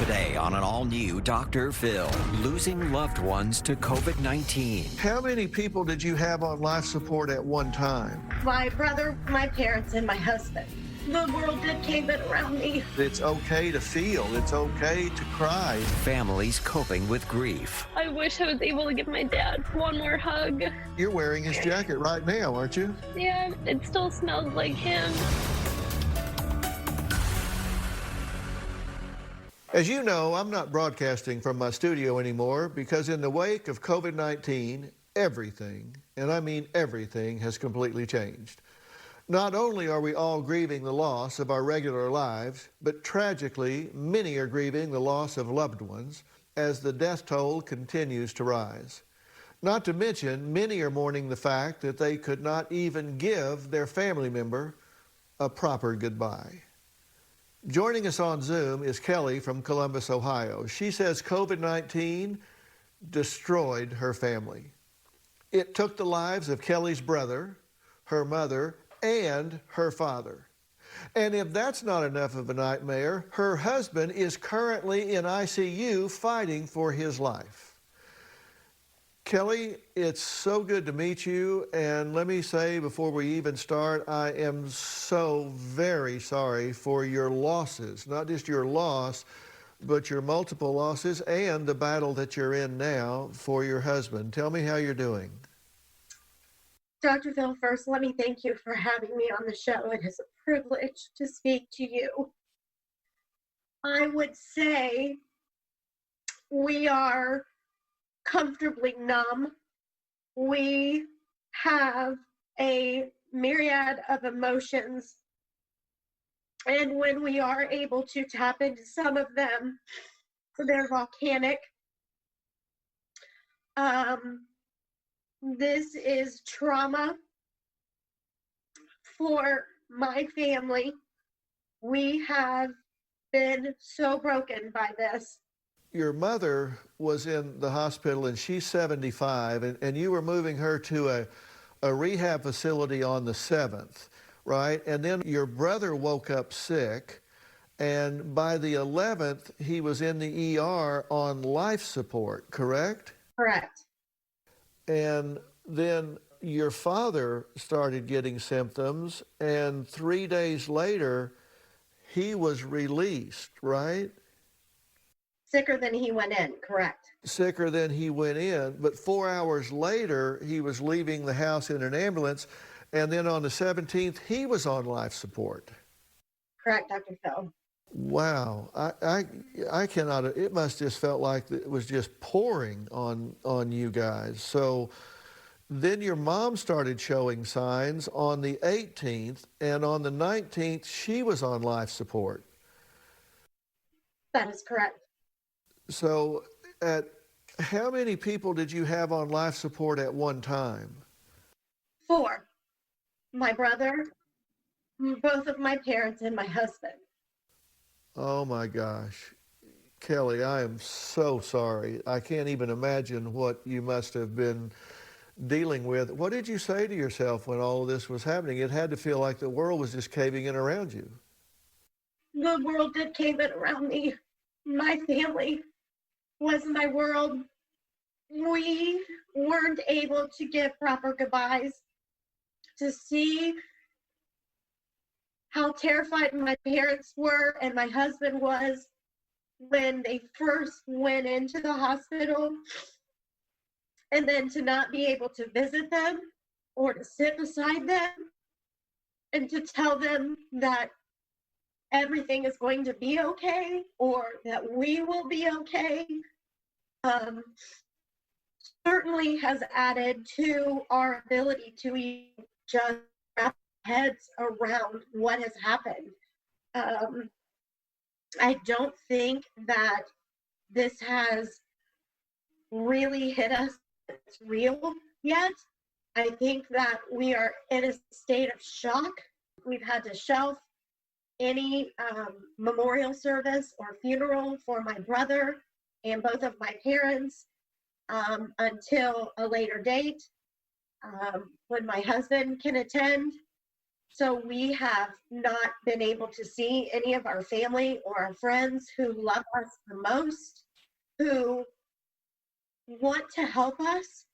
Today on an all-new Dr. Phil, losing loved ones to COVID-19. How many people did you have on life support at one time? My brother, my parents, and my husband. The world did cave in around me. It's okay to feel. It's okay to cry. Families coping with grief. I wish I was able to give my dad one more hug. You're wearing his jacket right now, aren't you? Yeah, it still smells like him. As you know, I'm not broadcasting from my studio anymore because in the wake of COVID-19, everything, and I mean everything, has completely changed. Not only are we all grieving the loss of our regular lives, but tragically, many are grieving the loss of loved ones as the death toll continues to rise. Not to mention, many are mourning the fact that they could not even give their family member a proper goodbye. Joining us on Zoom is Kelly from Columbus, Ohio. She says COVID-19 destroyed her family. It took the lives of Kelly's brother, her mother, and her father. And if that's not enough of a nightmare, her husband is currently in ICU fighting for his life. Kelly, it's so good to meet you, and let me say before we even start, I am so very sorry for your losses, not just your loss, but your multiple losses and the battle that you're in now for your husband. Tell me how you're doing. Dr. Phil, first, let me thank you for having me on the show. It is a privilege to speak to you. I would say we are comfortably numb. We have a myriad of emotions, and when we are able to tap into some of them, they're volcanic. This is trauma for my family. We have been so broken by this. Your mother was in the hospital and she's 75, and you were moving her to a rehab facility on the 7th, right? And then your brother woke up sick, and by the 11th, he was in the ER on life support, correct? Correct. And then your father started getting symptoms, and 3 days later, he was released, right? Sicker than he went in, correct. Sicker than he went in, but 4 hours later, he was leaving the house in an ambulance, and then on the 17th, he was on life support. Correct, Dr. Phil. Wow, I cannot, it must just felt like it was just pouring on you guys. So then your mom started showing signs on the 18th, and on the 19th, she was on life support. That is correct. So how many people did you have on life support at one time? 4. My brother, both of my parents, and my husband. Oh my gosh. Kelly, I am so sorry. I can't even imagine what you must have been dealing with. What did you say to yourself when all of this was happening? It had to feel like the world was just caving in around you. The world did cave in around me. My family was my world. We weren't able to give proper goodbyes. To see how terrified my parents were and my husband was when they first went into the hospital, and then to not be able to visit them or to sit beside them and to tell them that everything is going to be okay or that we will be okay, certainly has added to our ability to even just wrap our heads around what has happened. I don't think that this has really hit us as real yet. I think that we are in a state of shock. We've had to shelf any memorial service or funeral for my brother and both of my parents until a later date when my husband can attend. So we have not been able to see any of our family or our friends who love us the most, who want to help us.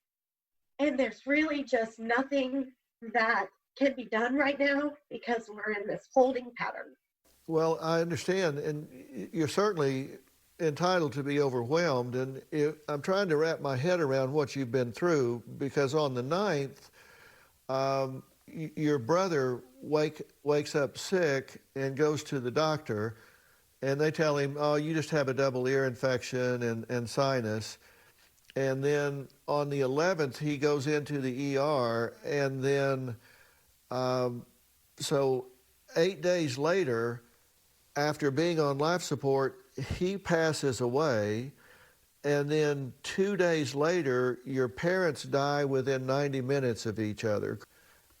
And there's really just nothing that can be done right now because we're in this holding pattern. Well, I understand, and you're certainly entitled to be overwhelmed. And I'm trying to wrap my head around what you've been through, because on the 9th, your brother wakes up sick and goes to the doctor, and they tell him, oh, you just have a double ear infection and sinus. And then on the 11th, he goes into the ER, and then so 8 days later, after being on life support, he passes away. And then 2 days later, your parents die within 90 minutes of each other.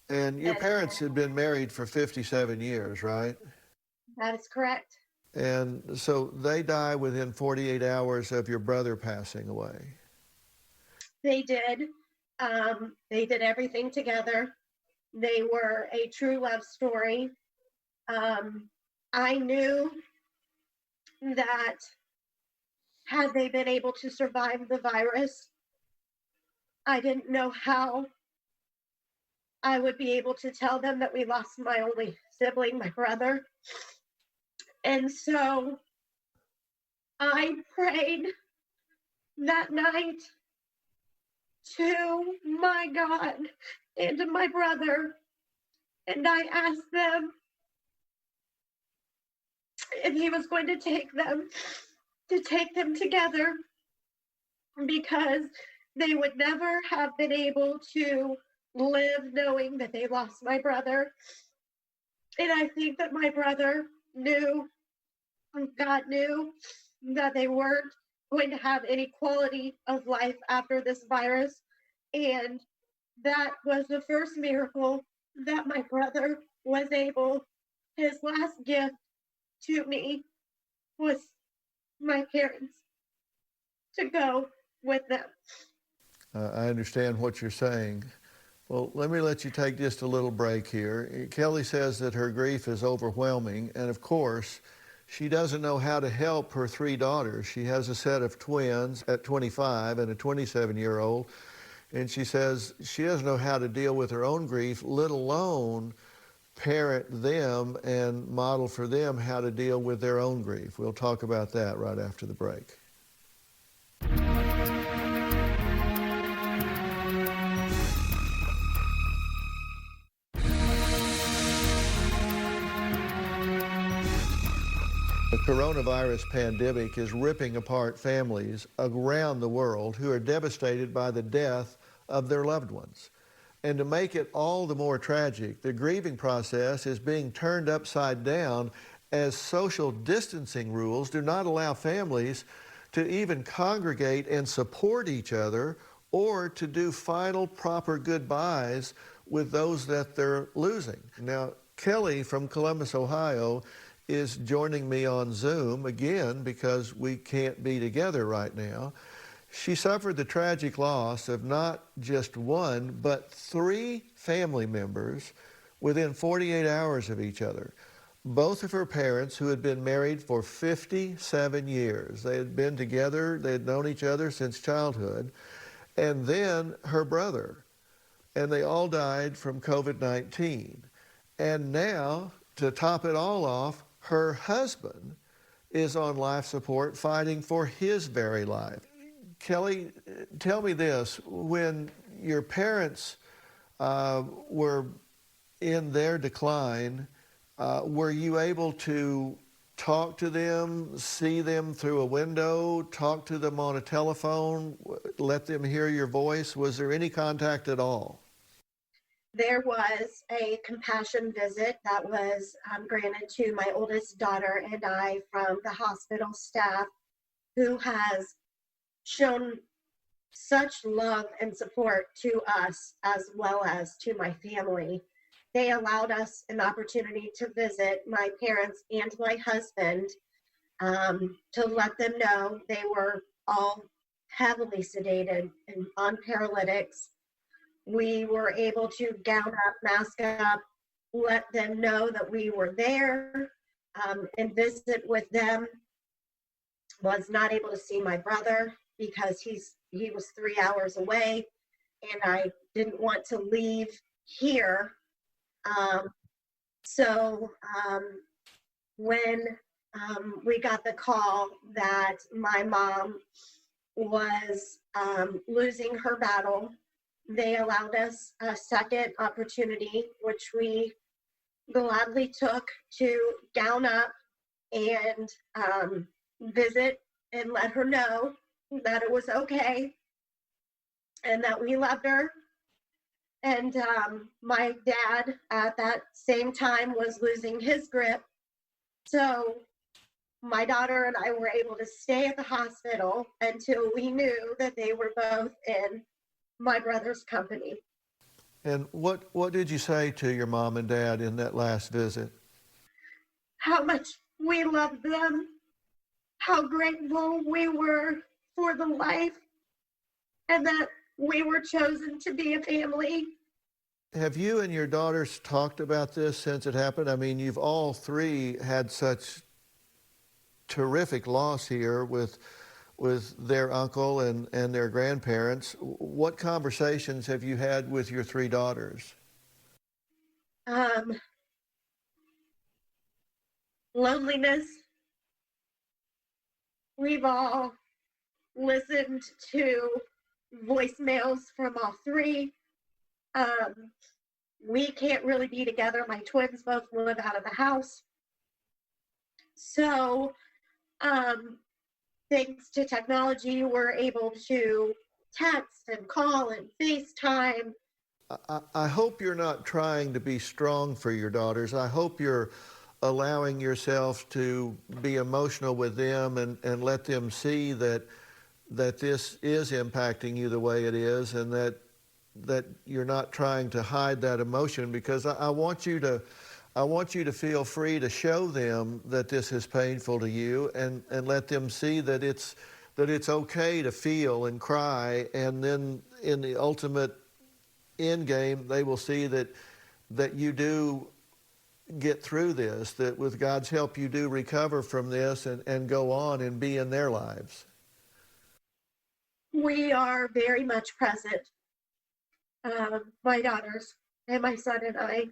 And your parents had been married for 57 years, right? That is correct. And so they die within 48 hours of your brother passing away. They did. They did everything together. They were a true love story. I knew that had they been able to survive the virus, I didn't know how I would be able to tell them that we lost my only sibling, my brother. And so I prayed that night to my God and to my brother, and I asked them if he was going to take them together, because they would never have been able to live knowing that they lost my brother. And I think that my brother knew, God knew, that they weren't going to have any quality of life after this virus. And that was the first miracle that my brother was able, his last gift to me was my parents, to go with them. I understand what you're saying. Well, let me let you take just a little break here. Kelly says that her grief is overwhelming, and of course, she doesn't know how to help her 3 daughters. She has a set of twins at 25 and a 27-year-old, and she says she doesn't know how to deal with her own grief, let alone parent them and model for them how to deal with their own grief. We'll talk about that right after the break. The coronavirus pandemic is ripping apart families around the world who are devastated by the death of their loved ones. And to make it all the more tragic, the grieving process is being turned upside down as social distancing rules do not allow families to even congregate and support each other, or to do final proper goodbyes with those that they're losing. Now, Kelly from Columbus, Ohio, is joining me on Zoom again because we can't be together right now. She suffered the tragic loss of not just one, but 3 family members within 48 hours of each other. Both of her parents, who had been married for 57 years. They had been together, they had known each other since childhood. And then her brother. And they all died from COVID-19. And now, to top it all off, her husband is on life support fighting for his very life. Kelly, tell me this, when your parents were in their decline, were you able to talk to them, see them through a window, talk to them on a telephone, let them hear your voice? Was there any contact at all? There was a compassion visit that was granted to my oldest daughter and I from the hospital staff, who has shown such love and support to us as well as to my family. They allowed us an opportunity to visit my parents and my husband, to let them know they were all heavily sedated and on paralytics. We were able to gown up, mask up, let them know that we were there and visit with them. Was not able to see my brother because he was 3 hours away, and I didn't want to leave here. Um, so when we got the call that my mom was losing her battle, they allowed us a second opportunity, which we gladly took, to gown up and visit and let her know that it was okay and that we loved her. And my dad at that same time was losing his grip. So my daughter and I were able to stay at the hospital until we knew that they were both in my brother's company. And what did you say to your mom and dad in that last visit? How much we loved them, how grateful we were for the life, and that we were chosen to be a family. Have you and your daughters talked about this since it happened? I mean, you've all three had such terrific loss here with their uncle and their grandparents. What conversations have you had with your three daughters? Loneliness. We've all listened to voicemails from all three. We can't really be together. My twins both live out of the house. So, thanks to technology, we're able to text and call and FaceTime. I hope you're not trying to be strong for your daughters. I hope you're allowing yourself to be emotional with them and let them see that this is impacting you the way it is, and that you're not trying to hide that emotion, because I want you to feel free to show them that this is painful to you, and let them see that it's okay to feel and cry, and then in the ultimate end game they will see that you do get through this, that with God's help you do recover from this and go on and be in their lives. We are very much present, my daughters and my son and I.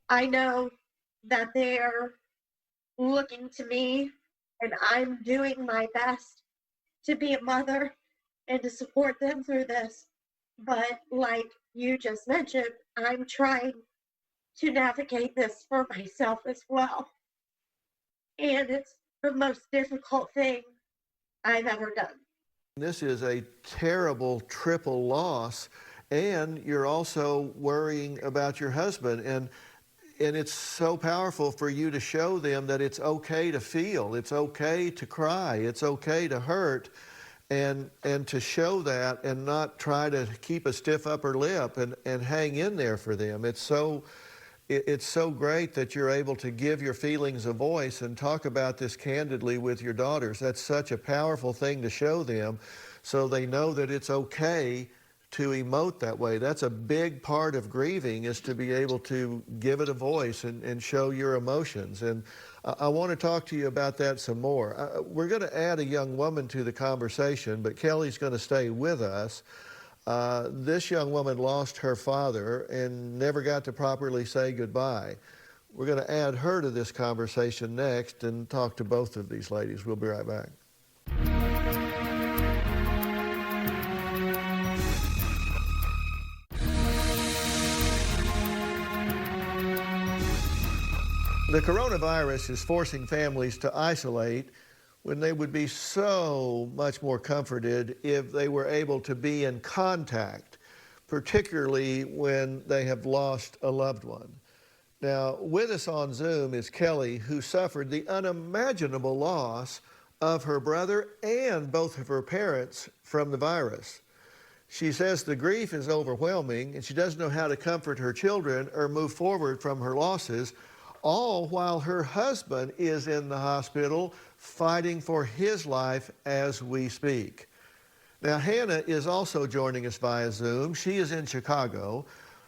I know that they're looking to me, and I'm doing my best to be a mother and to support them through this. But like you just mentioned, I'm trying to navigate this for myself as well. And it's the most difficult thing I've ever done. This is a terrible triple loss, and you're also worrying about your husband, and it's so powerful for you to show them that it's okay to feel, it's okay to cry, it's okay to hurt, and to show that and not try to keep a stiff upper lip and hang in there for them. It's so great that you're able to give your feelings a voice and talk about this candidly with your daughters. That's such a powerful thing to show them, so they know that it's okay to emote that way. That's a big part of grieving, is to be able to give it a voice and show your emotions. And I want to talk to you about that some more. We're going to add a young woman to the conversation, but Kelly's going to stay with us. This young woman lost her father and never got to properly say goodbye. We're going to add her to this conversation next and talk to both of these ladies. We'll be right back. The coronavirus is forcing families to isolate when they would be so much more comforted if they were able to be in contact, particularly when they have lost a loved one. Now, with us on Zoom is Kelly, who suffered the unimaginable loss of her brother and both of her parents from the virus. She says the grief is overwhelming and she doesn't know how to comfort her children or move forward from her losses, all while her husband is in the hospital fighting for his life as we speak. Now, Hannah is also joining us via Zoom. She is in Chicago.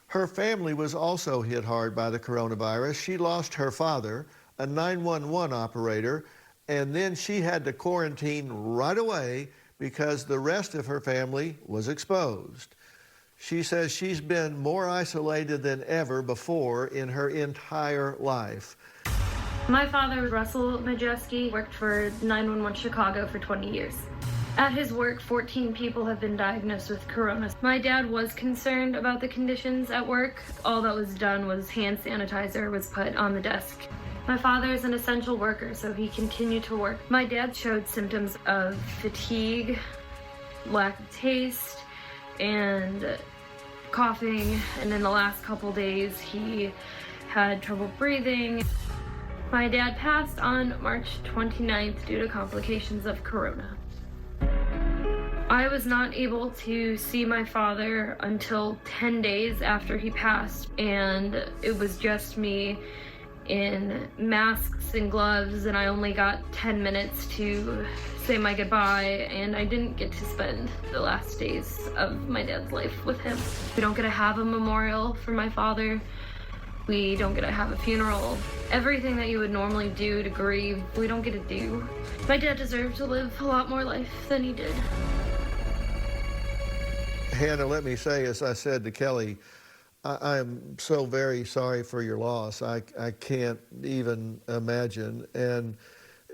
Her family was also hit hard by the coronavirus. She lost her father, a 911 operator, and then she had to quarantine right away because the rest of her family was exposed. She says she's been more isolated than ever before in her entire life. My father, Russell Majeski, worked for 911 Chicago for 20 years. At his work, 14 people have been diagnosed with corona. My dad was concerned about the conditions at work. All that was done was hand sanitizer was put on the desk. My father is an essential worker, so he continued to work. My dad showed symptoms of fatigue, lack of taste, and coughing. And in the last couple days, he had trouble breathing. My dad passed on March 29th due to complications of corona. I was not able to see my father until 10 days after he passed, and it was just me in masks and gloves, and I only got 10 minutes to say my goodbye, and I didn't get to spend the last days of my dad's life with him. We don't get to have a memorial for my father. We don't get to have a funeral. Everything that you would normally do to grieve, we don't get to do. My dad deserved to live a lot more life than he did. Hannah, let me say, as I said to Kelly, I'm so very sorry for your loss. I can't even imagine. And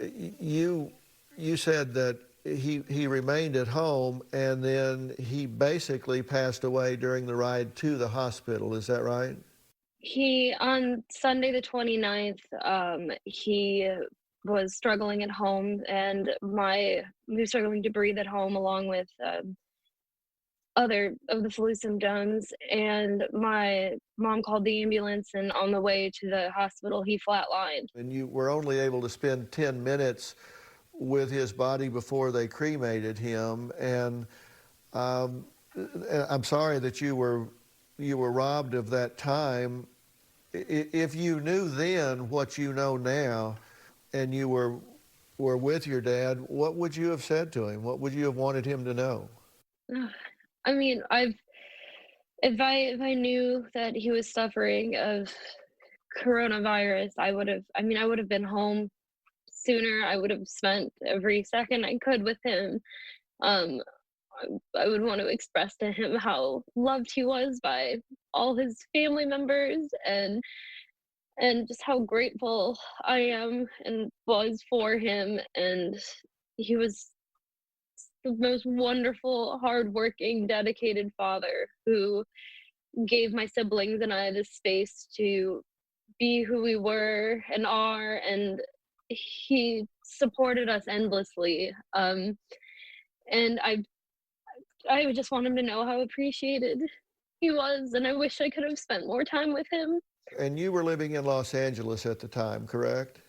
you said that he remained at home and then he basically passed away during the ride to the hospital. Is that right? He, on Sunday the 29th, he was struggling at home, and he was struggling to breathe at home along with other of the flu symptoms, and my mom called the ambulance, and on the way to the hospital he flatlined. And you were only able to spend 10 minutes with his body before they cremated him, and I'm sorry that you were robbed of that time. If you knew then what you know now, and you were with your dad, what would you have said to him? What would you have wanted him to know? I mean, if I knew that he was suffering of coronavirus, I would have been home sooner. I would have spent every second I could with him. I would want to express to him how loved he was by all his family members, and just how grateful I am and was for him. And he was the most wonderful, hardworking, dedicated father who gave my siblings and I the space to be who we were and are, and he supported us endlessly. And I would just want him to know how appreciated he was, and I wish I could have spent more time with him. And you were living in Los Angeles at the time, correct?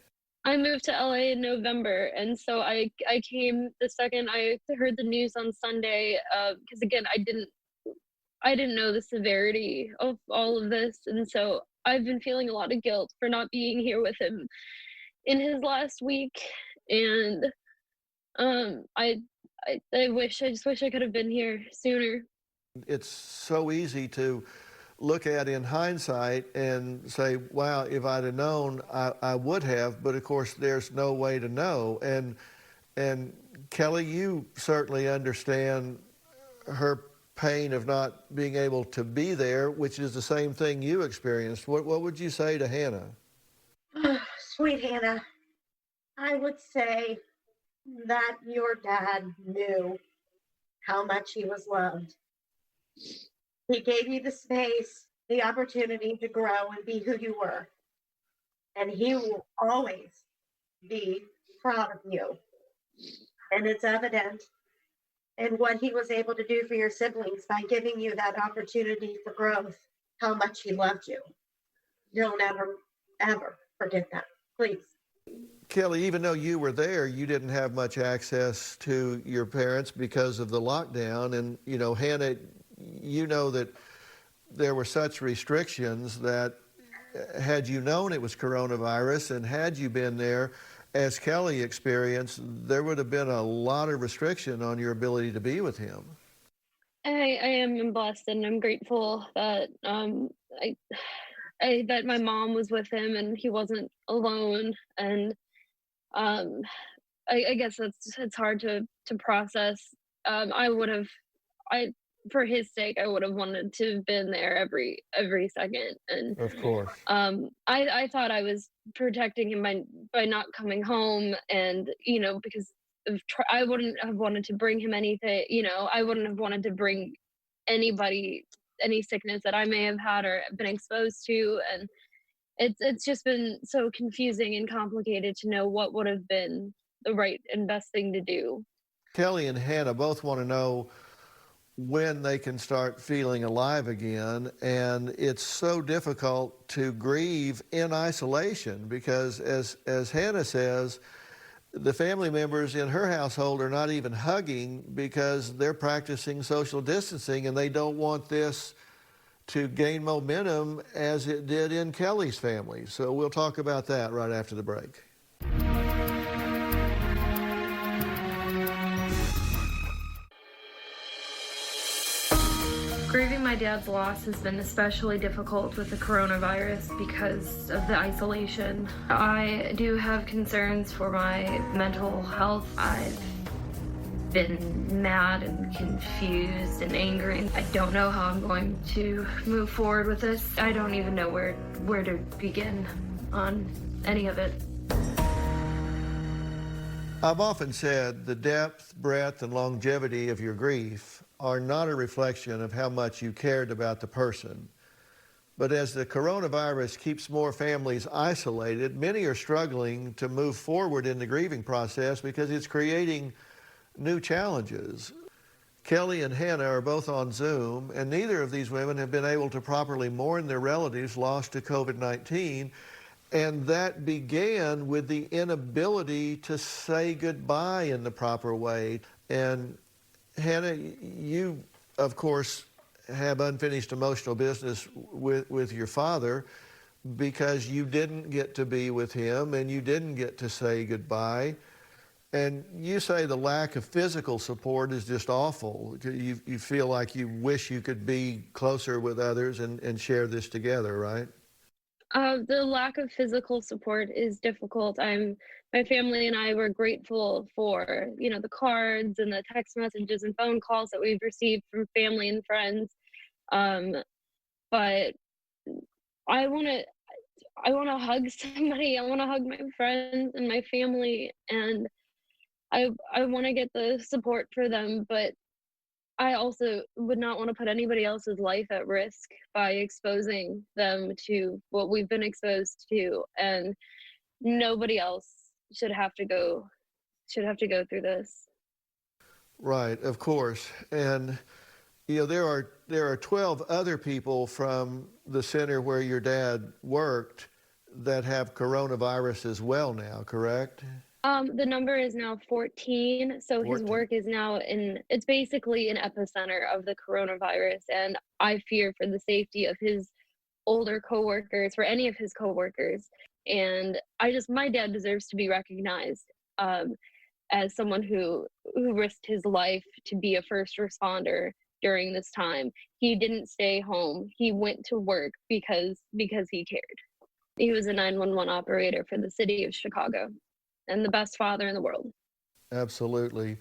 I moved to LA in November, and so I came the second I heard the news on Sunday, because again, I didn't know the severity of all of this, and so I've been feeling a lot of guilt for not being here with him in his last week, and I just wish I could have been here sooner. It's so easy to look at in hindsight and say, wow, if I'd have known, I would have, but of course there's no way to know. And Kelly, you certainly understand her pain of not being able to be there, which is the same thing you experienced. What would you say to Hannah? Sweet Hannah, I would say that your dad knew how much he was loved. He gave you the space, the opportunity to grow and be who you were. And he will always be proud of you. And it's evident in what he was able to do for your siblings by giving you that opportunity for growth, how much he loved you. Don't ever, ever forget that, please. Kelly, even though you were there, you didn't have much access to your parents because of the lockdown. And, you know, Hannah, you know that there were such restrictions that had you known it was coronavirus and had you been there, as Kelly experienced, there would have been a lot of restriction on your ability to be with him. I am blessed and I'm grateful that I, that my mom was with him and he wasn't alone. And um I guess it's hard to process. I would have I for his sake I would have wanted to have been there every second. And Of course. I thought I was protecting him by not coming home, and because I wouldn't have wanted to bring him anything. I wouldn't have wanted to bring anybody any sickness that I may have had or been exposed to. And it's just been so confusing and complicated to know what would have been the right and best thing to do. Kelly and Hannah both want to know when they can start feeling alive again. And it's so difficult to grieve in isolation because, as Hannah says, the family members in her household are not even hugging because they're practicing social distancing, and they don't want this to gain momentum as it did in Kelly's family. So we'll talk about that right after the break. Grieving my dad's loss has been especially difficult with the coronavirus because of the isolation. I do have concerns for my mental health. I've been mad and confused and angry. I don't know how I'm going to move forward with this. I don't even know where to begin on any of it. I've often said the depth, breadth, and longevity of your grief are not a reflection of how much you cared about the person. But as the coronavirus keeps more families isolated, many are struggling to move forward in the grieving process because it's creating new challenges. Kelly and Hannah are both on Zoom, and neither of these women have been able to properly mourn their relatives lost to COVID-19. And that began with the inability to say goodbye in the proper way. And Hannah, you, of course, have unfinished emotional business with your father because you didn't get to be with him and you didn't get to say goodbye. And you say the lack of physical support is just awful. You feel like you wish you could be closer with others and share this together, right? The lack of physical support is difficult. My family and I were grateful for, the cards and the text messages and phone calls that we've received from family and friends. But I want to hug somebody. I want to hug my friends and my family, and I want to get the support for them, but I also would not want to put anybody else's life at risk by exposing them to what we've been exposed to, and nobody else should have to go through this. Right, of course. And there are 12 other people from the center where your dad worked that have coronavirus as well now, correct? The number is now 14. So 14. his work is now it's basically an epicenter of the coronavirus. And I fear for the safety of his older coworkers, for any of his coworkers. And my dad deserves to be recognized as someone who risked his life to be a first responder during this time. He didn't stay home. He went to work because he cared. He was a 911 operator for the city of Chicago, and the best father in the world. Absolutely.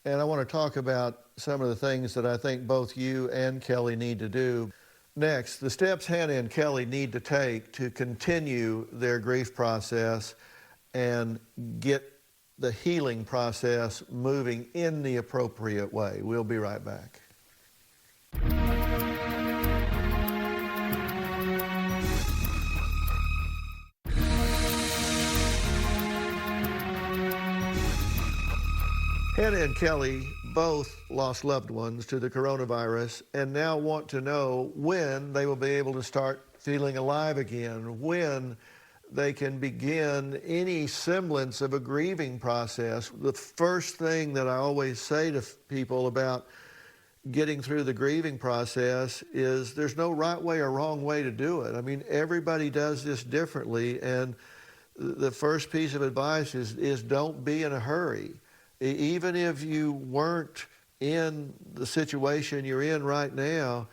And I want to talk about some of the things that I think both you and Kelly need to do. Next, the steps Hannah and Kelly need to take to continue their grief process and get the healing process moving in the appropriate way. We'll be right back. Hannah and Kelly both lost loved ones to the coronavirus and now want to know when they will be able to start feeling alive again, when they can begin any semblance of a grieving process. The first thing that I always say to people about getting through the grieving process is there's no right way or wrong way to do it. I mean, everybody does this differently, and the first piece of advice is don't be in a hurry. Even if you weren't in the situation you're in right now,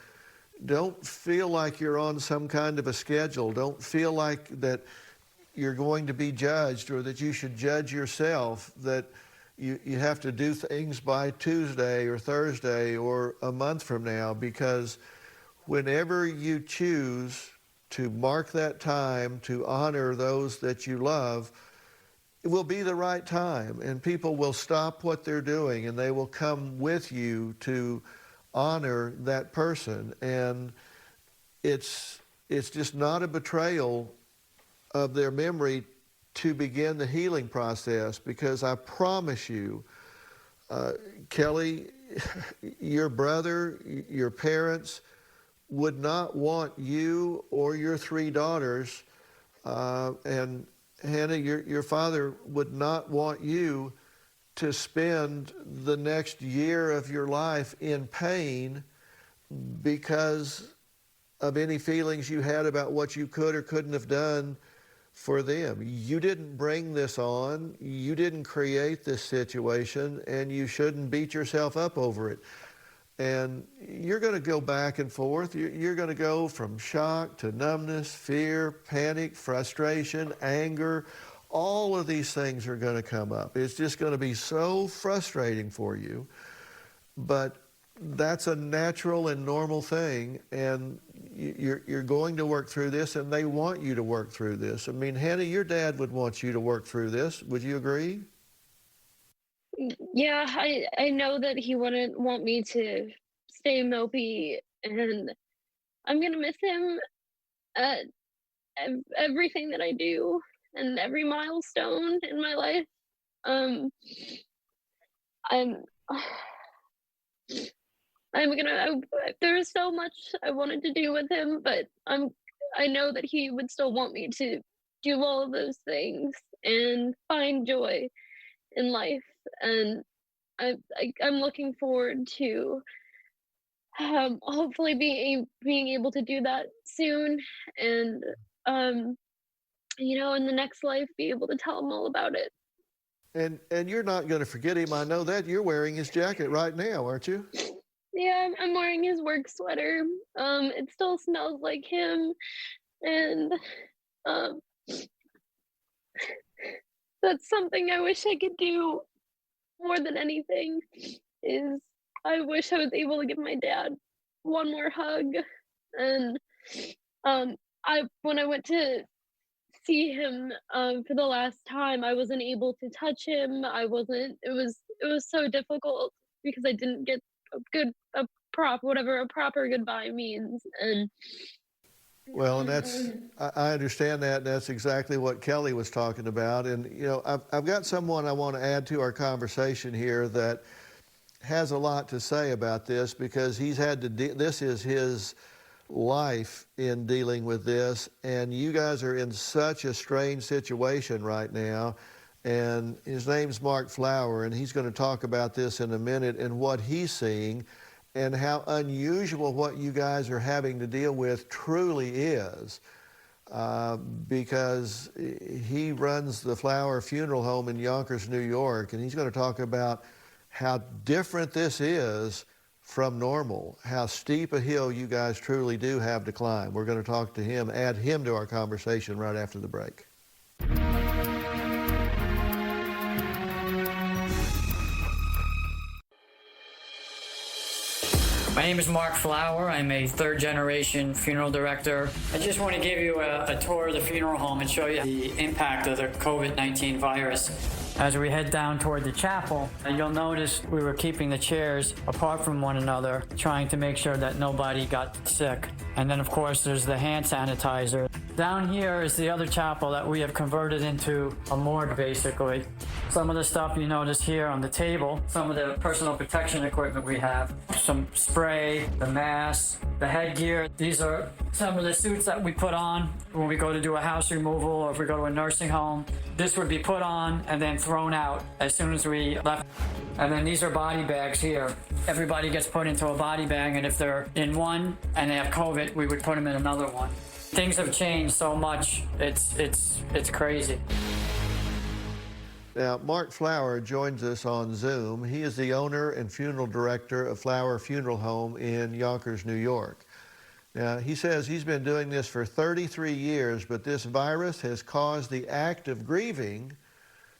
don't feel like you're on some kind of a schedule. Don't feel like that you're going to be judged or that you should judge yourself, that you have to do things by Tuesday or Thursday or a month from now, because whenever you choose to mark that time to honor those that you love, it will be the right time, and people will stop what they're doing and they will come with you to honor that person. And it's just not a betrayal of their memory to begin the healing process, because I promise you, Kelly, your brother, your parents would not want you or your 3 daughters, and Hannah, your father would not want you to spend the next year of your life in pain because of any feelings you had about what you could or couldn't have done for them. You didn't bring this on, you didn't create this situation, and you shouldn't beat yourself up over it. And you're going to go back and forth. You're going to go from shock to numbness, fear, panic, frustration, anger. All of these things are going to come up. It's just going to be so frustrating for you. But that's a natural and normal thing, and you're going to work through this, and they want you to work through this. I mean, Hannah, your dad would want you to work through this. Would you agree? Yeah, I know that he wouldn't want me to stay mopey, and I'm gonna miss him at everything that I do and every milestone in my life. I'm there is so much I wanted to do with him, but I know that he would still want me to do all of those things and find joy in life. And I'm looking forward to hopefully being able to do that soon, and in the next life be able to tell him all about it. And you're not going to forget him. I know that. You're wearing his jacket right now, aren't you? Yeah, I'm wearing his work sweater. It still smells like him, and that's something I wish I could do more than anything. Is I wish I was able to give my dad one more hug. And when I went to see him for the last time, I wasn't able to touch him. It was so difficult because I didn't get a proper goodbye means. And well, and I understand that, and that's exactly what Kelly was talking about. And I've got someone I want to add to our conversation here that has a lot to say about this, because he's had to this is his life in dealing with this, and you guys are in such a strange situation right now. And his name's Mark Flower, and he's going to talk about this in a minute and what he's seeing and how unusual what you guys are having to deal with truly is, because he runs the Flower Funeral Home in Yonkers, New York, and he's going to talk about how different this is from normal, how steep a hill you guys truly do have to climb. We're going to talk to him, add him to our conversation right after the break. My name is Mark Flower. I'm a third-generation funeral director. I just want to give you a tour of the funeral home and show you the impact of the COVID-19 virus. As we head down toward the chapel, you'll notice we were keeping the chairs apart from one another, trying to make sure that nobody got sick. And then, of course, there's the hand sanitizer. Down here is the other chapel that we have converted into a morgue, basically. Some of the stuff you notice here on the table, some of the personal protection equipment we have, some spray, the mask, the headgear. These are some of the suits that we put on when we go to do a house removal or if we go to a nursing home. This would be put on and then thrown out as soon as we left. And then these are body bags here. Everybody gets put into a body bag, and if they're in one and they have COVID, we would put them in another one. Things have changed so much, it's crazy. Now, Mark Flower joins us on Zoom. He is the owner and funeral director of Flower Funeral Home in Yonkers, New York. Now, he says he's been doing this for 33 years, but this virus has caused the act of grieving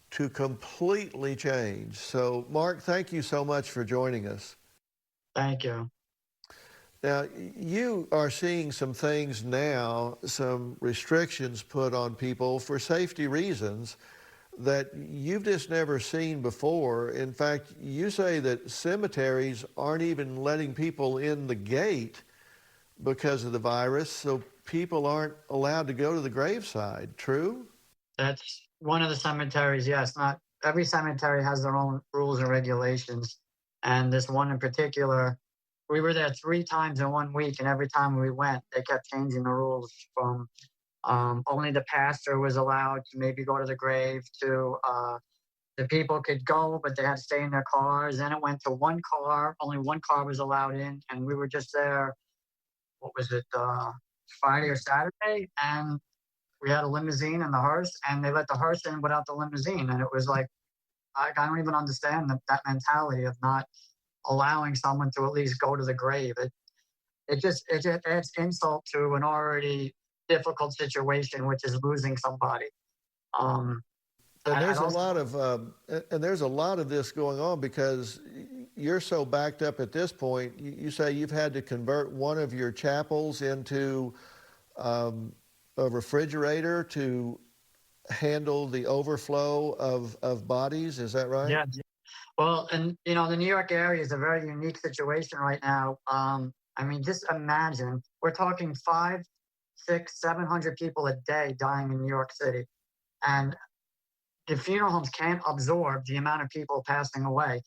to completely change. So, Mark, thank you so much for joining us. Thank you. Now, you are seeing some things now, some restrictions put on people for safety reasons that you've just never seen before. In fact, you say that cemeteries aren't even letting people in the gate because of the virus, so people aren't allowed to go to the graveside. True? That's one of the cemeteries, yes. Not every cemetery has their own rules and regulations. And this one in particular, we were there 3 times in 1 week, and every time we went, they kept changing the rules from only the pastor was allowed to maybe go to the grave to the people could go, but they had to stay in their cars. Then it went to 1 car, only 1 car was allowed in, and we were just there, what was it, Friday or Saturday, and we had a limousine and the hearse, and they let the hearse in without the limousine, and it was like, I don't even understand that mentality of not allowing someone to at least go to the grave. It just adds insult to an already difficult situation, which is losing somebody. And there's a lot of this going on because you're so backed up at this point. You say you've had to convert one of your chapels into a refrigerator to handle the overflow of bodies. Is that right? Yeah. Well, and the New York area is a very unique situation right now. I mean, just imagine we're talking 500, 600, 700 people a day dying in New York City, and the funeral homes can't absorb the amount of people passing away,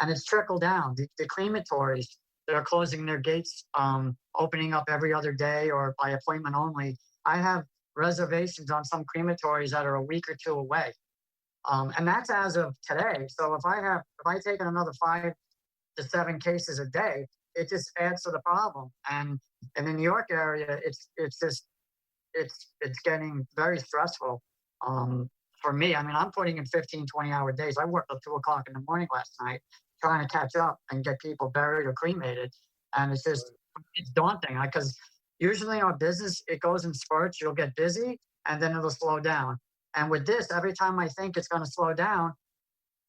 and it's trickled down. The crematories that are closing their gates, opening up every other day or by appointment only. I have reservations on some crematories that are a week or 2 away. And that's as of today. So if I take in another 5 to 7 cases a day, it just adds to the problem. And in the New York area, it's getting very stressful for me. I mean, I'm putting in 15, 20-hour days. I worked till 2 o'clock in the morning last night trying to catch up and get people buried or cremated. And it's daunting because usually in our business, it goes in spurts. You'll get busy and then it'll slow down. And with this, every time I think it's going to slow down,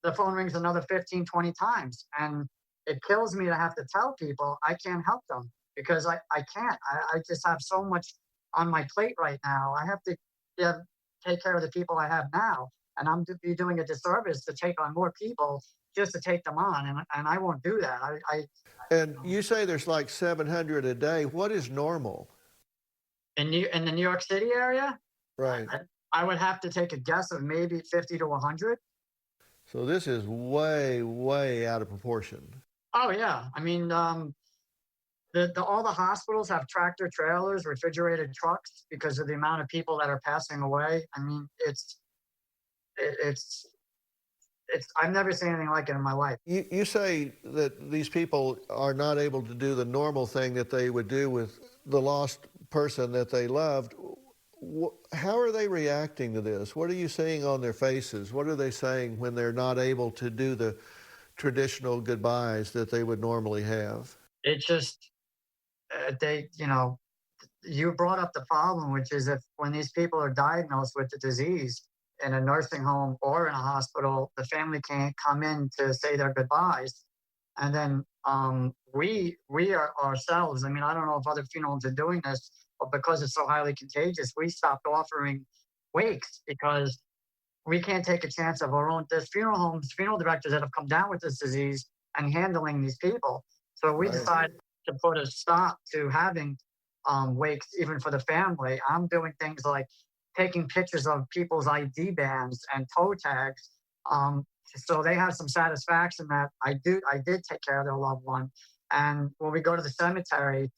the phone rings another 15, 20 times. And it kills me to have to tell people I can't help them because I can't. I just have so much on my plate right now. I have to take care of the people I have now. And I'm doing a disservice to take on more people just to take them on. And I won't do that. And you say there's like 700 a day. What is normal? In the New York City area? Right. I would have to take a guess of maybe 50 to 100. So this is way, way out of proportion. Oh, yeah. I mean, all the hospitals have tractor trailers, refrigerated trucks because of the amount of people that are passing away. I mean, it's I've never seen anything like it in my life. You say that these people are not able to do the normal thing that they would do with the lost person that they loved. How are they reacting to this? What are you seeing on their faces? What are they saying when they're not able to do the traditional goodbyes that they would normally have? It's just, you brought up the problem, which is when these people are diagnosed with the disease in a nursing home or in a hospital, the family can't come in to say their goodbyes. And then we are ourselves, I mean, I don't know if other funerals are doing this, but because it's so highly contagious, we stopped offering wakes because we can't take a chance of our own. There's funeral directors that have come down with this disease and handling these people. So we decided to put a stop to having wakes even for the family. I'm doing things like taking pictures of people's ID bands and toe tags, so they have some satisfaction that I did take care of their loved one. And when we go to the cemetery,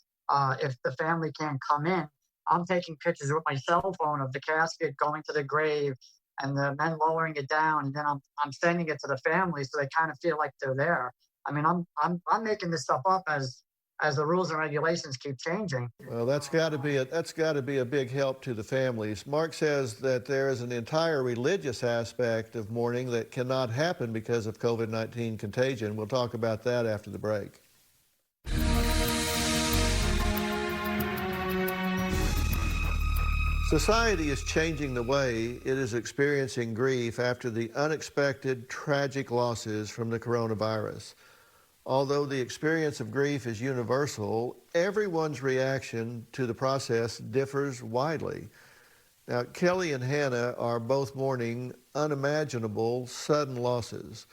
if the family can't come in, I'm taking pictures with my cell phone of the casket going to the grave and the men lowering it down, and then I'm sending it to the family so they kind of feel like they're there. I mean, I'm making this stuff up as as the rules and regulations keep changing. Well, that's got to be a big help to the families. Mark says that there is an entire religious aspect of mourning that cannot happen because of COVID-19 contagion. We'll talk about that after the break. Society is changing the way it is experiencing grief after the unexpected, tragic losses from the coronavirus. Although the experience of grief is universal, everyone's reaction to the process differs widely. Now, Kelly and Hannah are both mourning unimaginable, sudden losses.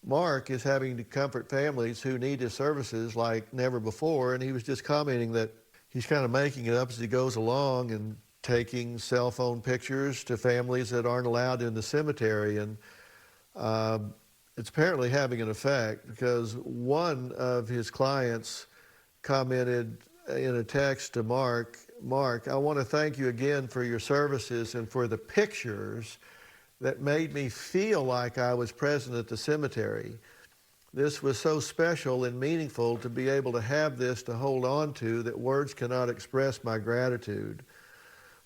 Mark is having to comfort families who need his services like never before, and he was just commenting that he's kind of making it up as he goes along and taking cell phone pictures to families that aren't allowed in the cemetery. And it's apparently having an effect, because one of his clients commented in a text to Mark, I want to thank you again for your services and for the pictures that made me feel like I was present at the cemetery. This was so special and meaningful to be able to have this to hold on to that words cannot express my gratitude.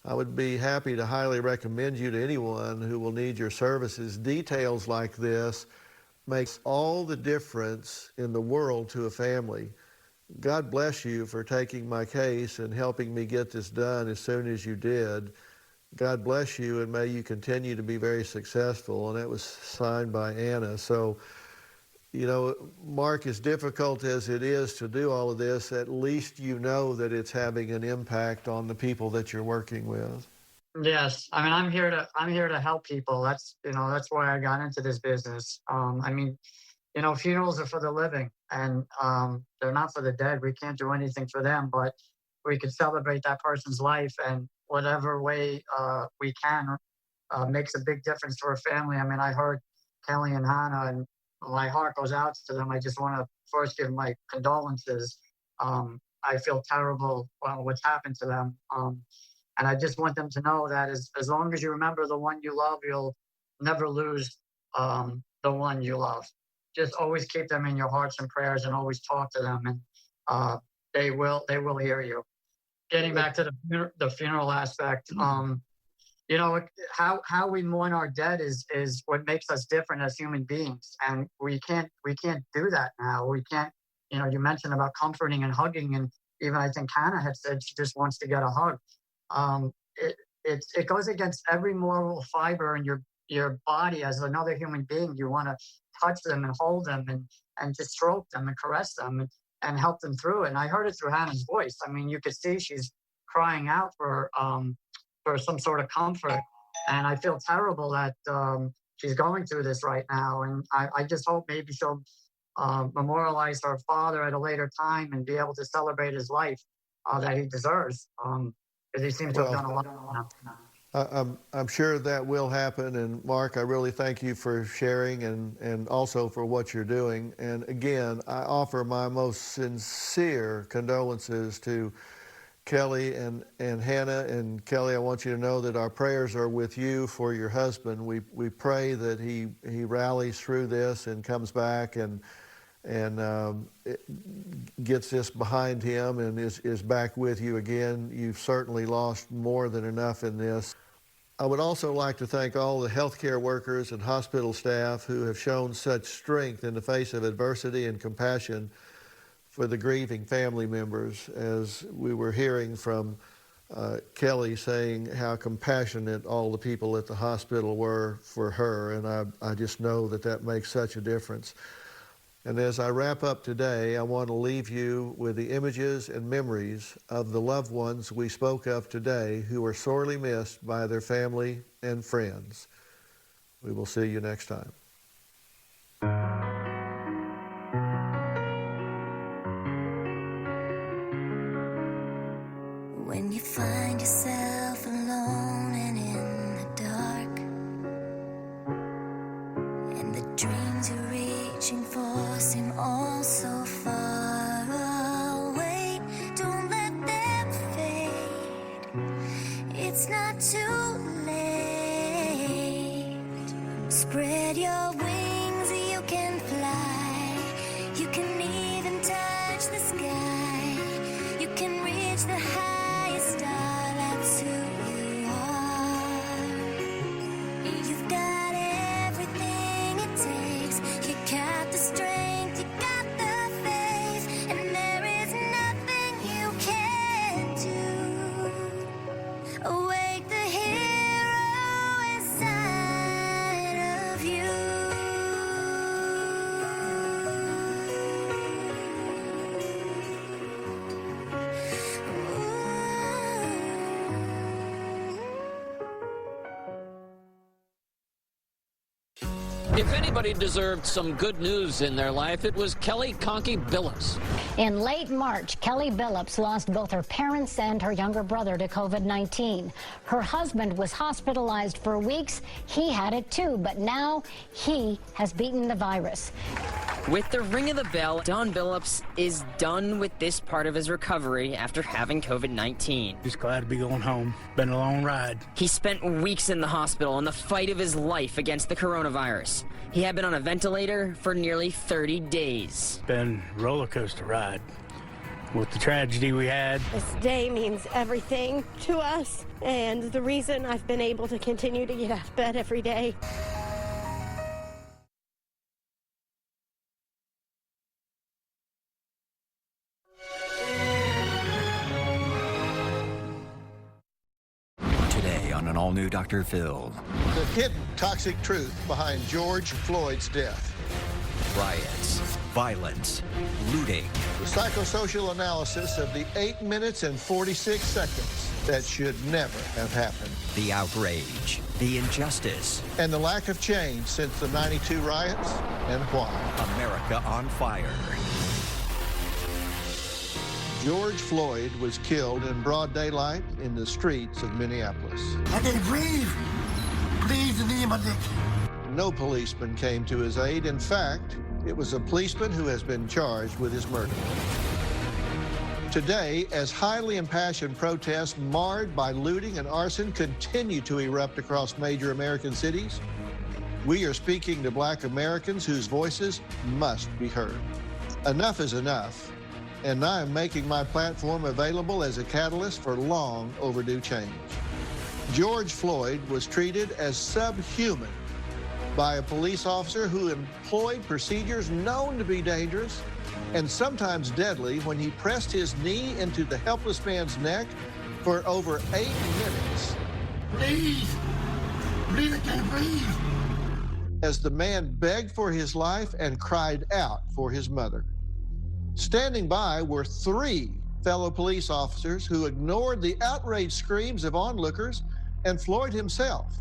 I would be happy to highly recommend you to anyone who will need your services. Details like this makes all the difference in the world to a family. God bless you for taking my case and helping me get this done as soon as you did. God bless you, and may you continue to be very successful. And that was signed by Anna. So, you know, Mark, as difficult as it is to do all of this, at least you know that it's having an impact on the people that you're working with. Yes, I mean, I'm here to help people. That's why I got into this business. I mean, you know, funerals are for the living, and they're not for the dead. We can't do anything for them, but we can celebrate that person's life, and whatever way we can makes a big difference for a family. I mean, I heard Kelly and Hannah, and my heart goes out to them. I just want to first give my condolences. I feel terrible about what's happened to them. And I just want them to know that as long as you remember the one you love, you'll never lose the one you love. Just always keep them in your hearts and prayers, and always talk to them, and they will hear you. Getting back to the funeral aspect, you know, how we mourn our dead is what makes us different as human beings, and we can't do that now. We can't. You know, you mentioned about comforting and hugging, and even I think Hannah had said she just wants to get a hug. It goes against every moral fiber in your body as another human being. You want to touch them and hold them and just stroke them and caress them and help them through it. And I heard it through Hannah's voice. I mean, you could see she's crying out for some sort of comfort. And I feel terrible that she's going through this right now. And I just hope maybe she'll memorialize her father at a later time and be able to celebrate his life that he deserves. Because he seems to have done a lot now. I'm sure that will happen. And Mark, I really thank you for sharing and also for what you're doing. And again, I offer my most sincere condolences to Kelly and Hannah. And Kelly, I want you to know that our prayers are with you for your husband. We pray that he rallies through this and comes back and gets this behind him and is back with you again. You've certainly lost more than enough in this. I would also like to thank all the healthcare workers and hospital staff who have shown such strength in the face of adversity and compassion for the grieving family members, as we were hearing from Kelly saying how compassionate all the people at the hospital were for her, and I just know that makes such a difference. And as I wrap up today, I want to leave you with the images and memories of the loved ones we spoke of today who are sorely missed by their family and friends. We will see you next time. When you find yourself alone and in the dark, and the dreams you're reaching for seem all so far away, don't let them fade. It's not too late. Spread your wings, you can fly. You can even touch the sky. If anybody deserved some good news in their life, it was Kelly Conkey Billups. In late March, Kelly Billups lost both her parents and her younger brother to COVID-19. Her husband was hospitalized for weeks. He had it too, but now he has beaten the virus. With the ring of the bell, Don Billups is done with this part of his recovery after having COVID-19. Just glad to be going home. Been a long ride. He spent weeks in the hospital in the fight of his life against the coronavirus. He had been on a ventilator for nearly 30 days. Been a roller coaster ride. With the tragedy we had. This day means everything to us, and the reason I've been able to continue to get out of bed every day. Today on an all-new Dr. Phil. The hidden toxic truth behind George Floyd's death. Riots, violence, looting. The psychosocial analysis of the 8 minutes and 46 seconds that should never have happened. The outrage, the injustice. And the lack of change since the '92 riots, and why. America on fire. George Floyd was killed in broad daylight in the streets of Minneapolis. I can breathe. Please, the name of it. No policeman came to his aid. In fact, it was a policeman who has been charged with his murder. Today, as highly impassioned protests marred by looting and arson continue to erupt across major American cities, we are speaking to Black Americans whose voices must be heard. Enough is enough, and I am making my platform available as a catalyst for long overdue change. George Floyd was treated as subhuman by a police officer who employed procedures known to be dangerous and sometimes deadly when he pressed his knee into the helpless man's neck for over 8 minutes. Please, please, I can't breathe. As the man begged for his life and cried out for his mother. Standing by were 3 fellow police officers who ignored the outraged screams of onlookers and Floyd himself,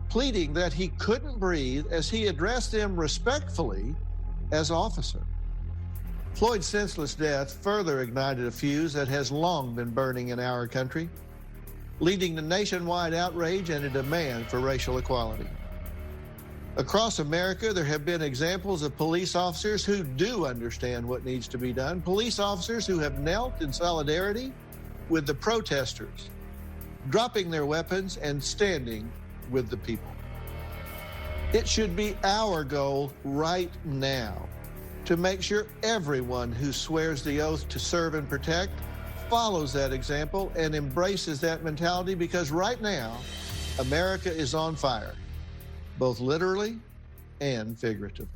pleading that he couldn't breathe as he addressed them respectfully as officer. Floyd's senseless death further ignited a fuse that has long been burning in our country, leading to nationwide outrage and a demand for racial equality. Across America, there have been examples of police officers who do understand what needs to be done, police officers who have knelt in solidarity with the protesters, dropping their weapons and standing with the people. It should be our goal right now to make sure everyone who swears the oath to serve and protect follows that example and embraces that mentality, because right now, America is on fire, both literally and figuratively.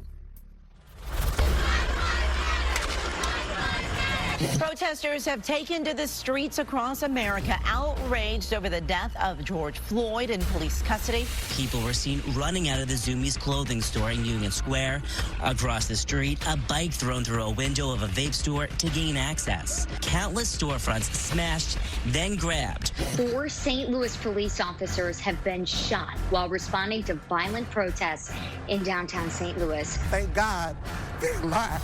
Protesters have taken to the streets across America, outraged over the death of George Floyd in police custody. People were seen running out of the Zumiez clothing store in Union Square. Across the street, a bike thrown through a window of a vape store to gain access. Countless storefronts smashed, then grabbed. 4 St. Louis police officers have been shot while responding to violent protests in downtown St. Louis. Thank God they're alive.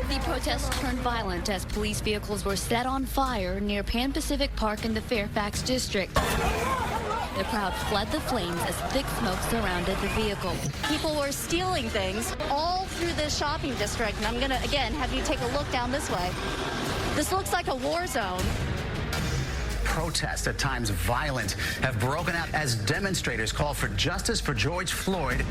The protests turned violent as police vehicles were set on fire near Pan Pacific Park in the Fairfax district. The crowd fled the flames as thick smoke surrounded the vehicle. People were stealing things all through this shopping district, and I'm gonna, again, have you take a look down this way. This looks like a war zone. Protests, at times violent, have broken out as demonstrators call for justice for George Floyd.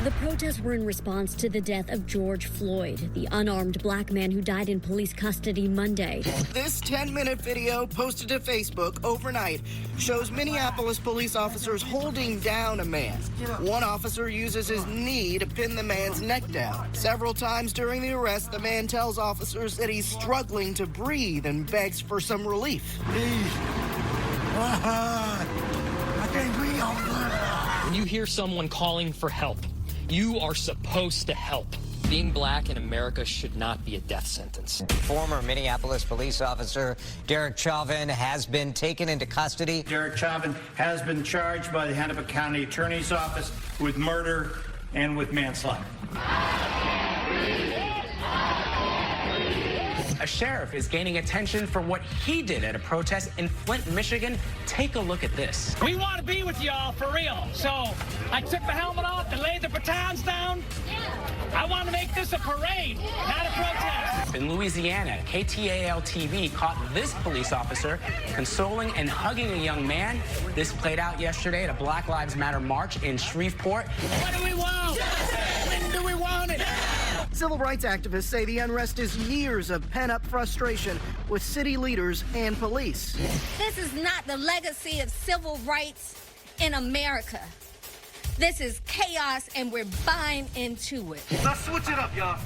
The protests were in response to the death of George Floyd, the unarmed black man who died in police custody Monday. This 10-minute video posted to Facebook overnight shows Minneapolis police officers holding down a man. One officer uses his knee to pin the man's neck down. Several times during the arrest, the man tells officers that he's struggling to breathe and begs for some relief. Please. I can't breathe, officer. When you hear someone calling for help, you are supposed to help. Being black in America should not be a death sentence. Former Minneapolis police officer Derek Chauvin has been taken into custody. Derek Chauvin has been charged by the Hennepin County Attorney's Office with murder and with manslaughter. A sheriff is gaining attention for what he did at a protest in Flint, Michigan. Take a look at this. We want to be with y'all for real. So I took the helmet off and laid the batons down. I want to make this a parade, not a protest. In Louisiana, KTAL TV caught this police officer consoling and hugging a young man. This played out yesterday at a Black Lives Matter march in Shreveport. What do we want? When do we want it? Civil rights activists say the unrest is years of pent-up frustration with city leaders and police. This is not the legacy of civil rights in America. This is chaos, and we're buying into it. Let's switch it up, y'all.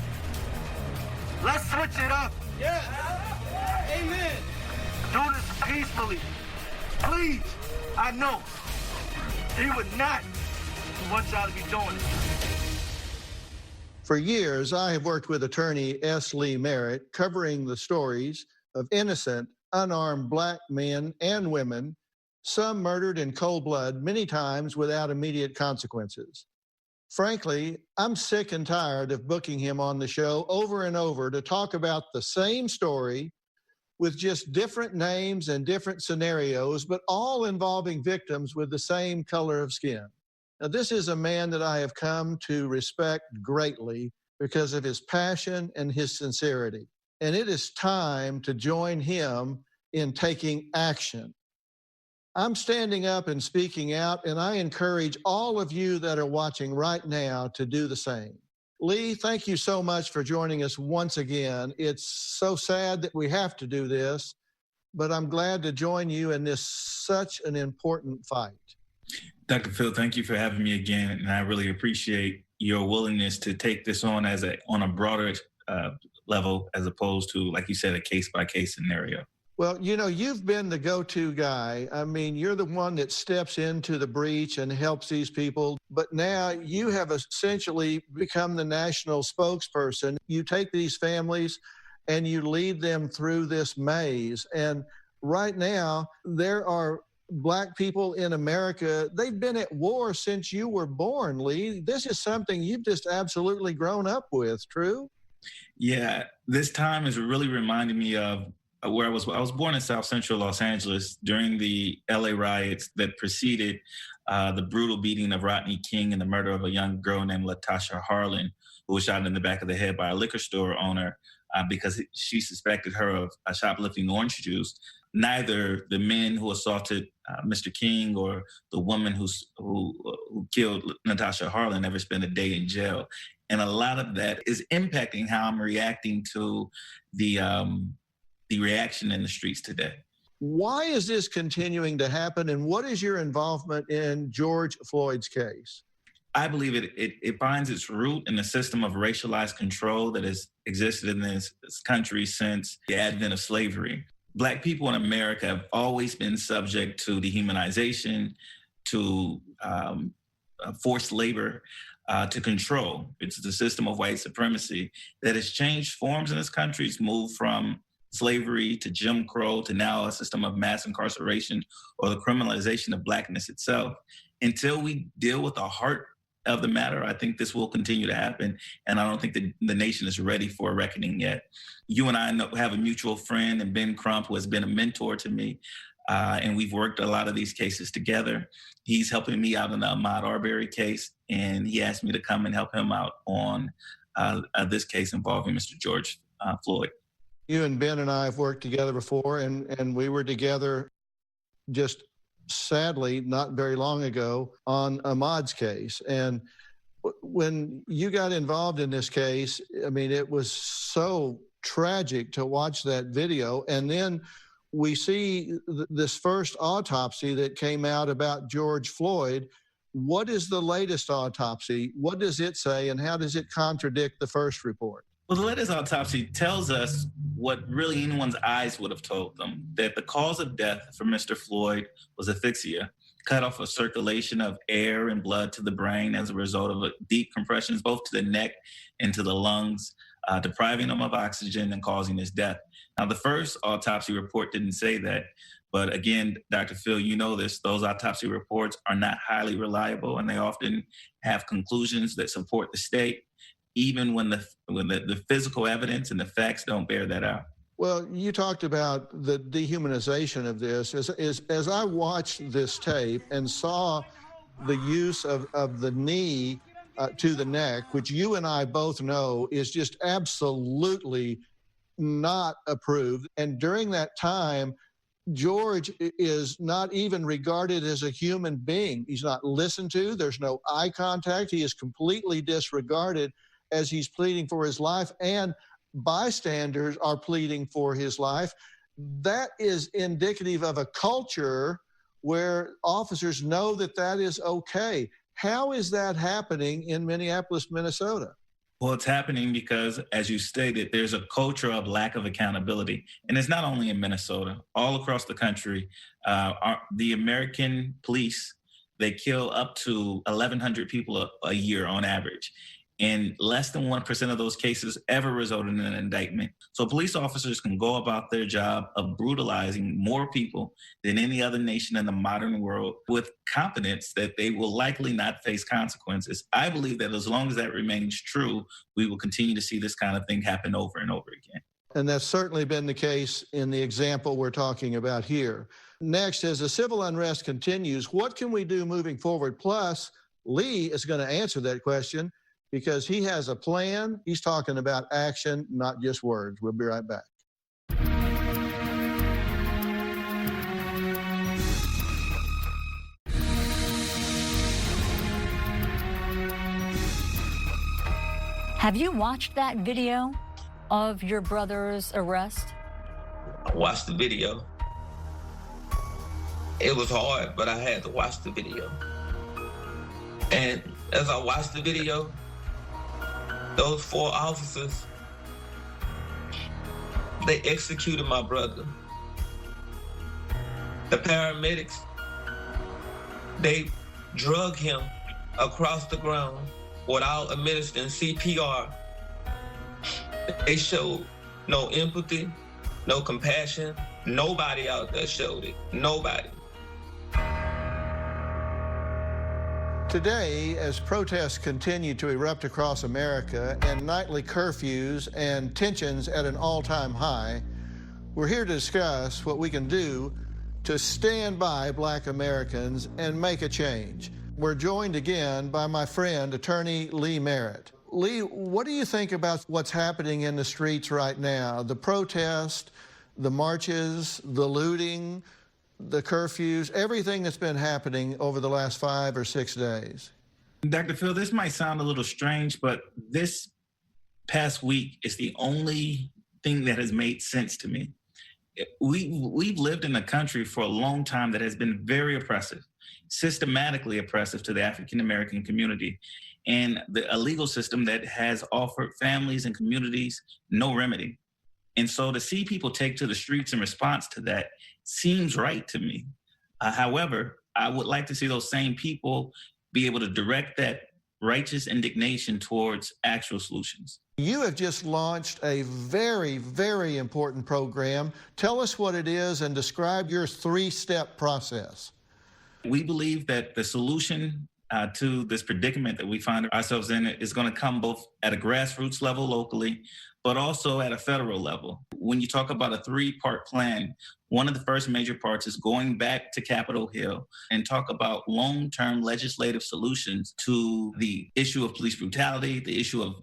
Let's switch it up. Yeah. Amen. Do this peacefully. Please. I know. He would not want y'all to be doing it. For years, I have worked with attorney S. Lee Merritt, covering the stories of innocent, unarmed black men and women, some murdered in cold blood, many times without immediate consequences. Frankly, I'm sick and tired of booking him on the show over and over to talk about the same story with just different names and different scenarios, but all involving victims with the same color of skin. Now, this is a man that I have come to respect greatly because of his passion and his sincerity. And it is time to join him in taking action. I'm standing up and speaking out, and I encourage all of you that are watching right now to do the same. Lee, thank you so much for joining us once again. It's so sad that we have to do this, but I'm glad to join you in this such an important fight. Dr. Phil, thank you for having me again, and I really appreciate your willingness to take this on on a broader level, as opposed to, like you said, a case-by-case scenario. Well, you know, you've been the go-to guy. I mean, you're the one that steps into the breach and helps these people, but now you have essentially become the national spokesperson. You take these families and you lead them through this maze. And right now, there are Black people in America, they've been at war since you were born, Lee. This is something you've just absolutely grown up with, true? Yeah, this time is really reminding me of where I was born in South Central Los Angeles during the LA riots that preceded the brutal beating of Rodney King and the murder of a young girl named Latasha Harlan, who was shot in the back of the head by a liquor store owner because she suspected her of shoplifting orange juice. Neither the men who assaulted Mr. King or the woman who killed Latasha Harlan ever spent a day in jail. And a lot of that is impacting how I'm reacting to the reaction in the streets today. Why is this continuing to happen, and what is your involvement in George Floyd's case? I believe it finds its root in the system of racialized control that has existed in this country since the advent of slavery. Black people in America have always been subject to dehumanization, to forced labor, to control. It's the system of white supremacy that has changed forms in this country. It's moved from slavery to Jim Crow to now a system of mass incarceration or the criminalization of Blackness itself. Until we deal with the heart of the matter, I think this will continue to happen, and I don't think the nation is ready for a reckoning yet. You and I have a mutual friend, and Ben Crump, who has been a mentor to me, and we've worked a lot of these cases together. He's helping me out in the Ahmaud Arbery case, and he asked me to come and help him out on this case involving Mr. George Floyd. You and Ben and I have worked together before, and we were together just sadly not very long ago on Ahmaud's case. And when you got involved in this case, I mean, it was so tragic to watch that video. And then we see this first autopsy that came out about George Floyd. What is the latest autopsy? What does it say, and how does it contradict the first report? Well, the latest autopsy tells us what really anyone's eyes would have told them, that the cause of death for Mr. Floyd was asphyxia. cut off a circulation of air and blood to the brain as a result of deep compressions, both to the neck and to the lungs, depriving them of oxygen and causing his death. Now, the first autopsy report didn't say that. But again, Dr. Phil, you know this, those autopsy reports are not highly reliable, and they often have conclusions that support the state, even when the physical evidence and the facts don't bear that out. Well, you talked about the dehumanization of this. As I watched this tape and saw the use of the knee to the neck, which you and I both know is just absolutely not approved. And during that time, George is not even regarded as a human being. He's not listened to. There's no eye contact. He is completely disregarded as he's pleading for his life, and bystanders are pleading for his life. That is indicative of a culture where officers know that that is okay. How is that happening in Minneapolis, Minnesota? Well, it's happening because, as you stated, there's a culture of lack of accountability. And it's not only in Minnesota, all across the country. The American police, they kill up to 1,100 people a year on average. And less than 1% of those cases ever result in an indictment. So police officers can go about their job of brutalizing more people than any other nation in the modern world with confidence that they will likely not face consequences. I believe that as long as that remains true, we will continue to see this kind of thing happen over and over again. And that's certainly been the case in the example we're talking about here. Next, as the civil unrest continues, what can we do moving forward? Plus, Lee is going to answer that question, because he has a plan. He's talking about action, not just words. We'll be right back. Have you watched that video of your brother's arrest? I watched the video. It was hard, but I had to watch the video. And as I watched the video, those 4 officers, they executed my brother. The paramedics, they drug him across the ground without administering CPR. They showed no empathy, no compassion. Nobody out there showed it. Nobody. Today, as protests continue to erupt across America and nightly curfews and tensions at an all-time high, we're here to discuss what we can do to stand by Black Americans and make a change. We're joined again by my friend, Attorney Lee Merritt. Lee, what do you think about what's happening in the streets right now? The protest, the marches, the looting, the curfews, everything that's been happening over the last 5 or 6 days? Dr. Phil, this might sound a little strange, but this past week is the only thing that has made sense to me. We've lived in a country for a long time that has been very oppressive, systematically oppressive to the African-American community, and a legal system that has offered families and communities no remedy. And so to see people take to the streets in response to that seems right to me. However, I would like to see those same people be able to direct that righteous indignation towards actual solutions. You have just launched a very, very important program. Tell us what it is and describe your 3-step process. We believe that the solution to this predicament that we find ourselves in is going to come both at a grassroots level locally, but also at a federal level. When you talk about a 3-part plan, one of the first major parts is going back to Capitol Hill and talk about long-term legislative solutions to the issue of police brutality, the issue of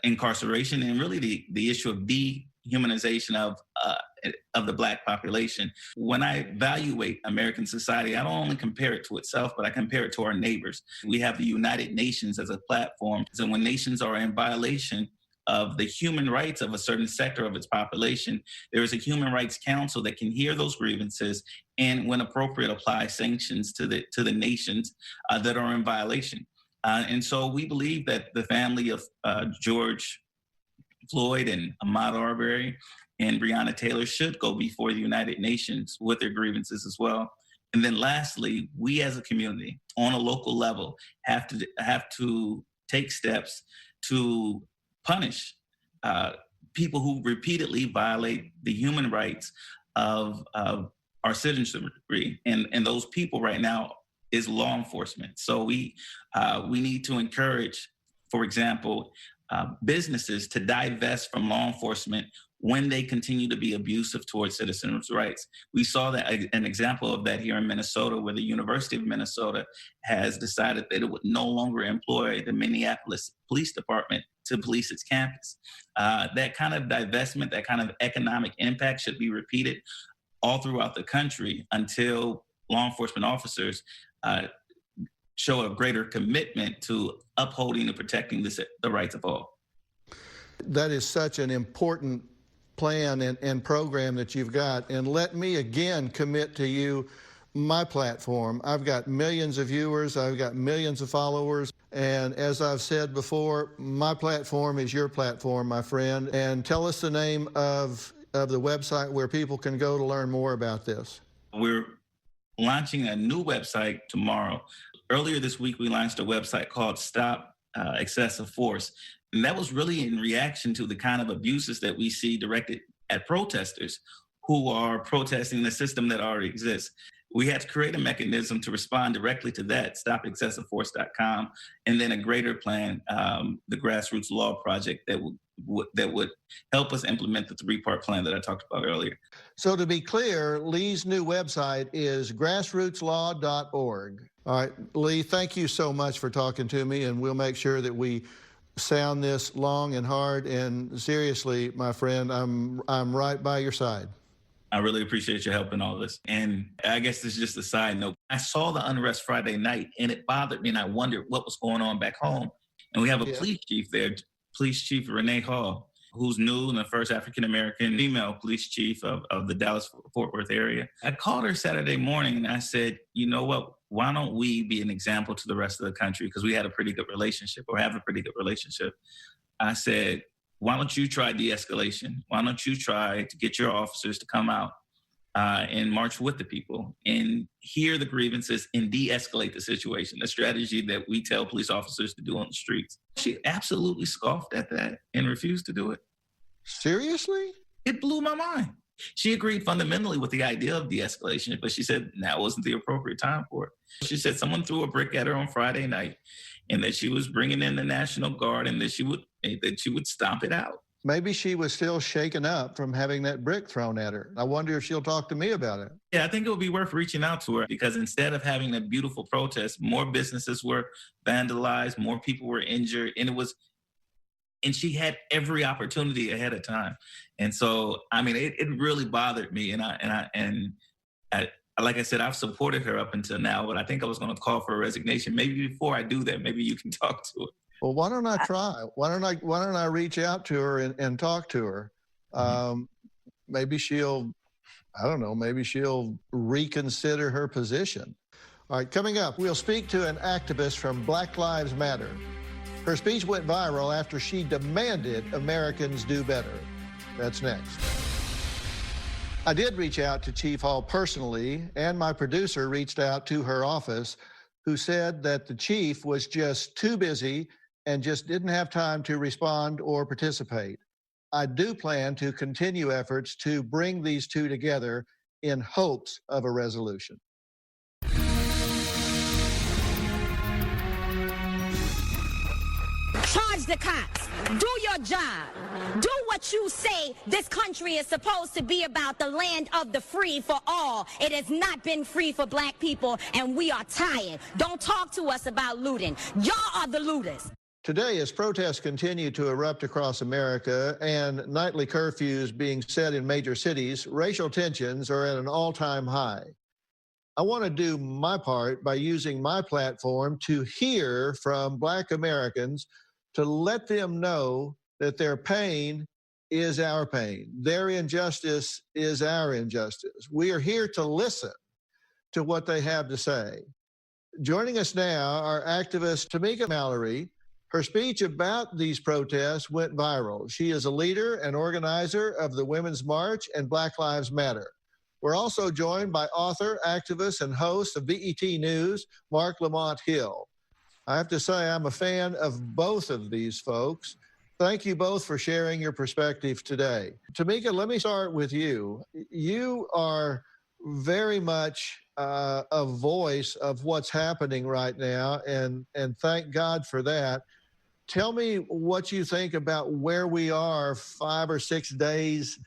incarceration, and really the issue of dehumanization of the Black population. When I evaluate American society, I don't only compare it to itself, but I compare it to our neighbors. We have the United Nations as a platform. So when nations are in violation of the human rights of a certain sector of its population, there is a Human Rights Council that can hear those grievances and, when appropriate, apply sanctions to the nations that are in violation. And so we believe that the family of George Floyd and Ahmaud Arbery and Breonna Taylor should go before the United Nations with their grievances as well. And then lastly, we as a community on a local level have to take steps to punish people who repeatedly violate the human rights of our citizenry. And those people right now is law enforcement. So we need to encourage, for example, businesses to divest from law enforcement when they continue to be abusive towards citizens' rights. We saw that an example of that here in Minnesota, where the University of Minnesota has decided that it would no longer employ the Minneapolis Police Department to police its campus. That kind of divestment, that kind of economic impact should be repeated all throughout the country until law enforcement officers show a greater commitment to upholding and protecting the rights of all. That is such an important plan and program that you've got. And let me again commit to you my platform. I've got millions of viewers. I've got millions of followers. And as I've said before, my platform is your platform, my friend. And tell us the name of the website where people can go to learn more about this. We're launching a new website tomorrow. Earlier this week, we launched a website called Stop Excessive Force. And that was really in reaction to the kind of abuses that we see directed at protesters who are protesting the system that already exists. We had to create a mechanism to respond directly to that, stopexcessiveforce.com, and then a greater plan, the Grassroots Law Project, that would help us implement the three-part plan that I talked about earlier. So to be clear, Lee's new website is grassrootslaw.org. All right, Lee, thank you so much for talking to me, and we'll make sure that we sound this long and hard. And seriously, my friend, I'm right by your side. I really appreciate your help in all this. And I guess this is just a side note. I saw the unrest Friday night, and it bothered me, and I wondered what was going on back home. And we have a police chief there, Police Chief Renee Hall, who's new and the first African-American female police chief of the Dallas-Fort Worth area. I called her Saturday morning, and I said, you know what? Why don't we be an example to the rest of the country? Because we had a pretty good relationship, or have a pretty good relationship. I said, why don't you try de-escalation? Why don't you try to get your officers to come out and march with the people and hear the grievances and de-escalate the situation, a strategy that we tell police officers to do on the streets. She absolutely scoffed at that and refused to do it. Seriously? It blew my mind. She agreed fundamentally with the idea of de-escalation, but she said now wasn't the appropriate time for it. She said someone threw a brick at her on Friday night, and that she was bringing in the National Guard, and that she would stomp it out. Maybe she was still shaken up from having that brick thrown at her. I wonder if she'll talk to me about it. Yeah, I think it would be worth reaching out to her, because instead of having a beautiful protest, more businesses were vandalized, more people were injured, and she had every opportunity ahead of time. And so, I mean, it really bothered me. And I, like I said, I've supported her up until now, but I think I was going to call for a resignation. Maybe before I do that, maybe you can talk to her. Well, why don't I try? Why don't I reach out to her and talk to her? Maybe she'll, I don't know, maybe she'll reconsider her position. All right, coming up, we'll speak to an activist from Black Lives Matter. Her speech went viral after she demanded Americans do better. That's next. I did reach out to Chief Hall personally, and my producer reached out to her office, who said that the chief was just too busy and just didn't have time to respond or participate. I do plan to continue efforts to bring these two together in hopes of a resolution. Charge the cops. Do your job. Do what you say this country is supposed to be about, the land of the free for all. It has not been free for black people, and we are tired. Don't talk to us about looting. Y'all are the looters. Today, as protests continue to erupt across America and nightly curfews being set in major cities, racial tensions are at an all-time high. I want to do my part by using my platform to hear from Black Americans, to let them know that their pain is our pain. Their injustice is our injustice. We are here to listen to what they have to say. Joining us now are activist Tamika Mallory. Her speech about these protests went viral. She is a leader and organizer of the Women's March and Black Lives Matter. We're also joined by author, activist, and host of BET News, Marc Lamont Hill. I have to say I'm a fan of both of these folks. Thank you both for sharing your perspective today. Tamika, let me start with you. You are very much a voice of what's happening right now, and thank God for that. Tell me what you think about where we are 5 or 6 days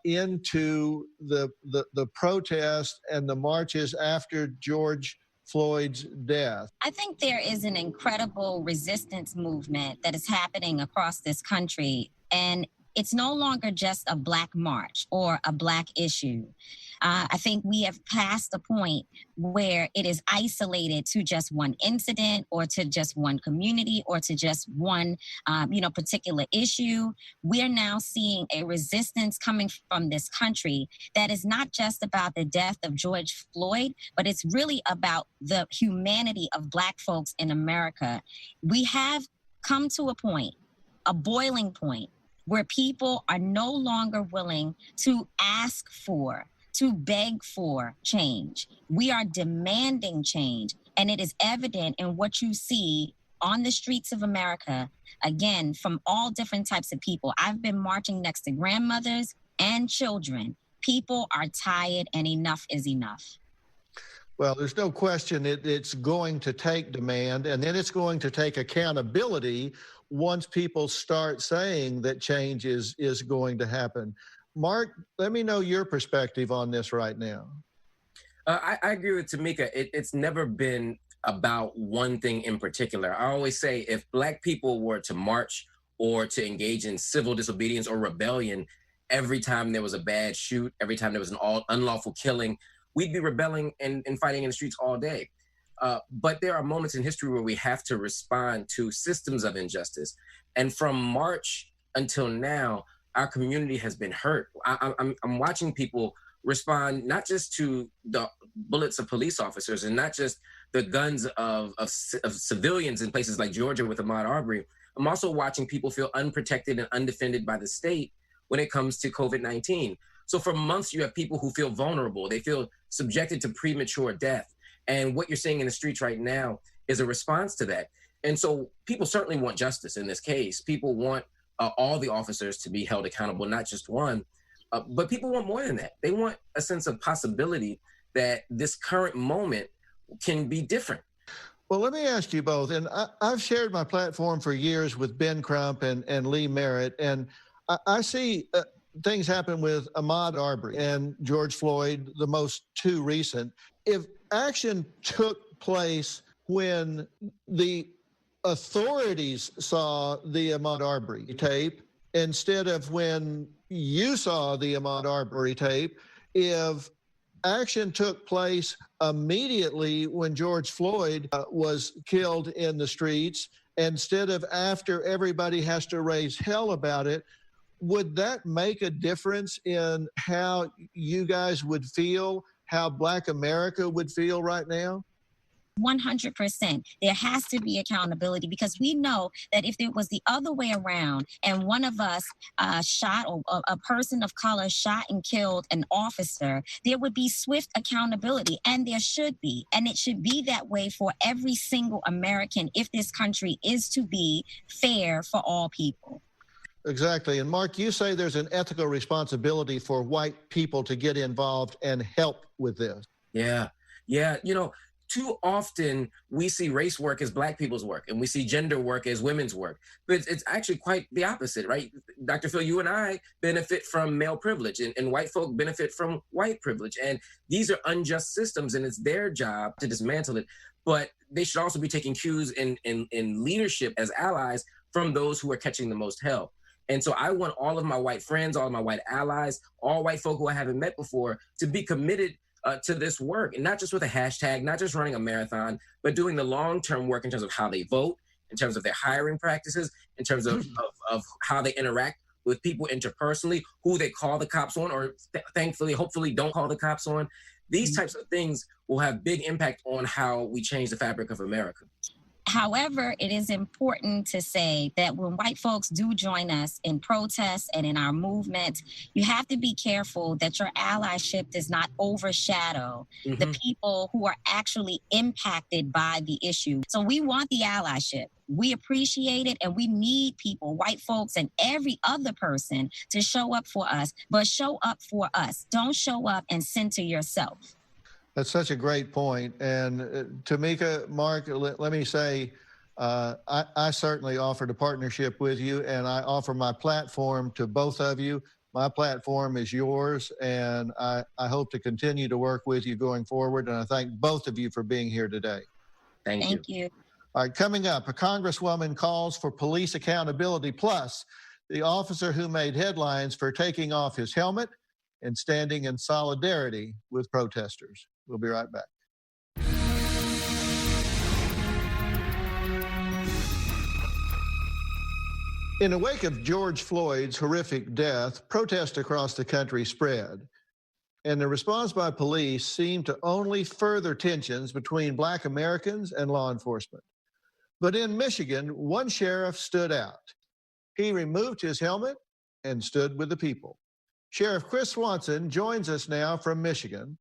into the protest and the marches after George Floyd's death. I think there is an incredible resistance movement that is happening across this country, and it's no longer just a Black march or a Black issue. I think we have passed the point where it is isolated to just one incident or to just one community or to just one, particular issue. We're now seeing a resistance coming from this country that is not just about the death of George Floyd, but it's really about the humanity of Black folks in America. We have come to a point, a boiling point, where people are no longer willing to ask for, to beg for change. We are demanding change, and it is evident in what you see on the streets of America, again, from all different types of people. I've been marching next to grandmothers and children. People are tired, and enough is enough. Well, there's no question it's going to take demand, and then it's going to take accountability once people start saying that change is going to happen. Marc, let me know your perspective on this right now. I agree with Tamika. It's never been about one thing in particular. I always say if Black people were to march or to engage in civil disobedience or rebellion every time there was a bad shoot, every time there was an unlawful killing, we'd be rebelling and fighting in the streets all day. But there are moments in history where we have to respond to systems of injustice. And from March until now, our community has been hurt. I'm watching people respond not just to the bullets of police officers and not just the guns of civilians in places like Georgia with Ahmaud Arbery. I'm also watching people feel unprotected and undefended by the state when it comes to COVID-19. So for months, you have people who feel vulnerable. They feel subjected to premature death. And what you're seeing in the streets right now is a response to that. And so people certainly want justice in this case. People want all the officers to be held accountable, not just one. But people want more than that. They want a sense of possibility that this current moment can be different. Well, let me ask you both, and I've shared my platform for years with Ben Crump and Lee Merritt, and I see things happen with Ahmaud Arbery and George Floyd, the most two recent. If action took place when the authorities saw the Ahmaud Arbery tape instead of when you saw the Ahmaud Arbery tape, if action took place immediately when George Floyd was killed in the streets instead of after everybody has to raise hell about it, would that make a difference in how you guys would feel, how Black America would feel right now? 100%. There has to be accountability because we know that if it was the other way around and one of us shot or a person of color shot and killed an officer, there would be swift accountability, and there should be. And it should be that way for every single American if this country is to be fair for all people. Exactly. And Marc, you say there's an ethical responsibility for white people to get involved and help with this. Yeah. You know, too often we see race work as Black people's work and we see gender work as women's work. But it's actually quite the opposite, right? Dr. Phil, you and I benefit from male privilege and white folk benefit from white privilege. And these are unjust systems and it's their job to dismantle it. But they should also be taking cues in leadership as allies from those who are catching the most hell. And so I want all of my white friends, all of my white allies, all white folk who I haven't met before to be committed to this work, and not just with a hashtag, not just running a marathon, but doing the long-term work in terms of how they vote, in terms of their hiring practices, in terms of how they interact with people interpersonally, who they call the cops on, or thankfully, hopefully don't call the cops on. These types of things will have big impact on how we change the fabric of America. However, it is important to say that when white folks do join us in protests and in our movement, you have to be careful that your allyship does not overshadow the people who are actually impacted by the issue. So we want the allyship. We appreciate it, and we need people, white folks and every other person, to show up for us, but show up for us. Don't show up and center yourself. That's such a great point. And Tamika, Mark, let me say, I certainly offered a partnership with you, and I offer my platform to both of you. My platform is yours, and I hope to continue to work with you going forward. And I thank both of you for being here today. Thank you. All right, coming up, a Congresswoman calls for police accountability, plus the officer who made headlines for taking off his helmet and standing in solidarity with protesters. We'll be right back. In the wake of George Floyd's horrific death, protests across the country spread, and the response by police seemed to only further tensions between Black Americans and law enforcement. But in Michigan, one sheriff stood out. He removed his helmet and stood with the people. Sheriff Chris Swanson joins us now from Michigan.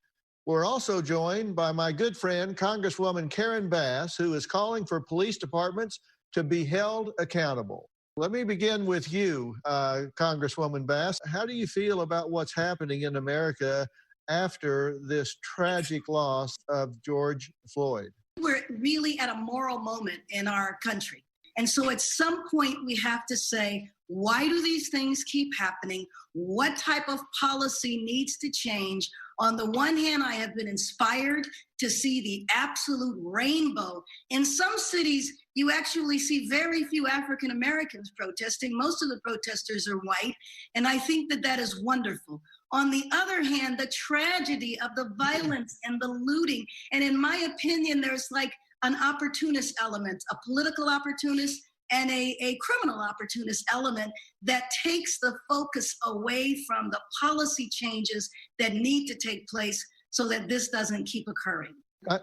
We're also joined by my good friend, Congresswoman Karen Bass, who is calling for police departments to be held accountable. Let me begin with you, Congresswoman Bass. How do you feel about what's happening in America after this tragic loss of George Floyd? We're really at a moral moment in our country. And so at some point we have to say, why do these things keep happening? What type of policy needs to change? On the one hand, I have been inspired to see the absolute rainbow. In some cities, you actually see very few African Americans protesting. Most of the protesters are white, and I think that that is wonderful. On the other hand, the tragedy of the violence and the looting, and in my opinion, there's like an opportunist element, a political opportunist and a criminal opportunist element that takes the focus away from the policy changes that need to take place so that this doesn't keep occurring.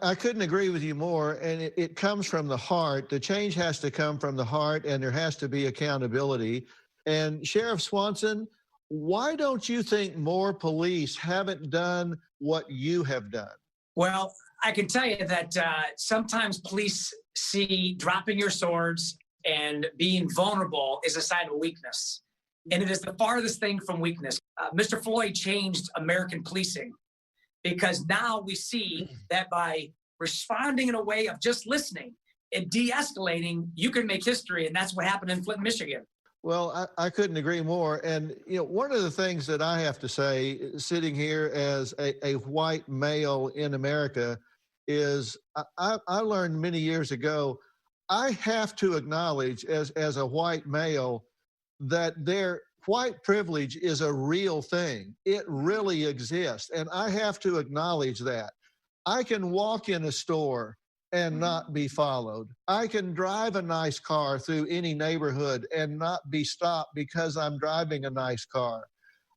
I couldn't agree with you more, and it comes from the heart. The change has to come from the heart, and there has to be accountability. And Sheriff Swanson, why don't you think more police haven't done what you have done? Well, I can tell you that sometimes police see dropping your swords and being vulnerable is a sign of weakness. And it is the farthest thing from weakness. Mr. Floyd changed American policing because now we see that by responding in a way of just listening and de-escalating, you can make history. And that's what happened in Flint, Michigan. Well, I couldn't agree more. And, you know, one of the things that I have to say, sitting here as a white male in America, is I learned many years ago, I have to acknowledge as a white male that their white privilege is a real thing. It really exists. And I have to acknowledge that. I can walk in a store and not be followed. I can drive a nice car through any neighborhood and not be stopped because I'm driving a nice car.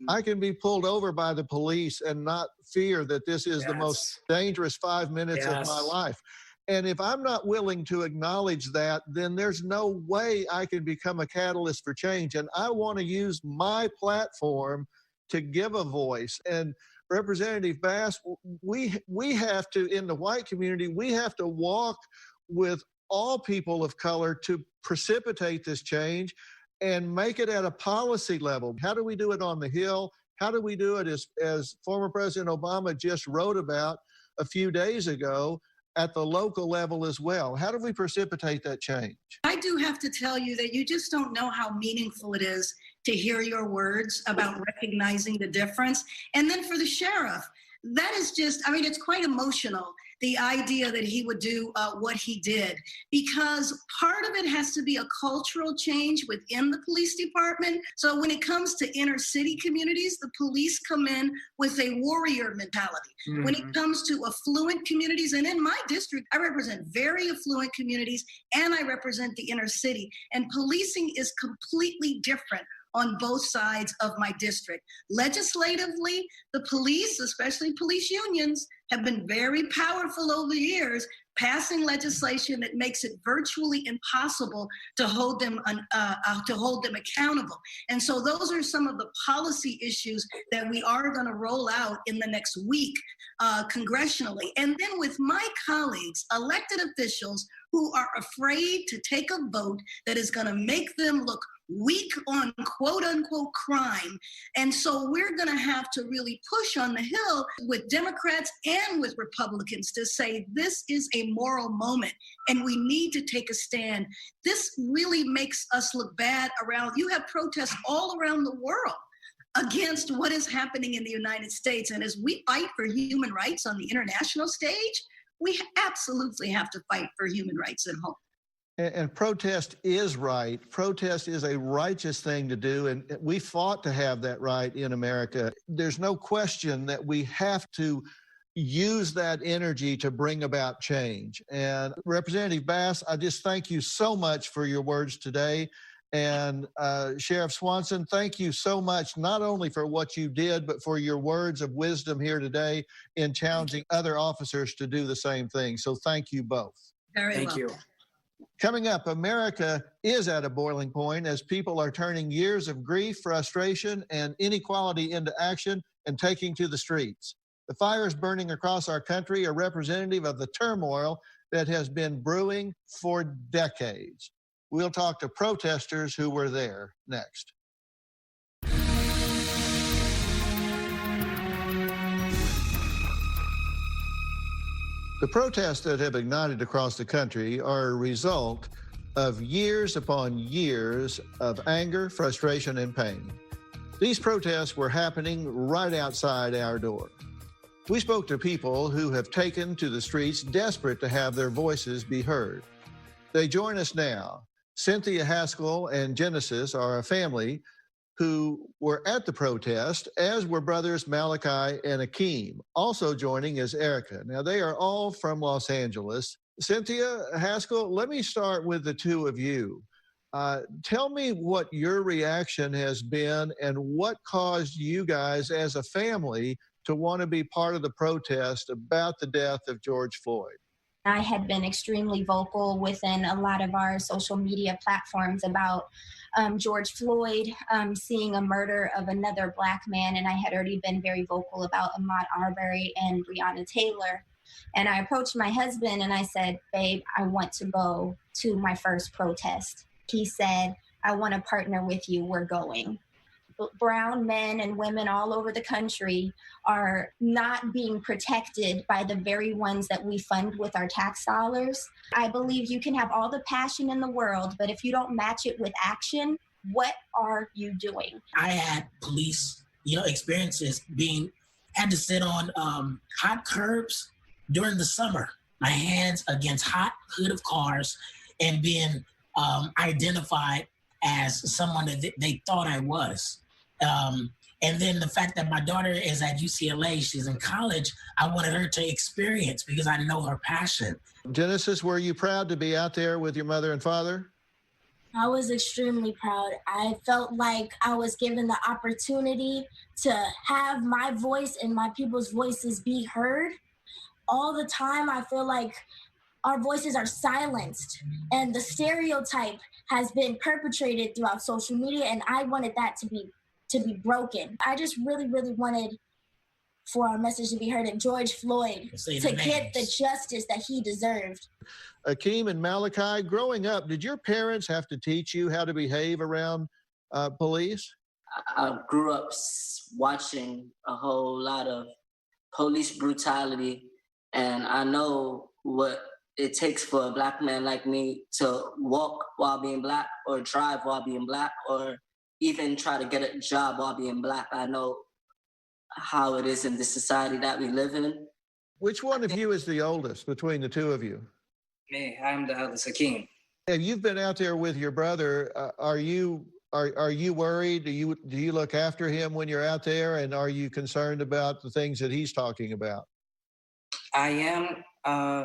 I can be pulled over by the police and not fear that this is the most dangerous 5 minutes of my life. And if I'm not willing to acknowledge that, then there's no way I can become a catalyst for change. And I want to use my platform to give a voice. And Representative Bass, we have to, in the white community, we have to walk with all people of color to precipitate this change and make it at a policy level. How do we do it on the Hill? How do we do it, as former President Obama just wrote about a few days ago, at the local level as well? How do we precipitate that change? I do have to tell you that you just don't know how meaningful it is to hear your words about recognizing the difference. And then for the sheriff, that is just, I mean, it's quite emotional, the idea that he would do what he did, because part of it has to be a cultural change within the police department. So when it comes to inner city communities, the police come in with a warrior mentality. Mm-hmm. When it comes to affluent communities, and in my district, I represent very affluent communities and I represent the inner city, and policing is completely different on both sides of my district. Legislatively, the police, especially police unions, have been very powerful over the years, passing legislation that makes it virtually impossible to hold them accountable. And so those are some of the policy issues that we are going to roll out in the next week congressionally. And then with my colleagues, elected officials who are afraid to take a vote that is going to make them look weak on quote unquote crime. And so we're going to have to really push on the Hill with Democrats and with Republicans to say this is a moral moment and we need to take a stand. This really makes us look bad around. You have protests all around the world against what is happening in the United States. And as we fight for human rights on the international stage, we absolutely have to fight for human rights at home. And protest is right. Protest is a righteous thing to do, and we fought to have that right in America. There's no question that we have to use that energy to bring about change. And Representative Bass, I just thank you so much for your words today. And Sheriff Swanson, thank you so much, not only for what you did, but for your words of wisdom here today in challenging other officers to do the same thing. So thank you both. Thank you. Coming up, America is at a boiling point as people are turning years of grief, frustration, and inequality into action and taking to the streets. The fires burning across our country are representative of the turmoil that has been brewing for decades. We'll talk to protesters who were there next. The protests that have ignited across the country are a result of years upon years of anger, frustration, and pain. These protests were happening right outside our door. We spoke to people who have taken to the streets desperate to have their voices be heard. They join us now. Cynthia Haskell and Genesis are a family who were at the protest, as were brothers Malachi and Akeem. Also joining is Erica. Now, they are all from Los Angeles. Cynthia Haskell, let me start with the two of you. Tell me what your reaction has been and what caused you guys as a family to want to be part of the protest about the death of George Floyd. I had been extremely vocal within a lot of our social media platforms about George Floyd, seeing a murder of another Black man, and I had already been very vocal about Ahmaud Arbery and Breonna Taylor. And I approached my husband and I said, babe, I want to go to my first protest. He said, I want to partner with you, we're going. Brown men and women all over the country are not being protected by the very ones that we fund with our tax dollars. I believe you can have all the passion in the world, but if you don't match it with action, what are you doing? I had police, experiences had to sit on hot curbs during the summer, my hands against hot hood of cars and being identified as someone that they thought I was. And then the fact that my daughter is at UCLA, she's in college, I wanted her to experience because I know her passion. Genesis, were you proud to be out there with your mother and father? I was extremely proud. I felt like I was given the opportunity to have my voice and my people's voices be heard. All the time, I feel like our voices are silenced and the stereotype has been perpetrated throughout social media, and I wanted that to be broken. I just really, really wanted for our message to be heard and George Floyd to get the justice that he deserved. Akeem and Malachi, growing up, did your parents have to teach you how to behave around police? I grew up watching a whole lot of police brutality, and I know what it takes for a Black man like me to walk while being Black or drive while being Black or even try to get a job while being Black. I know how it is in the society that we live in. Which one of you is the oldest between the two of you? Me, I'm the eldest, Akeem. Have you been out there with your brother? Are you worried? Do you look after him when you're out there? And are you concerned about the things that he's talking about? I am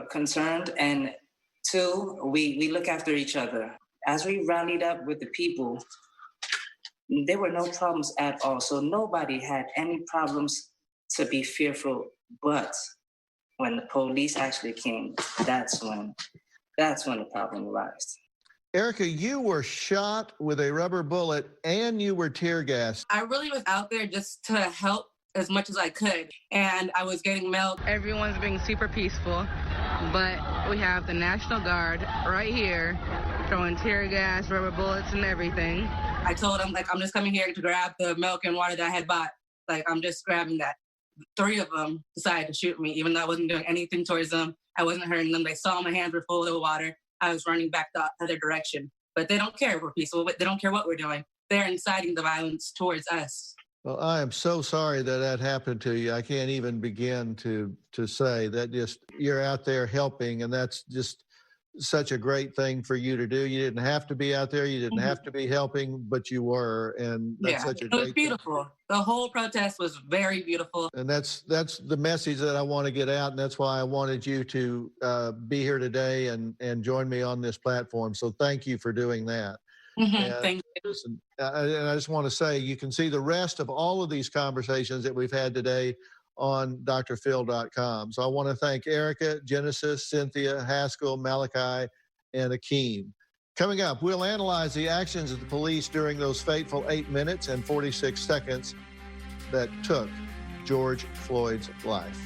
concerned. And two, we look after each other. As we rallied up with the people, there were no problems at all. So nobody had any problems to be fearful. But When the police actually came, that's when the problem arose. Erica, you were shot with a rubber bullet and you were tear gassed. I really was out there just to help as much as I could, and I was getting mail. Everyone's being super peaceful, but we have the National Guard right here throwing tear gas, rubber bullets, and everything. I told them, like, I'm just coming here to grab the milk and water that I had bought. Like, I'm just grabbing that. 3 of them decided to shoot me, even though I wasn't doing anything towards them. I wasn't hurting them. They saw my hands were full of water. I was running back the other direction. But they don't care if we're peaceful. They don't care what we're doing. They're inciting the violence towards us. Well, I am so sorry that happened to you. I can't even begin to say that. Just you're out there helping, and that's just such a great thing for you to do. You didn't have to be out there. You didn't have to be helping, but you were, and that's such a great thing. It was beautiful. The whole protest was very beautiful. And that's the message that I want to get out, and that's why I wanted you to be here today and join me on this platform. So thank you for doing that. Thank you. Listen, and I just want to say, you can see the rest of all of these conversations that we've had today on drphil.com. So I want to thank Erica, Genesis, Cynthia, Haskell, Malachi, and Akeem. Coming up, we'll analyze the actions of the police during those fateful 8 minutes and 46 seconds that took George Floyd's life.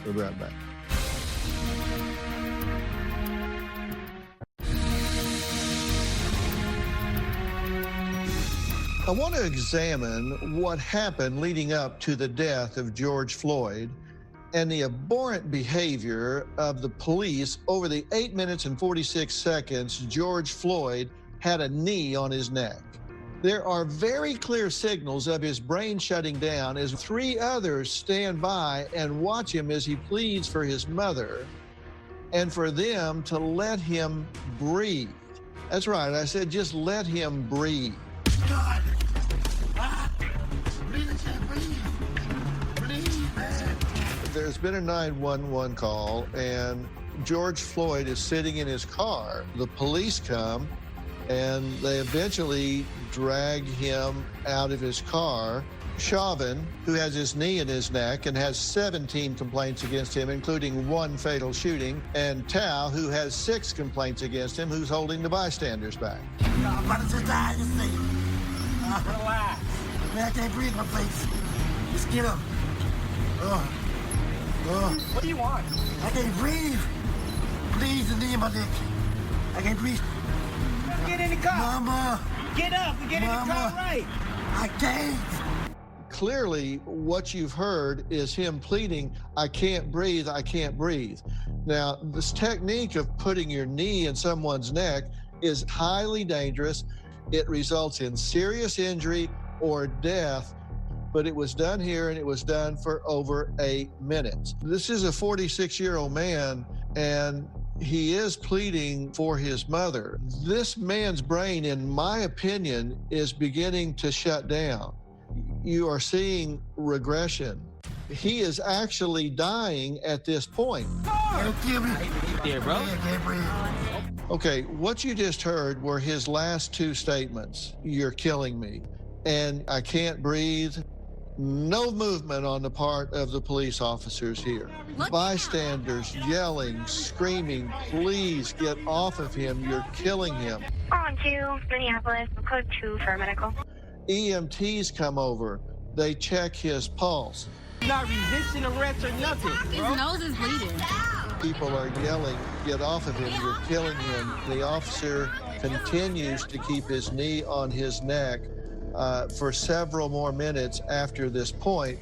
We'll be right back. I want to examine what happened leading up to the death of George Floyd and the abhorrent behavior of the police over the 8 minutes and 46 seconds George Floyd had a knee on his neck. There are very clear signals of his brain shutting down as 3 others stand by and watch him as he pleads for his mother and for them to let him breathe. That's right, I said just let him breathe. God. Please, I can't breathe. Please, man. There's been a 911 call, and George Floyd is sitting in his car. The police come, and they eventually drag him out of his car. Chauvin, who has his knee in his neck and has 17 complaints against him, including 1 fatal shooting, and Tao, who has 6 complaints against him, who's holding the bystanders back. I'm about to just die, just say. Relax. Man, I can't breathe in my face. Just get up. What do you want? I can't breathe. Please, the knee in my neck. I can't breathe. Get in the car. Mama. Get up and get in the car right. I can't. Clearly, what you've heard is him pleading, I can't breathe, I can't breathe. Now, this technique of putting your knee in someone's neck is highly dangerous. It results in serious injury or death, but it was done here, and it was done for over 8 minutes. This is a 46-year-old man, and he is pleading for his mother. This man's brain, in my opinion, is beginning to shut down. You are seeing regression. He is actually dying at this point. Yeah, bro. Okay, what you just heard were his last 2 statements. You're killing me, and I can't breathe. No movement on the part of the police officers here. Bystanders yelling, screaming, please get off of him, you're killing him. On to Minneapolis, code 2 for medical. EMTs come over, they check his pulse. Not resisting arrest or nothing. His nose is bleeding. People are yelling, get off of him, you're killing him. The officer continues to keep his knee on his neck for several more minutes after this point.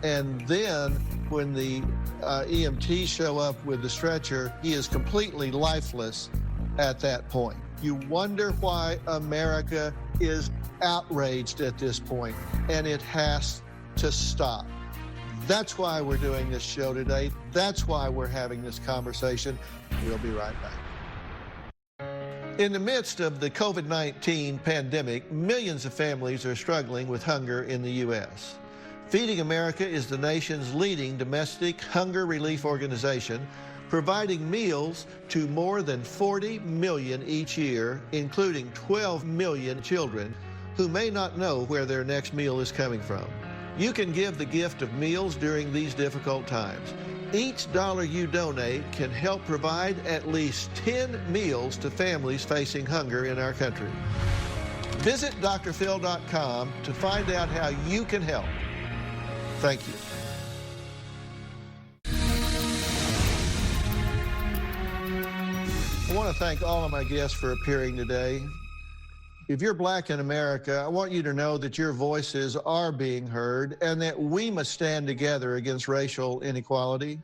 And then when the EMTs show up with the stretcher, he is completely lifeless at that point. You wonder why America is outraged at this point, and it has to stop. That's why we're doing this show today. That's why we're having this conversation. We'll be right back. In the midst of the COVID-19 pandemic, millions of families are struggling with hunger in the U.S. Feeding America is the nation's leading domestic hunger relief organization, providing meals to more than 40 million each year, including 12 million children who may not know where their next meal is coming from. You can give the gift of meals during these difficult times. Each dollar you donate can help provide at least 10 meals to families facing hunger in our country. Visit drphil.com to find out how you can help. Thank you. I want to thank all of my guests for appearing today. If you're black in America, I want you to know that your voices are being heard and that we must stand together against racial inequality.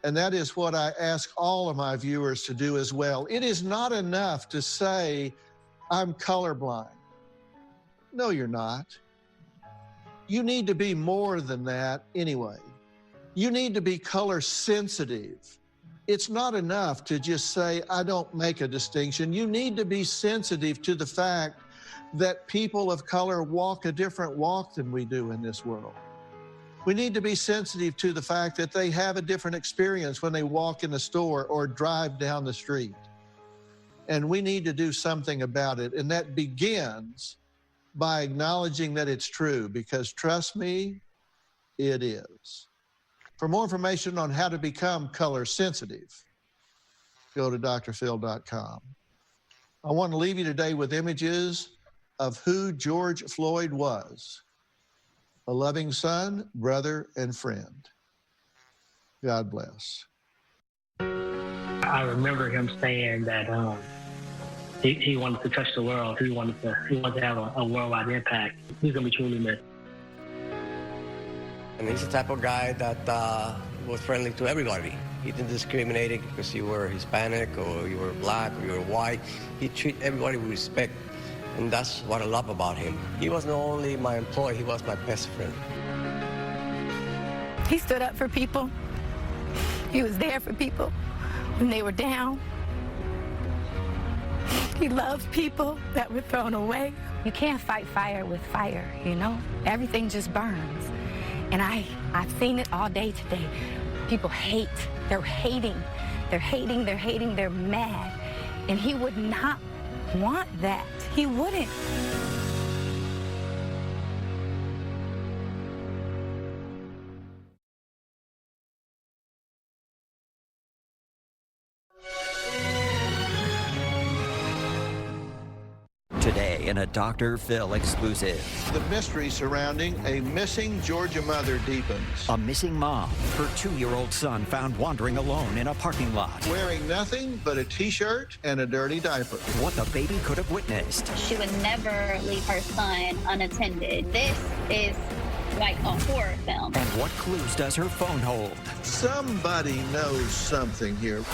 And that is what I ask all of my viewers to do as well. It is not enough to say, I'm colorblind. No, you're not. You need to be more than that anyway. You need to be color sensitive. It's not enough to just say, I don't make a distinction. You need to be sensitive to the fact that people of color walk a different walk than we do in this world. We need to be sensitive to the fact that they have a different experience when they walk in the store or drive down the street. And we need to do something about it. And that begins by acknowledging that it's true, because trust me, it is. For more information on how to become color sensitive, go to drphil.com. I want to leave you today with images of who George Floyd was: a loving son, brother, and friend. God bless. I remember him saying that he wanted to touch the world. He wanted to have a worldwide impact. He's going to be truly missed. And he's the type of guy that was friendly to everybody. He didn't discriminate because you were Hispanic or you were black or you were white. He treated everybody with respect. And that's what I love about him. He was not only my employee, he was my best friend. He stood up for people. He was there for people when they were down. He loved people that were thrown away. You can't fight fire with fire, you know? Everything just burns. And I've seen it all day today. People hate. They're hating. They're hating. They're hating. They're mad. And he would not want that. He wouldn't. Today in a Dr. Phil exclusive. The mystery surrounding a missing Georgia mother deepens. A missing mom, her 2-year-old son found wandering alone in a parking lot. Wearing nothing but a t-shirt and a dirty diaper. What the baby could have witnessed. She would never leave her son unattended. This is like a horror film. And what clues does her phone hold? Somebody knows something here.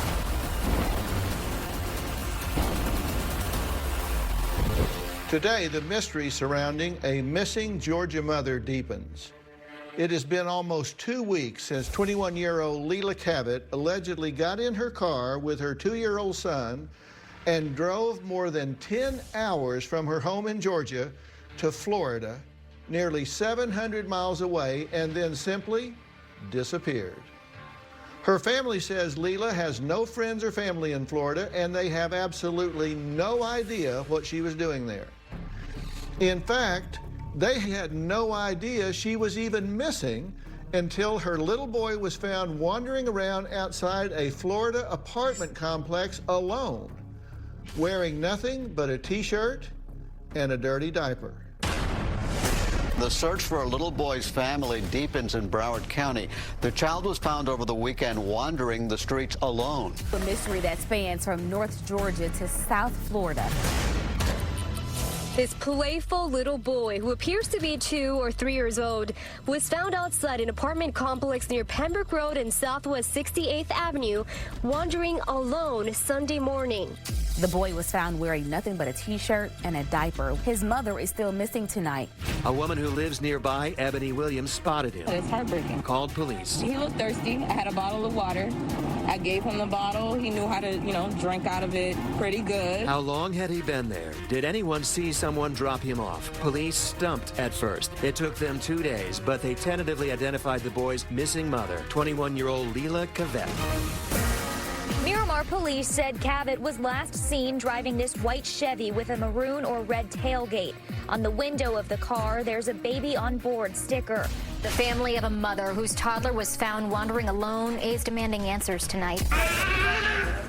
Today, the mystery surrounding a missing Georgia mother deepens. It has been almost 2 weeks since 21-year-old Leila Cavett allegedly got in her car with her 2-year-old son and drove more than 10 hours from her home in Georgia to Florida, nearly 700 miles away, and then simply disappeared. Her family says Leila has no friends or family in Florida, and they have absolutely no idea what she was doing there. In fact, they had no idea she was even missing until her little boy was found wandering around outside a Florida apartment complex alone, wearing nothing but a t-shirt and a dirty diaper. The search for a little boy's family deepens in Broward County. The child was found over the weekend wandering the streets alone. A mystery that spans from North Georgia to South Florida. This playful little boy, who appears to be 2 or 3 years old, was found outside an apartment complex near Pembroke Road and Southwest 68th Avenue, wandering alone Sunday morning. The boy was found wearing nothing but a t-shirt and a diaper. His mother is still missing tonight. A woman who lives nearby, Ebony Williams, spotted him. It's heartbreaking. Called police. He looked thirsty. I had a bottle of water. I gave him the bottle. He knew how to, drink out of it pretty good. How long had he been there? Did anyone see someone drop him off? Police stumped at first. It took them 2 days, but they tentatively identified the boy's missing mother, 21-year-old Leila Cavett. Miramar police said Cavett was last seen driving this white Chevy with a maroon or red tailgate. On the window of the car, there's a baby on board sticker. The family of a mother whose toddler was found wandering alone is demanding answers tonight.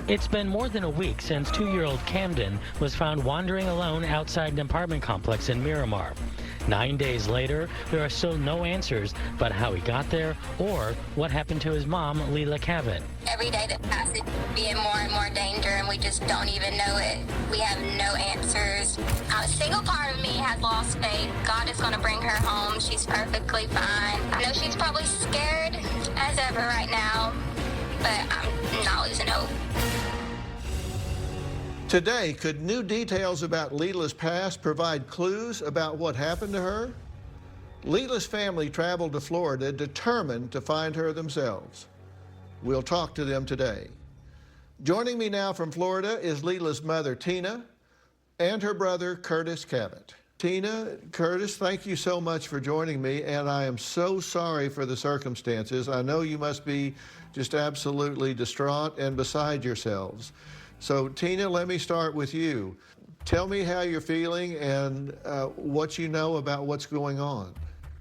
It's been more than a week since 2-year-old Camden was found wandering alone outside an apartment complex in Miramar. 9 days later, there are still no answers about how he got there or what happened to his mom, Leila Cavett. Every day that passes, be in more and more danger, and we just don't even know it. We have no answers. A single part of me has lost faith. God is going to bring her home. She's perfectly fine. I know she's probably scared as ever right now, but I'm not losing hope. Today, could new details about Leila's past provide clues about what happened to her? Leila's family traveled to Florida determined to find her themselves. We'll talk to them today. Joining me now from Florida is Leila's mother, Tina, and her brother, Curtis Cavett. Tina, Curtis, thank you so much for joining me, and I am so sorry for the circumstances. I know you must be just absolutely distraught and beside yourselves. So, Tina, let me start with you. Tell me how you're feeling and what you know about what's going on.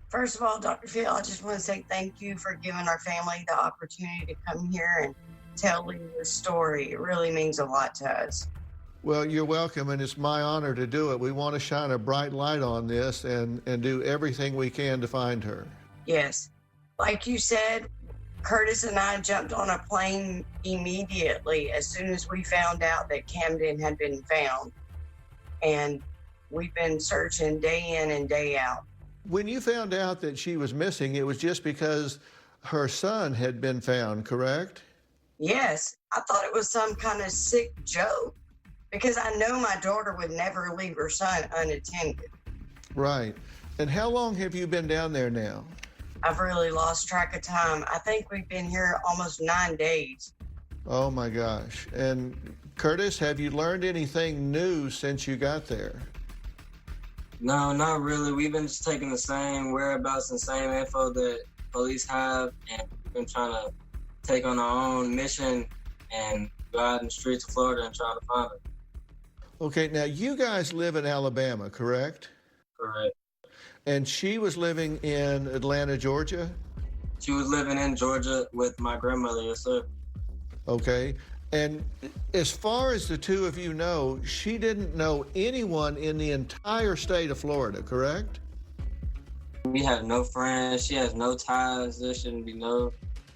First of all, Dr. Phil, I just want to say thank you for giving our family the opportunity to come here and tell you the story. It really means a lot to us. Well, you're welcome, and it's my honor to do it. We want to shine a bright light on this and do everything we can to find her. Yes. Like you said, Curtis and I jumped on a plane immediately as soon as we found out that Camden had been found. And we've been searching day in and day out. When you found out that she was missing, it was just because her son had been found, correct? Yes. I thought it was some kind of sick joke because I know my daughter would never leave her son unattended. Right. And how long have you been down there now? I've really lost track of time. I think we've been here almost 9 days. Oh my gosh. And Curtis, have you learned anything new since you got there? No, not really. We've been just taking the same whereabouts and same info that police have, and we've been trying to take on our own mission and go out in the streets of Florida and try to find her. Okay, now you guys live in Alabama, correct? Correct. And she was living in Atlanta, Georgia? She was living in Georgia with my grandmother, yes, sir. Okay. And as far as the two of you know, she didn't know anyone in the entire state of Florida, correct? We have no friends. She has no ties. There shouldn't be no...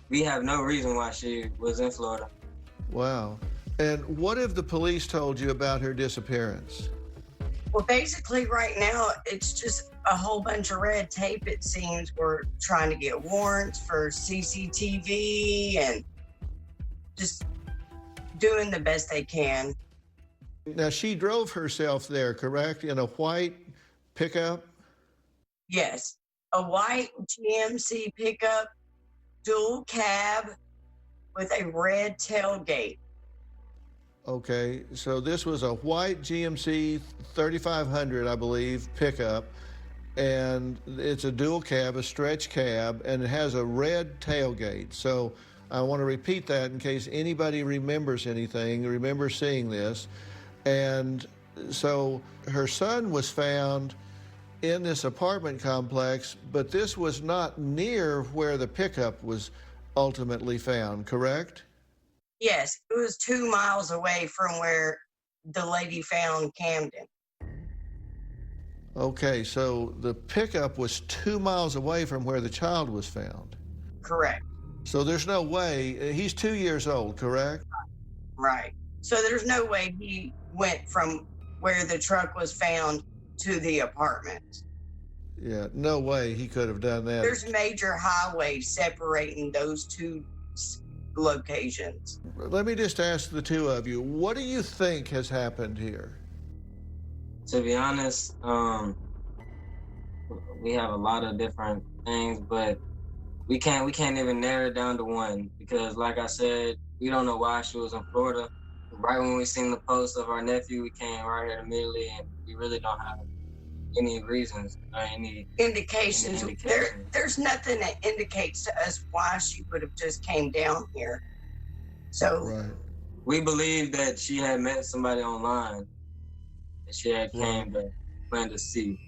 We have no reason why she was in Florida. Wow. And what have the police told you about her disappearance? Well, basically right now, it's just a whole bunch of red tape, it seems. We're trying to get warrants for CCTV and just doing the best they can. Now, she drove herself there, correct? In a white pickup? Yes. A white GMC pickup, dual cab with a red tailgate. Okay, so this was a white GMC 3500, I believe, pickup, and it's a dual cab, a stretch cab, and it has a red tailgate. So I want to repeat that in case anybody remembers anything, remembers seeing this. And so her son was found in this apartment complex, but this was not near where the pickup was ultimately found, correct? Yes, it was 2 miles away from where the lady found Camden. Okay, so the pickup was 2 miles away from where the child was found. Correct. So there's no way, he's 2 years old, correct? Right. So there's no way he went from where the truck was found to the apartment. Yeah, no way he could have done that. There's major highways separating those two locations. Let me just ask the two of you, what do you think has happened here? To be honest, we have a lot of different things, but we can't even narrow it down to one because, like I said, we don't know why she was in Florida. Right when we seen the post of our nephew, we came right here immediately, and we really don't have any reasons or any indications. There's nothing that indicates to us why she would have just came down here. So right. We believe that she had met somebody online that she had came to plan to see.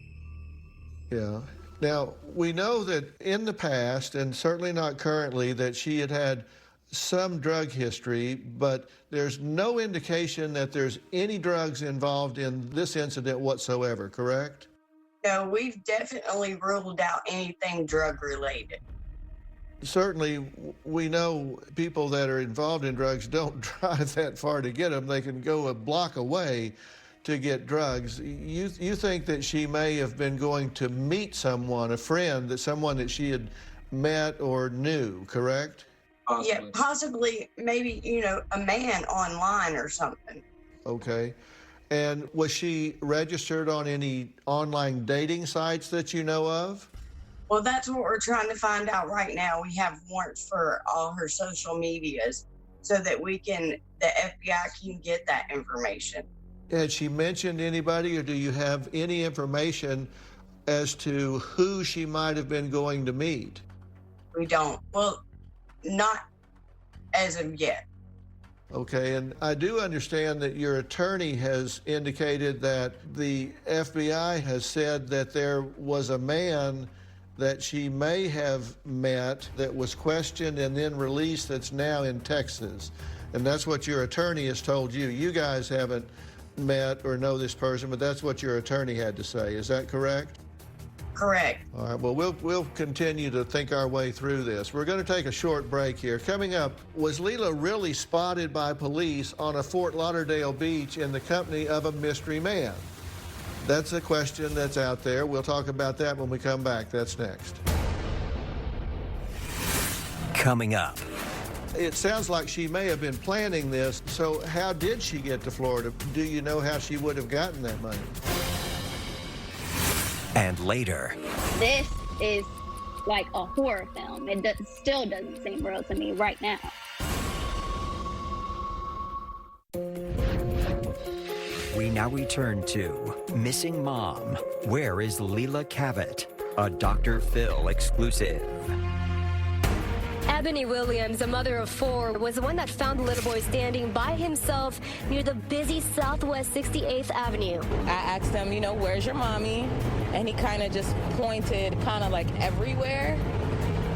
Yeah. Now, we know that in the past, and certainly not currently, that she had had some drug history, but there's no indication that there's any drugs involved in this incident whatsoever, correct? No, we've definitely ruled out anything drug related. Certainly, we know people that are involved in drugs don't drive that far to get them. They can go a block away to get drugs. You think that she may have been going to meet someone, a friend, someone that she had met or knew, correct? Yeah, possibly, maybe, a man online or something. Okay. And was she registered on any online dating sites that you know of? Well, that's what we're trying to find out right now. We have warrants for all her social medias so that the FBI can get that information. Had she mentioned anybody, or do you have any information as to who she might have been going to meet? We don't. Well, not as of yet. Okay, and I do understand that your attorney has indicated that the FBI has said that there was a man that she may have met that was questioned and then released that's now in Texas. And that's what your attorney has told you. You guys haven't met or know this person, but that's what your attorney had to say. Is that correct? Correct. All right, well, we'll continue to think our way through this. We're going to take a short break here. Coming up, was Leila really spotted by police on a Fort Lauderdale beach in the company of a mystery man? That's a question that's out there. We'll talk about that when we come back. That's next. Coming up. It sounds like she may have been planning this. So how did she get to Florida? Do you know how she would have gotten that money? And later. This is like a horror film. It still doesn't seem real to me right now. We now return to Missing Mom. Where is Leila Cavett? A Dr. Phil exclusive. Ebony Williams, a mother of 4, was the one that found the little boy standing by himself near the busy Southwest 68th Avenue. I asked him, where's your mommy? And he kind of just pointed kind of like everywhere.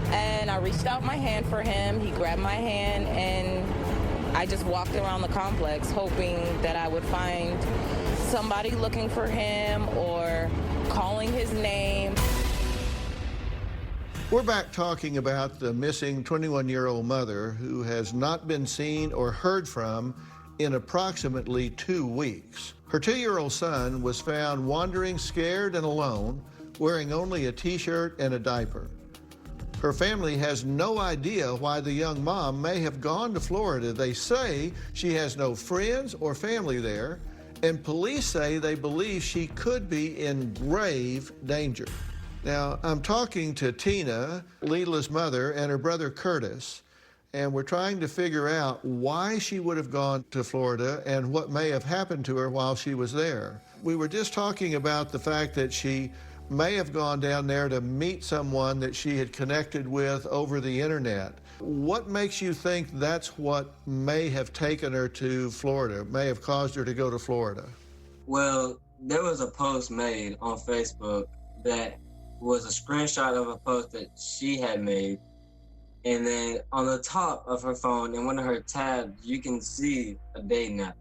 And I reached out my hand for him. He grabbed my hand and I just walked around the complex hoping that I would find somebody looking for him or calling his name. We're back talking about the missing 21-year-old mother who has not been seen or heard from in approximately 2 weeks. Her 2-year-old son was found wandering scared and alone, wearing only a t-shirt and a diaper. Her family has no idea why the young mom may have gone to Florida. They say she has no friends or family there, and police say they believe she could be in grave danger. Now, I'm talking to Tina, Leila's mother, and her brother Curtis, and we're trying to figure out why she would have gone to Florida and what may have happened to her while she was there. We were just talking about the fact that she may have gone down there to meet someone that she had connected with over the internet. What makes you think that's what may have taken her to Florida, may have caused her to go to Florida? Well, there was a post made on Facebook that was a screenshot of a post that she had made. And then on the top of her phone, in one of her tabs, you can see a dating app.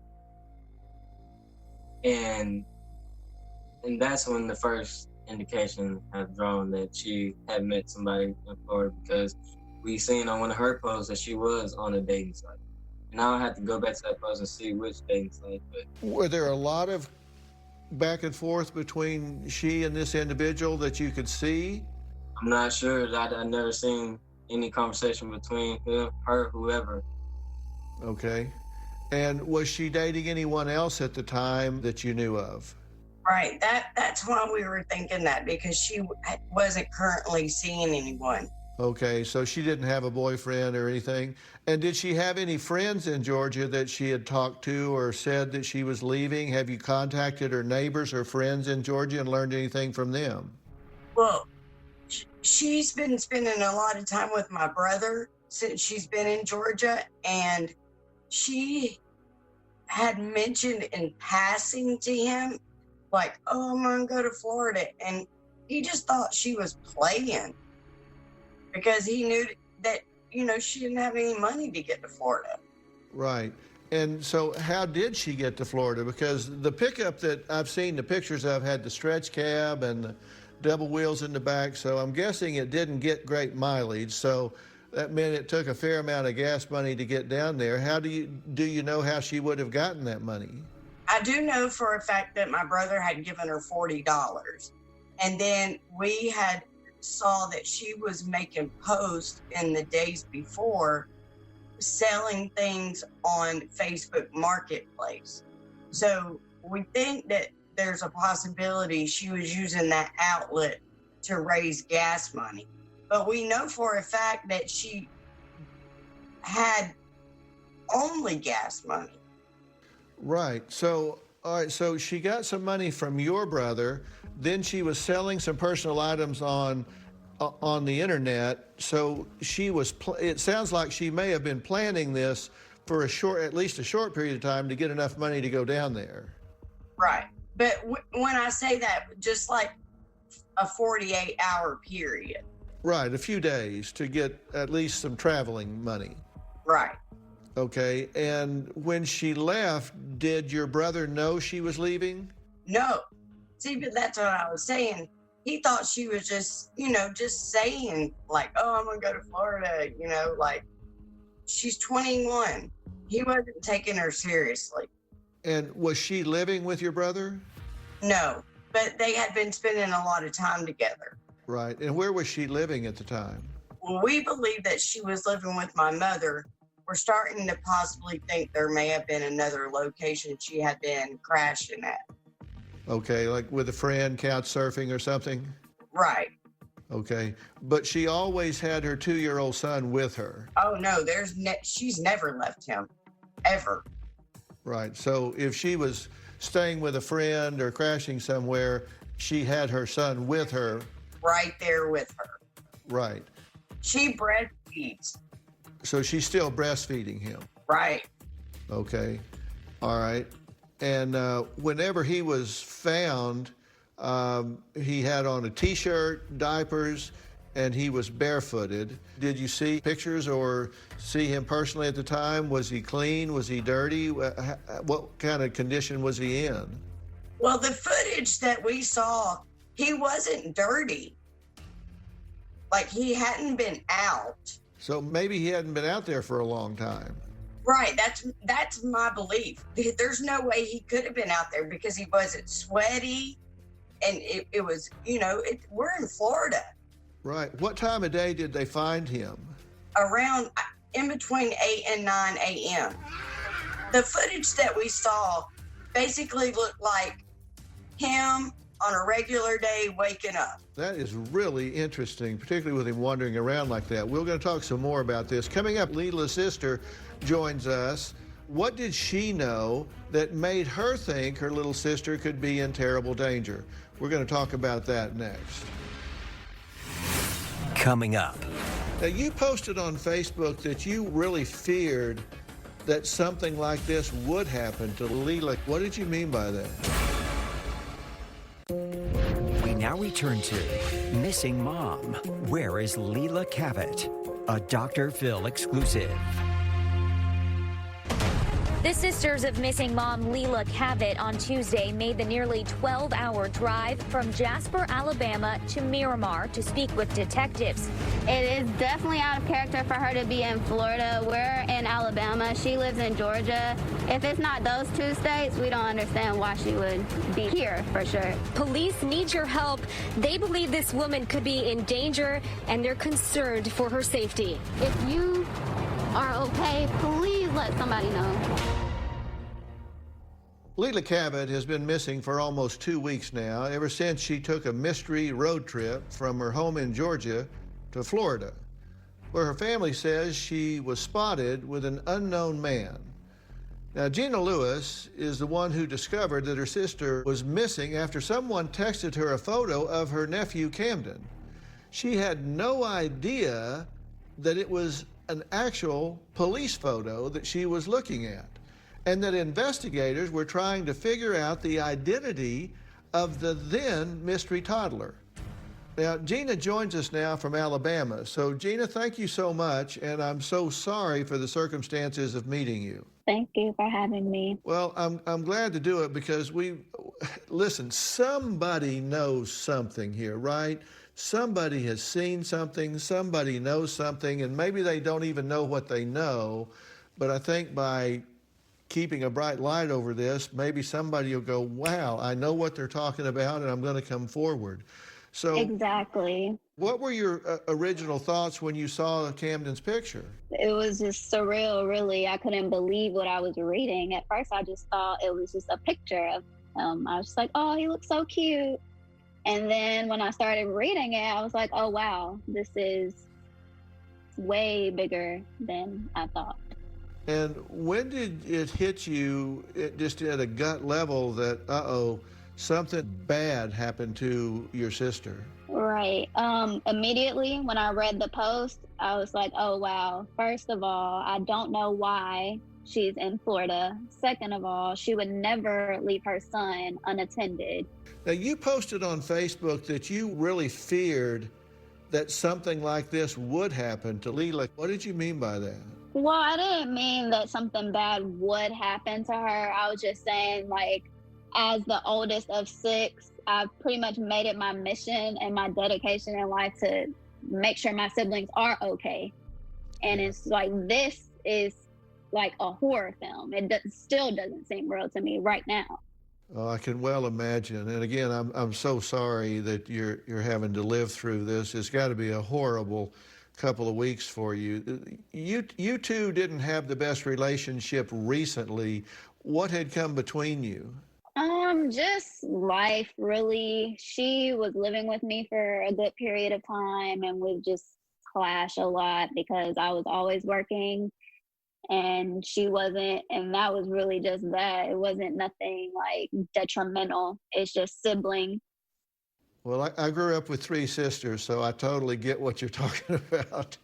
And that's when the first indication had drawn that she had met somebody in Florida, because we seen on one of her posts that she was on a dating site. And I'll have to go back to that post and see which dating site. But were there a lot of back and forth between she and this individual that you could see? I'm not sure. I never seen any conversation between him, her, whoever. Okay. And was she dating anyone else at the time that you knew of? Right. That's why we were thinking that, because she wasn't currently seeing anyone. Okay, so she didn't have a boyfriend or anything. And did she have any friends in Georgia that she had talked to or said that she was leaving? Have you contacted her neighbors or friends in Georgia and learned anything from them? Well, she's been spending a lot of time with my brother since she's been in Georgia, and she had mentioned in passing to him, like, oh, I'm going to go to Florida. And he just thought she was playing because he knew that, you know, she didn't have any money to get to Florida. Right. And so how did she get to Florida? Because the pickup that I've seen the pictures of had the stretch cab and the double wheels in the back, so I'm guessing it didn't get great mileage. So that meant it took a fair amount of gas money to get down there. How do you know how she would have gotten that money? I do know for a fact that my brother had given her $40. And then we had saw that she was making posts in the days before selling things on Facebook Marketplace. So we think that there's a possibility she was using that outlet to raise gas money. But we know for a fact that she had only gas money. Right. So, all right. So she got some money from your brother. Then she was selling some personal items on the internet. So she was. It sounds like she may have been planning this for at least a short period of time to get enough money to go down there. Right. But when I say that, just like a 48-hour period. Right. A few days to get at least some traveling money. Right. Okay. And when she left, did your brother know she was leaving? No. See, but that's what I was saying. He thought she was just, you know, just saying like, oh, I'm going to go to Florida, you know, like she's 21. He wasn't taking her seriously. And was she living with your brother? No, but they had been spending a lot of time together. Right. And where was she living at the time? We believe that she was living with my mother. We're starting to possibly think there may have been another location she had been crashing at. Okay, like with a friend, couch surfing or something? Right. Okay. But she always had her 2-year-old son with her. Oh, no, she's never left him, ever. Right. So if she was staying with a friend or crashing somewhere, she had her son with her. Right there with her. Right. She breastfeeds. So she's still breastfeeding him. Right. Okay. All right. And whenever he was found, he had on a T-shirt, diapers, and he was barefooted. Did you see pictures or see him personally at the time? Was he clean? Was he dirty? What kind of condition was he in? Well, the footage that we saw, he wasn't dirty. Like he hadn't been out. So maybe he hadn't been out there for a long time. Right, that's my belief. There's no way he could have been out there because he wasn't sweaty, and it was, you know, we're in Florida. Right. What time of day did they find him? Around in between 8 and 9 a.m. The footage that we saw basically looked like him on a regular day waking up. That is really interesting, particularly with him wandering around like that. We're going to talk some more about this. Coming up, Lila's sister joins us. What did she know that made her think her little sister could be in terrible danger? We're going to talk about that next. Coming up. Now, you posted on Facebook that you really feared that something like this would happen to Lila. What did you mean by that? We now return to Missing Mom. Where is Lila Cavett? A Dr. Phil exclusive. The sisters of missing mom Lila Cavett on Tuesday made the nearly 12-hour drive from Jasper, Alabama to Miramar to speak with detectives. It is definitely out of character for her to be in Florida. We're in Alabama. She lives in Georgia. If it's not those two states, we don't understand why she would be here for sure. Police need your help. They believe this woman could be in danger, and they're concerned for her safety. If you are okay, please let somebody know. Lila Cavett has been missing for almost 2 weeks now, ever since she took a mystery road trip from her home in Georgia to Florida, where her family says she was spotted with an unknown man. Now, Gina Lewis is the one who discovered that her sister was missing after someone texted her a photo of her nephew, Camden. She had no idea that it was an actual police photo that she was looking at, and that investigators were trying to figure out the identity of the then mystery toddler. Now, Gina joins us now from Alabama. So, Gina, thank you so much, and I'm so sorry for the circumstances of meeting you. Thank you for having me. Well, I'm glad to do it because listen, somebody knows something here, right? Somebody has seen something, somebody knows something, and maybe they don't even know what they know, but I think by keeping a bright light over this, maybe somebody will go, wow, I know what they're talking about, and I'm going to come forward. So Exactly. what were your original thoughts when you saw Camden's picture? It was just surreal, really. I couldn't believe what I was reading. At first, I just thought it was just a picture of him. I was just like, oh, he looks so cute. And then when I started reading it, I was like, oh, wow, this is way bigger than I thought. And when did it hit you, just at a gut level, that, uh-oh, something bad happened to your sister? Right. Immediately when I read the post, I was like, oh, wow. First of all, I don't know why she's in Florida. Second of all, she would never leave her son unattended. Now, you posted on Facebook that you really feared that something like this would happen to Leila. What did you mean by that? Well, I didn't mean that something bad would happen to her. I was just saying, like, as the oldest of 6, I've pretty much made it my mission and my dedication in life to make sure my siblings are okay. And it's like, this is like a horror film. It still doesn't seem real to me right now. Oh, I can well imagine. And again, I'm so sorry that you're having to live through this. It's got to be a horrible couple of weeks for you. You two didn't have the best relationship recently. What had come between you? Just life, really. She was living with me for a good period of time, and we just clashed a lot because I was always working and she wasn't, and that was really just that. It wasn't nothing like detrimental. It's just sibling. Well, I grew up with 3 sisters, so I totally get what you're talking about.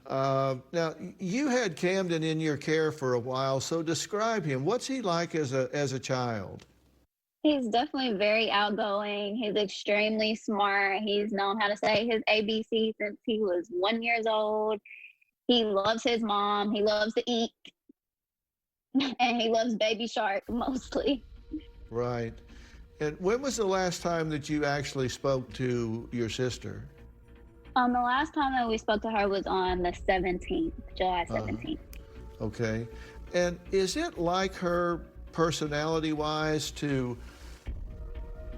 Now, you had Camden in your care for a while, so describe him. What's he like as a child? He's definitely very outgoing. He's extremely smart. He's known how to say his ABC since he was 1 year old. He loves his mom. He loves to eat. And he loves Baby Shark mostly. Right. And when was the last time that you actually spoke to your sister? The last time that we spoke to her was on the 17th, July 17th. Okay. And is it like her personality-wise to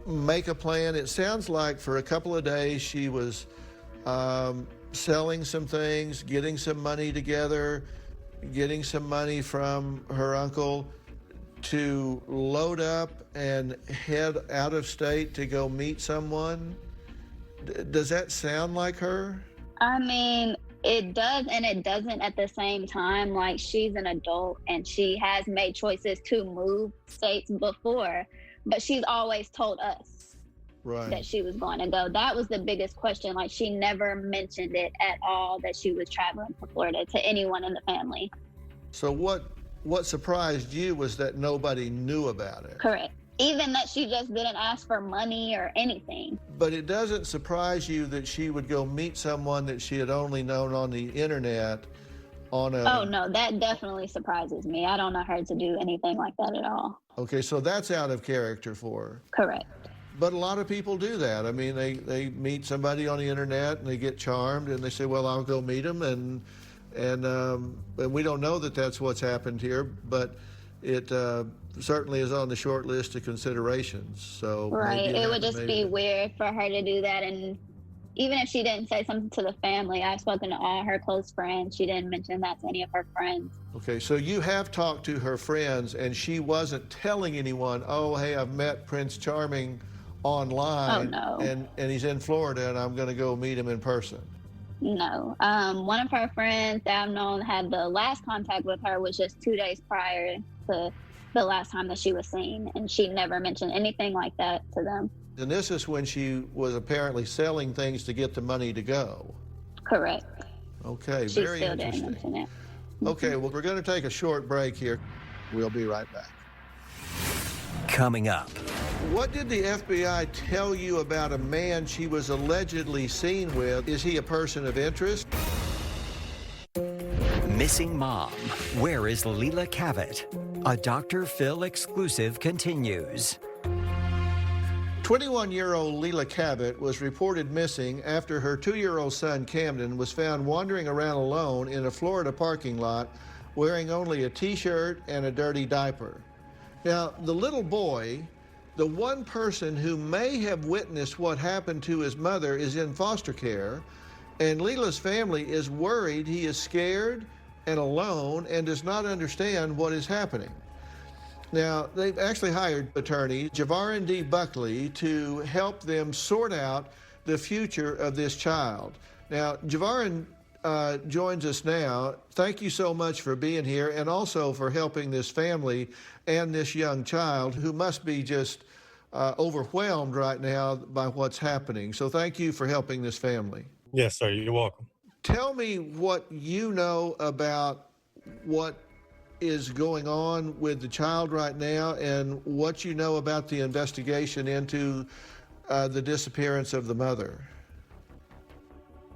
make a plan? It sounds like for a couple of days she was selling some things, getting some money together, getting some money from her uncle to load up and head out of state to go meet someone. Does that sound like her? I mean, it does and it doesn't at the same time. Like, she's an adult and she has made choices to move states before, but she's always told us that she was going to go. That was the biggest question. Like, she never mentioned it at all that she was traveling to Florida to anyone in the family. So what surprised you was that nobody knew about it? Correct. Even that she just didn't ask for money or anything. But it doesn't surprise you that she would go meet someone that she had only known on the internet on a... Oh, no, that definitely surprises me. I don't know her to do anything like that at all. Okay, so that's out of character for her. Correct. But a lot of people do that. I mean, they meet somebody on the internet and they get charmed and they say, well, I'll go meet them. And we don't know that that's what's happened here, but it certainly is on the short list of considerations. So right, it would just be weird for her to do that. And even if she didn't say something to the family, I've spoken to all her close friends. She didn't mention that to any of her friends. Okay, so you have talked to her friends, and she wasn't telling anyone, oh, hey, I've met Prince Charming online. Oh, no. And he's in Florida, and I'm going to go meet him in person. No. One of her friends that I've known had the last contact with her was just 2 days prior to the last time that she was seen, and she never mentioned anything like that to them. And this is when she was apparently selling things to get the money to go. Correct. Okay, She very still interesting. didn't mention it. Okay, well, we're going to take a short break here. We'll be right back. Coming up, What did the FBI tell you about a man she was allegedly seen with? Is he a person of interest? Missing Mom. Where is Leila Cavett? A Dr. Phil exclusive continues. 21-year-old Leila Cavett was reported missing after her 2-year-old son Camden was found wandering around alone in a Florida parking lot wearing only a t-shirt and a dirty diaper. Now, the little boy, the one person who may have witnessed what happened to his mother, is in foster care, and Leila's family is worried he is scared and alone and does not understand what is happening. Now, they've actually hired attorney Javarin D. Buckley to help them sort out the future of this child. Now, Javarin joins us now. Thank you so much for being here and also for helping this family and this young child who must be just overwhelmed right now by what's happening. So thank you for helping this family. Yes, sir. You're welcome. Tell me what you know about what is going on with the child right now and what you know about the investigation into the disappearance of the mother.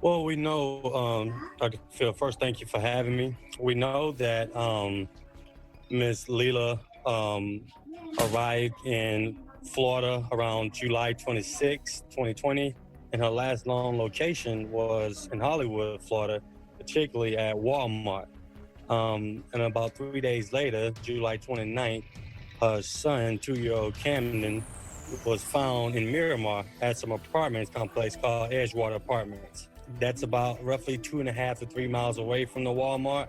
Well, we know, Dr. Phil, first, thank you for having me. We know that Miss Leila arrived in Florida around July 26, 2020, and her last known location was in Hollywood, Florida, particularly at Walmart. And about 3 days later, July 29th, her son, 2-year-old Camden, was found in Miramar at some apartment complex called Edgewater Apartments. That's about roughly 2.5 to 3 miles away from the Walmart.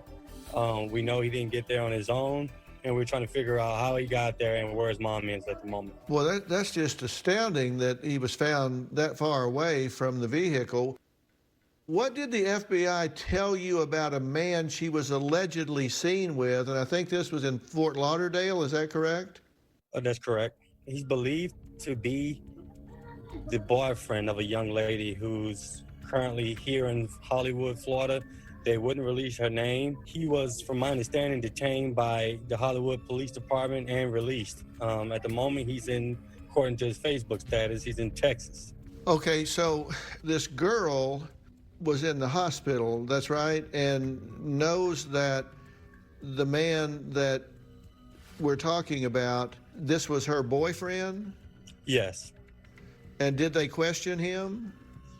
We know he didn't get there on his own, and we're trying to figure out how he got there and where his mom is at the moment. Well, that's just astounding that he was found that far away from the vehicle. What did the FBI tell you about a man she was allegedly seen with? And I think this was in Fort Lauderdale, is that correct? That's correct. He's believed to be the boyfriend of a young lady who's currently here in Hollywood, Florida. They wouldn't release her name. He was, from my understanding, detained by the Hollywood Police Department and released. At the moment, he's in, according to his Facebook status, he's in Texas. Okay, so this girl was in the hospital, that's right, and knows that the man that we're talking about, this was her boyfriend? Yes. And did they question him?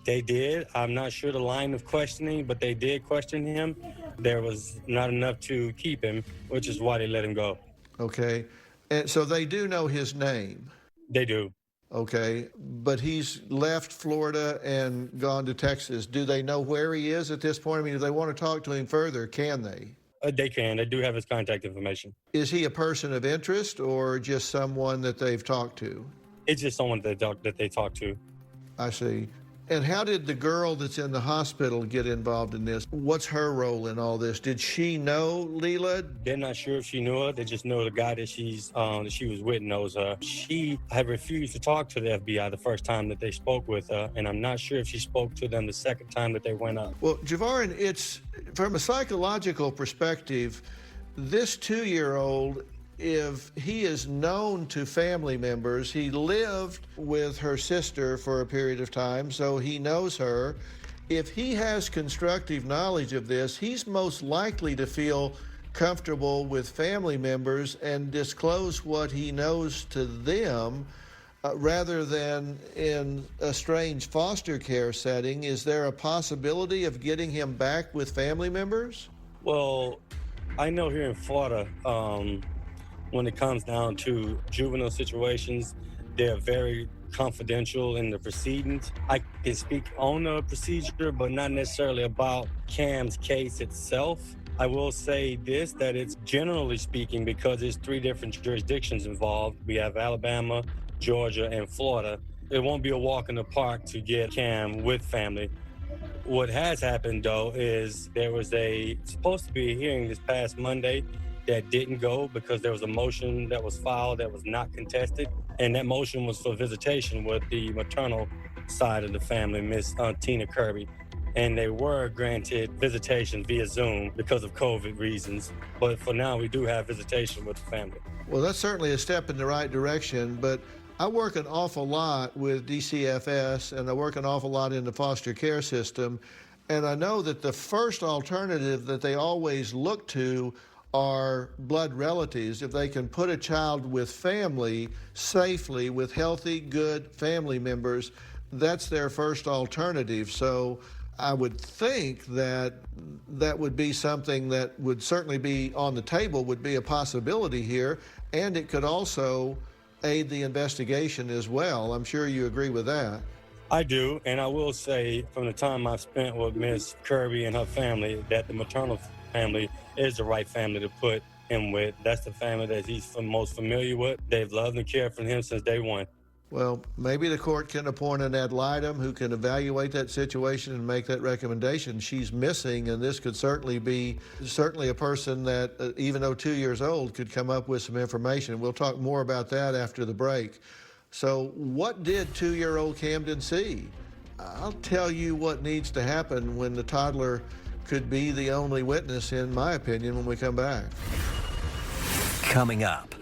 They did. I'm not sure the line of questioning, but they did question him. There was not enough to keep him, which is why they let him go. Okay. And so they do know his name? They do. Okay. But he's left Florida and gone to Texas. Do they know where he is at this point? I mean, if they want to talk to him further, can they? They can. They do have his contact information. Is he a person of interest or just someone that they've talked to? It's just someone that they talk to. I see. And how did the girl that's in the hospital get involved in this? What's her role in all this? Did she know Leila? They're not sure if she knew her. They just know the guy that she was with knows her. She had refused to talk to the FBI the first time that they spoke with her, and I'm not sure if she spoke to them the second time that they went up. Well, Javarin, it's from a psychological perspective, this 2-year-old, if he is known to family members, he lived with her sister for a period of time, so he knows her. If he has constructive knowledge of this, he's most likely to feel comfortable with family members and disclose what he knows to them rather than in a strange foster care setting. Is there a possibility of getting him back with family members? Well, I know here in Florida, when it comes down to juvenile situations, they're very confidential in the proceedings. I can speak on the procedure, but not necessarily about Cam's case itself. I will say this, that it's generally speaking, because there's 3 different jurisdictions involved. We have Alabama, Georgia, and Florida. It won't be a walk in the park to get Cam with family. What has happened, though, is there was supposed to be a hearing this past Monday that didn't go because there was a motion that was filed that was not contested, and that motion was for visitation with the maternal side of the family, Miss Tina Kirby, and they were granted visitation via Zoom because of COVID reasons, but for now we do have visitation with the family. Well, that's certainly a step in the right direction, but I work an awful lot with DCFS, and I work an awful lot in the foster care system, and I know that the first alternative that they always look to are blood relatives. If they can put a child with family safely, with healthy, good family members, that's their first alternative. So I would think that that would be something that would certainly be on the table, would be a possibility here, and it could also aid the investigation as well. I'm sure you agree with that. I do, and I will say from the time I've spent with Miss Kirby and her family that the maternal family is the right family to put him with. That's the family that he's most familiar with. They've loved and cared for him since day one. Well, maybe the court can appoint an ad litem who can evaluate that situation and make that recommendation. She's missing, and this could certainly be a person that, even though 2 years old, could come up with some information. We'll talk more about that after the break. So what did 2-year-old Camden see? I'll tell you what needs to happen when the toddler could be the only witness, in my opinion, when we come back. Coming up.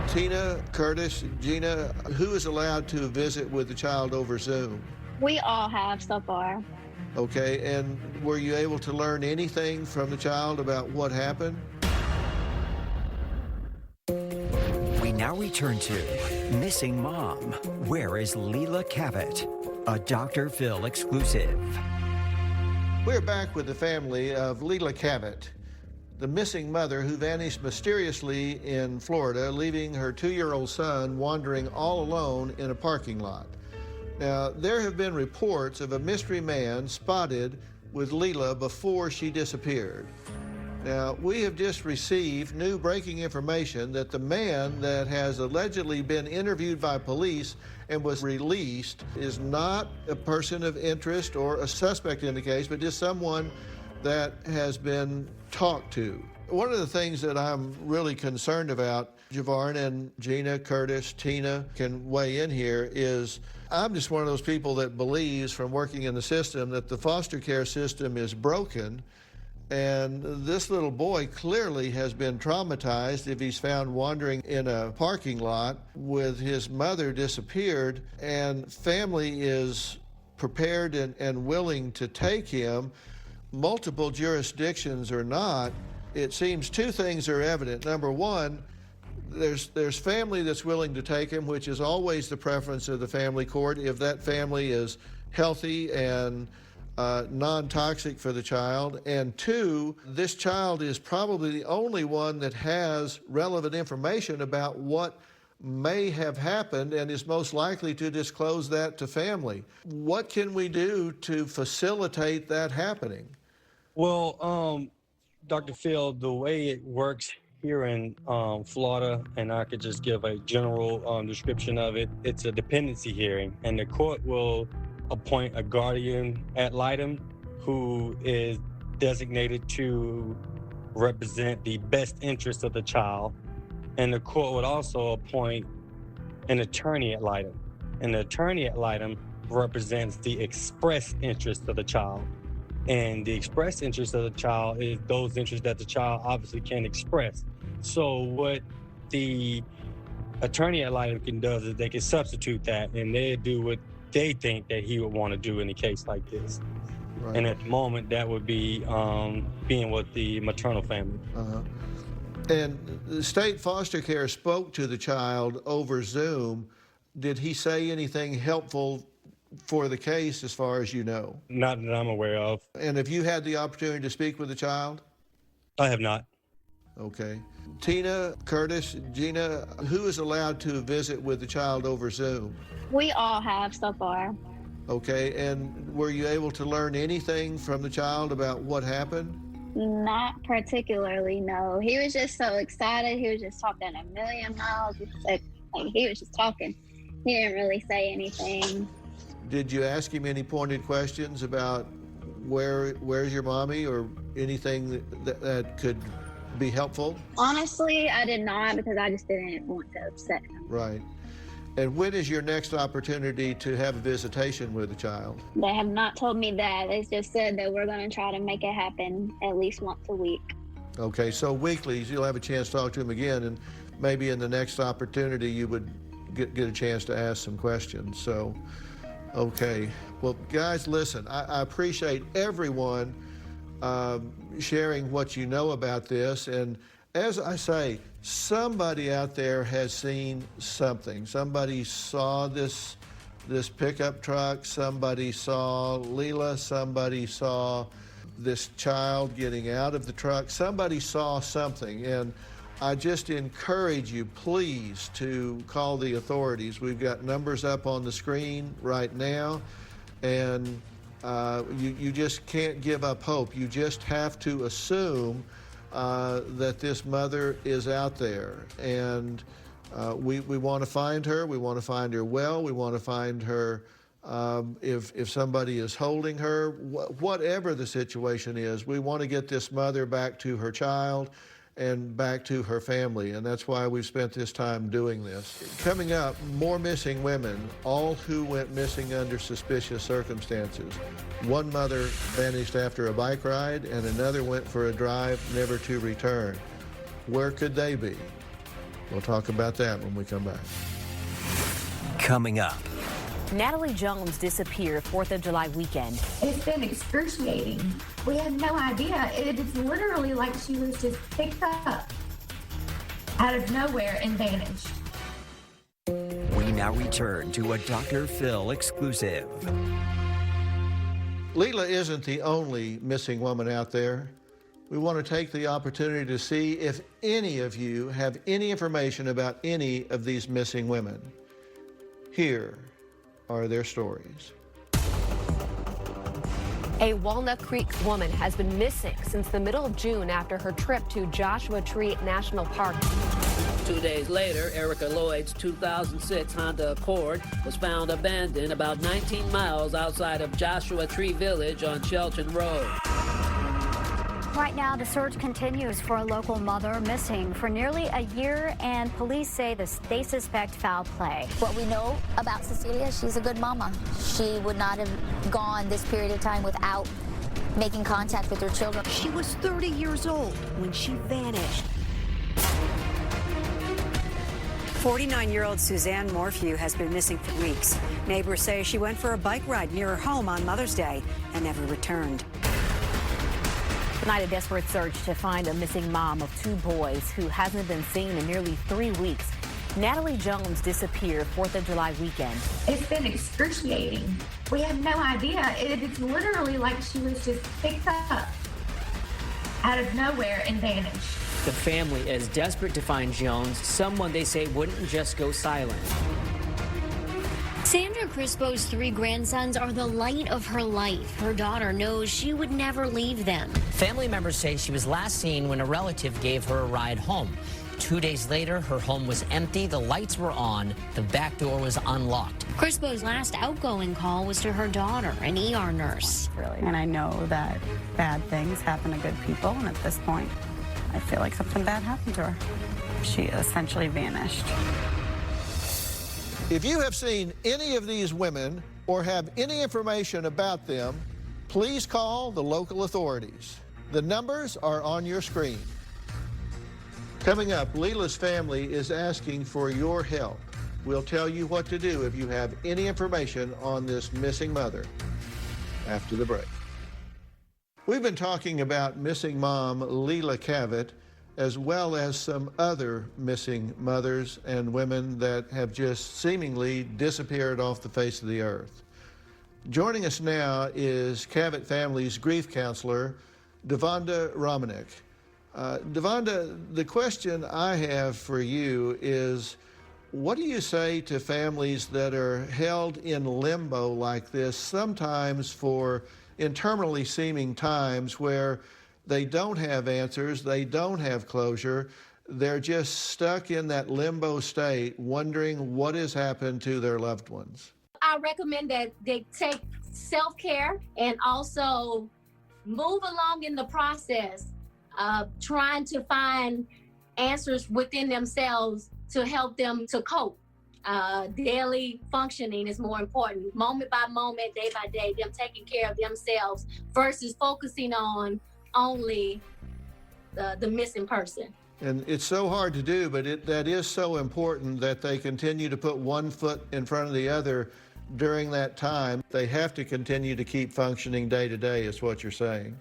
Tina, Curtis, Gina, who is allowed to visit with the child over Zoom? We all have so far. Okay, and were you able to learn anything from the child about what happened? We now return to Missing Mom. Where is Leila Cavett? A Dr. Phil exclusive. We're back with the family of Leila Cavett, the missing mother who vanished mysteriously in Florida, leaving her 2-year-old son wandering all alone in a parking lot. Now, there have been reports of a mystery man spotted with Leila before she disappeared. Now, we have just received new breaking information that the man that has allegedly been interviewed by police and was released is not a person of interest or a suspect in the case, but just someone that has been talked to. One of the things that I'm really concerned about, Javarn and Gina, Curtis, Tina can weigh in here, is I'm just one of those people that believes from working in the system that the foster care system is broken, and this little boy clearly has been traumatized if he's found wandering in a parking lot with his mother disappeared, and family is prepared and willing to take him. Multiple jurisdictions or not, it seems two things are evident. Number one, there's family that's willing to take him, which is always the preference of the family court if that family is healthy and non-toxic for the child. And two, this child is probably the only one that has relevant information about what may have happened and is most likely to disclose that to family. What can we do to facilitate that happening? Well, Dr. Phil, the way it works here in Florida, and I could just give a general description of it, it's a dependency hearing, and the court will appoint a guardian ad litem who is designated to represent the best interest of the child. And the court would also appoint an attorney ad litem. And the attorney ad litem represents the express interest of the child. And the express interest of the child is those interests that the child obviously can express. So what the attorney ad litem does is they can substitute that, and they do what they think that he would want to do in a case like this. Right. And at the moment, that would be being with the maternal family. Uh-huh. And the state foster care spoke to the child over Zoom. Did he say anything helpful for the case as far as you know? Not that I'm aware of. And have you had the opportunity to speak with the child? I have not. Okay. Tina, Curtis, Gina, who is allowed to visit with the child over Zoom? We all have so far. Okay, and were you able to learn anything from the child about what happened? Not particularly, no. He was just so excited. He was just talking a million miles. He was just talking. He didn't really say anything. Did you ask him any pointed questions about where's your mommy or anything that could be helpful? Honestly, I did not, because I just didn't want to upset him. Right. And when is your next opportunity to have a visitation with the child? They have not told me that. They just said that we're going to try to make it happen at least once a week. Okay, so weekly, you'll have a chance to talk to him again, and maybe in the next opportunity you would get a chance to ask some questions. So, okay. Well, guys, listen, I appreciate everyone sharing what you know about this. And as I say, somebody out there has seen something. Somebody saw this pickup truck. Somebody saw Leila. Somebody saw this child getting out of the truck. Somebody saw something. And I just encourage you, please, to call the authorities. We've got numbers up on the screen right now. And you just can't give up hope. You just have to assume that this mother is out there. And we want to find her. We want to find her well. We want to find her if somebody is holding her. Whatever the situation is, we want to get this mother back to her child and back to her family, and that's why we've spent this time doing this. Coming up, more missing women, all who went missing under suspicious circumstances. One mother vanished after a bike ride, and another went for a drive, never to return. Where could they be? We'll talk about that when we come back. Coming up. Natalie Jones disappeared 4th of July weekend. It's been excruciating. We had no idea. It is literally like she was just picked up out of nowhere and vanished. We now return to a Dr. Phil exclusive. Leila isn't the only missing woman out there. We want to take the opportunity to see if any of you have any information about any of these missing women. Here are their stories. A Walnut Creek woman has been missing since the middle of June after her trip to Joshua Tree National Park. 2 days later, Erica Lloyd's 2006 Honda Accord was found abandoned about 19 miles outside of Joshua Tree Village on Shelton Road. Right now, the search continues for a local mother missing for nearly a year, and police say they suspect foul play. What we know about Cecilia, she's a good mama. She would not have gone this period of time without making contact with her children. She was 30 years old when she vanished. 49-year-old Suzanne Morphew has been missing for weeks. Neighbors say she went for a bike ride near her home on Mother's Day and never returned. Tonight, a desperate search to find a missing mom of 2 boys who hasn't been seen in nearly 3 weeks. Natalie Jones disappeared 4th of July weekend. It's been excruciating. We had no idea. It's literally like she was just picked up out of nowhere and vanished. The family is desperate to find Jones, someone they say wouldn't just go silent. Sandra Crispo's 3 grandsons are the light of her life. Her daughter knows she would never leave them. Family members say she was last seen when a relative gave her a ride home. 2 days later, her home was empty, the lights were on, the back door was unlocked. Crispo's last outgoing call was to her daughter, an ER nurse. And I know that bad things happen to good people, and at this point, I feel like something bad happened to her. She essentially vanished. If you have seen any of these women or have any information about them, please call the local authorities. The numbers are on your screen. Coming up, Leila's family is asking for your help. We'll tell you what to do if you have any information on this missing mother after the break. We've been talking about missing mom Leila Cavett, as well as some other missing mothers and women that have just seemingly disappeared off the face of the earth. Joining us now is Cavett family's grief counselor, Devonda Romanek. Devonda, the question I have for you is, what do you say to families that are held in limbo like this, sometimes for interminably seeming times where they don't have answers, they don't have closure, they're just stuck in that limbo state, wondering what has happened to their loved ones? I recommend that they take self-care and also move along in the process of trying to find answers within themselves to help them to cope. Daily functioning is more important. Moment by moment, day by day, them taking care of themselves versus focusing on only the missing person. And it's so hard to do, but that is so important that they continue to put one foot in front of the other during that time. They have to continue to keep functioning day to day, is what you're saying.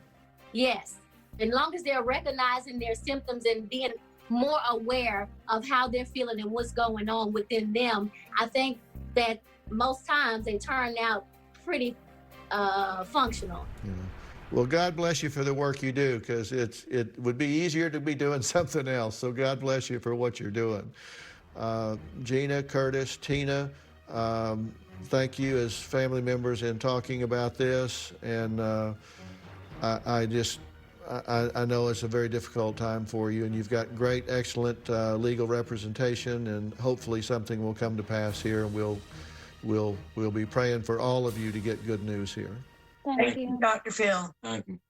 Yes. As long as they're recognizing their symptoms and being more aware of how they're feeling and what's going on within them, I think that most times they turn out pretty functional. Yeah. Well, God bless you for the work you do, because it would be easier to be doing something else. So God bless you for what you're doing. Gina, Curtis, Tina, thank you as family members in talking about this. And I know it's a very difficult time for you, and you've got great, excellent legal representation, and hopefully something will come to pass here, and we'll be praying for all of you to get good news here. Thank you, Dr. Phil. Thank you.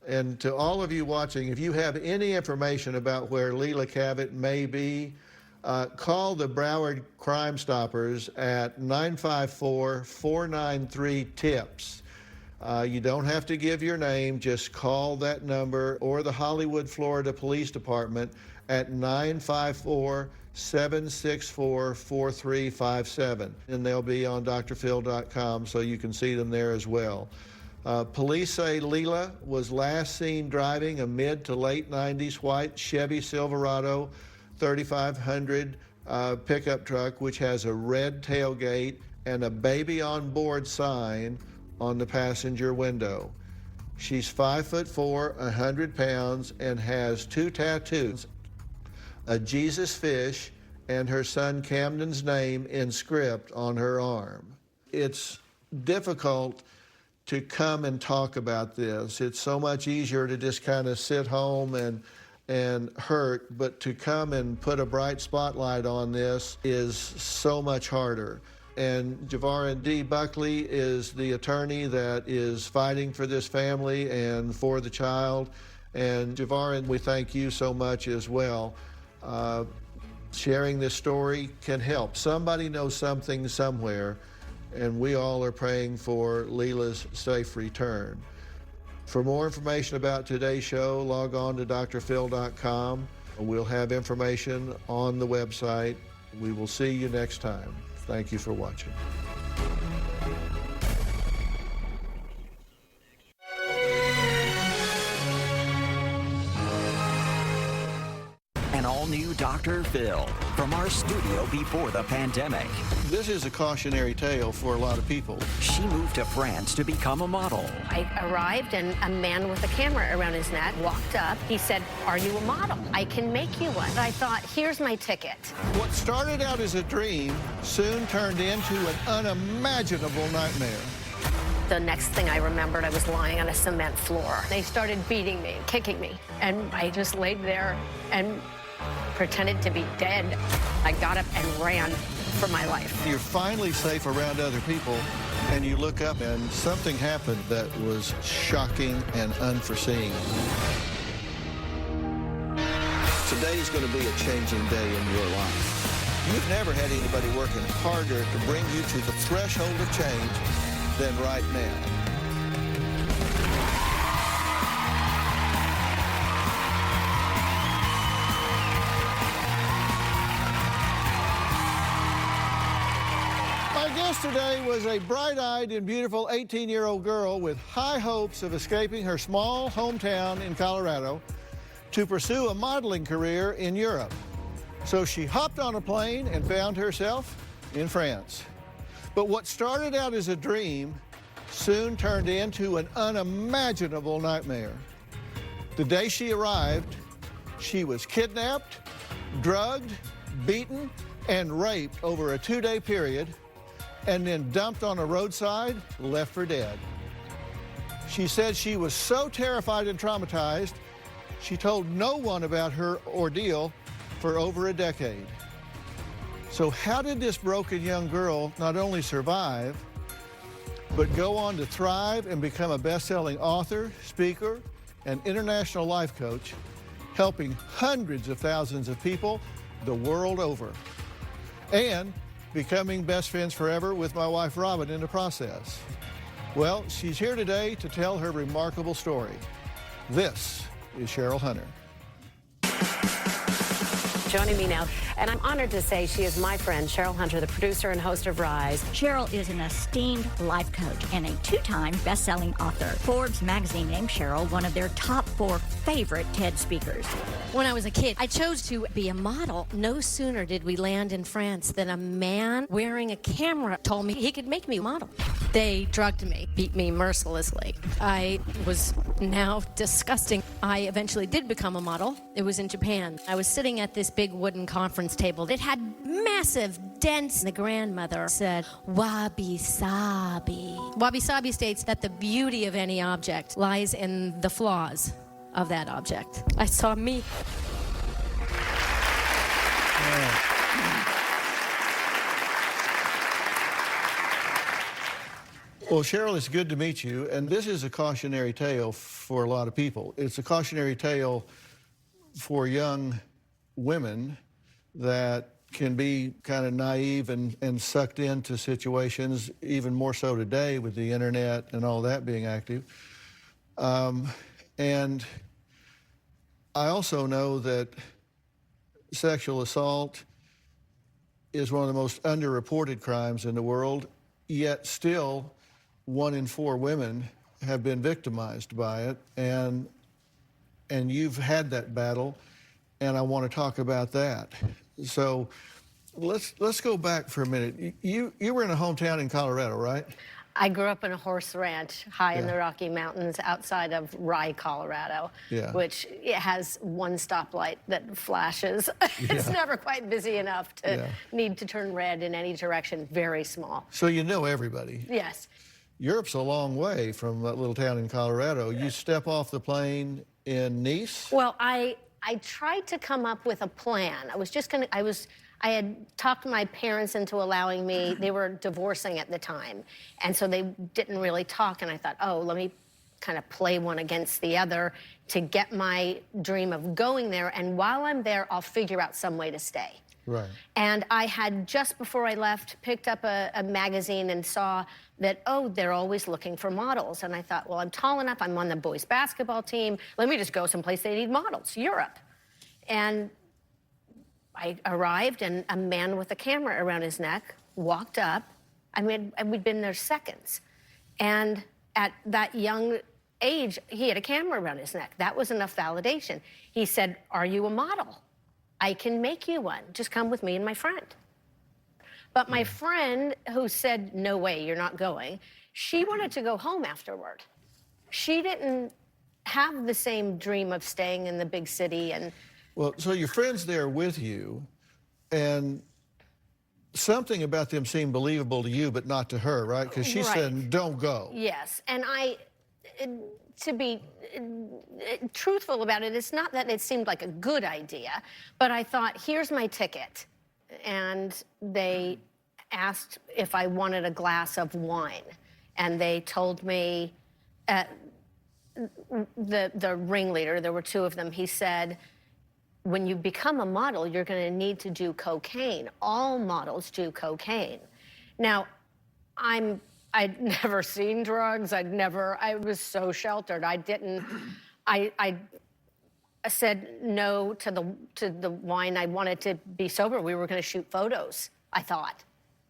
And to all of you watching, if you have any information about where Leila Cavett may be, call the Broward Crime Stoppers at 954-493-TIPS. You don't have to give your name, just call that number, or the Hollywood, Florida Police Department at 954-764-4357. And they'll be on drphil.com, so you can see them there as well. Police say Leila was last seen driving a mid to late 90s white Chevy Silverado 3500 pickup truck, which has a red tailgate and a baby on board sign on the passenger window. She's 5'4", 100 pounds, and has 2 tattoos, a Jesus fish and her son Camden's name in script on her arm. It's difficult to come and talk about this. It's so much easier to just kind of sit home and hurt, but to come and put a bright spotlight on this is so much harder. And Javarin D. Buckley is the attorney that is fighting for this family and for the child. And Javarin, we thank you so much as well. Sharing this story can help. Somebody knows something somewhere, and we all are praying for Leila's safe return. For more information about today's show, log on to drphil.com. We'll have information on the website. We will see you next time. Thank you for watching. An all-new Dr. Phil from our studio before the pandemic. This is a cautionary tale for a lot of people. She moved to France to become a model. I arrived, and a man with a camera around his neck walked up. He said, "Are you a model? I can make you one." I thought, here's my ticket. What started out as a dream soon turned into an unimaginable nightmare. The next thing I remembered, I was lying on a cement floor. They started beating me, kicking me, and I just laid there and pretended to be dead. I got up and ran for my life. You're finally safe around other people, and you look up and something happened that was shocking and unforeseen. Today is going to be a changing day in your life. You've never had anybody working harder to bring you to the threshold of change than right now. My guest today was a bright-eyed and beautiful 18-year-old girl with high hopes of escaping her small hometown in Colorado to pursue a modeling career in Europe. So she hopped on a plane and found herself in France. But what started out as a dream soon turned into an unimaginable nightmare. The day she arrived, she was kidnapped, drugged, beaten, and raped over a 2-day period, and then dumped on a roadside, left for dead. She said she was so terrified and traumatized, she told no one about her ordeal for over a decade. So how did this broken young girl not only survive, but go on to thrive and become a best-selling author, speaker, and international life coach, helping hundreds of thousands of people the world over, and becoming best friends forever with my wife Robin in the process? Well, she's here today to tell her remarkable story. This is Cheryl Hunter. Joining me now, and I'm honored to say she is my friend, Cheryl Hunter, the producer and host of Rise. Cheryl is an esteemed life coach and a 2-time best-selling author. Forbes magazine named Cheryl one of their top 4 favorite TED speakers. When I was a kid, I chose to be a model. No sooner did we land in France than a man wearing a camera told me he could make me a model. They drugged me, beat me mercilessly. I was now disgusting. I eventually did become a model. It was in Japan. I was sitting at this big wooden conference table. It had massive dents. The grandmother said, wabi-sabi. Wabi-sabi states that the beauty of any object lies in the flaws of that object. I saw me. Well, Cheryl, it's good to meet you, and this is a cautionary tale for a lot of people. It's a cautionary tale for young women that can be kind of naive and sucked into situations, even more so today with the internet and all that being active. And I also know that sexual assault is one of the most underreported crimes in the world, yet still 1 in 4 women have been victimized by it, and you've had that battle, and I want to talk about that. So let's go back for a minute. You were in a hometown in Colorado, right? I grew up in a horse ranch high in the Rocky Mountains outside of Rye, Colorado, which it has one stoplight that flashes. It's never quite busy enough to need to turn red in any direction, very small. So you know everybody. Yes. Europe's a long way from that little town in Colorado. You step off the plane in Nice? Well, I tried to come up with a plan. I had talked my parents into allowing me, they were divorcing at the time, and so they didn't really talk, and I thought, oh, let me kind of play one against the other to get my dream of going there, and while I'm there, I'll figure out some way to stay. Right. And I had, just before I left, picked up a magazine and saw that, oh, they're always looking for models. And I thought, well, I'm tall enough, I'm on the boys' basketball team, let me just go someplace they need models, Europe. And I arrived, and a man with a camera around his neck walked up. I mean, we'd been there seconds. And at that young age, he had a camera around his neck. That was enough validation. He said, are you a model? I can make you one. Just come with me and my friend. But my friend, who said, no way, you're not going, she wanted to go home afterward. She didn't have the same dream of staying in the big city. And well, so your friend's there with you, and something about them seemed believable to you, but not to her, right? Because she said, don't go. Yes, and to be truthful about it, it's not that it seemed like a good idea, but I thought, here's my ticket. And they asked if I wanted a glass of wine. And they told me, the ringleader, there were 2 of them, he said, when you become a model, you're going to need to do cocaine. All models do cocaine. Now, I'd never seen drugs. I was so sheltered. I said no to the wine. I wanted to be sober. We were going to shoot photos, I thought.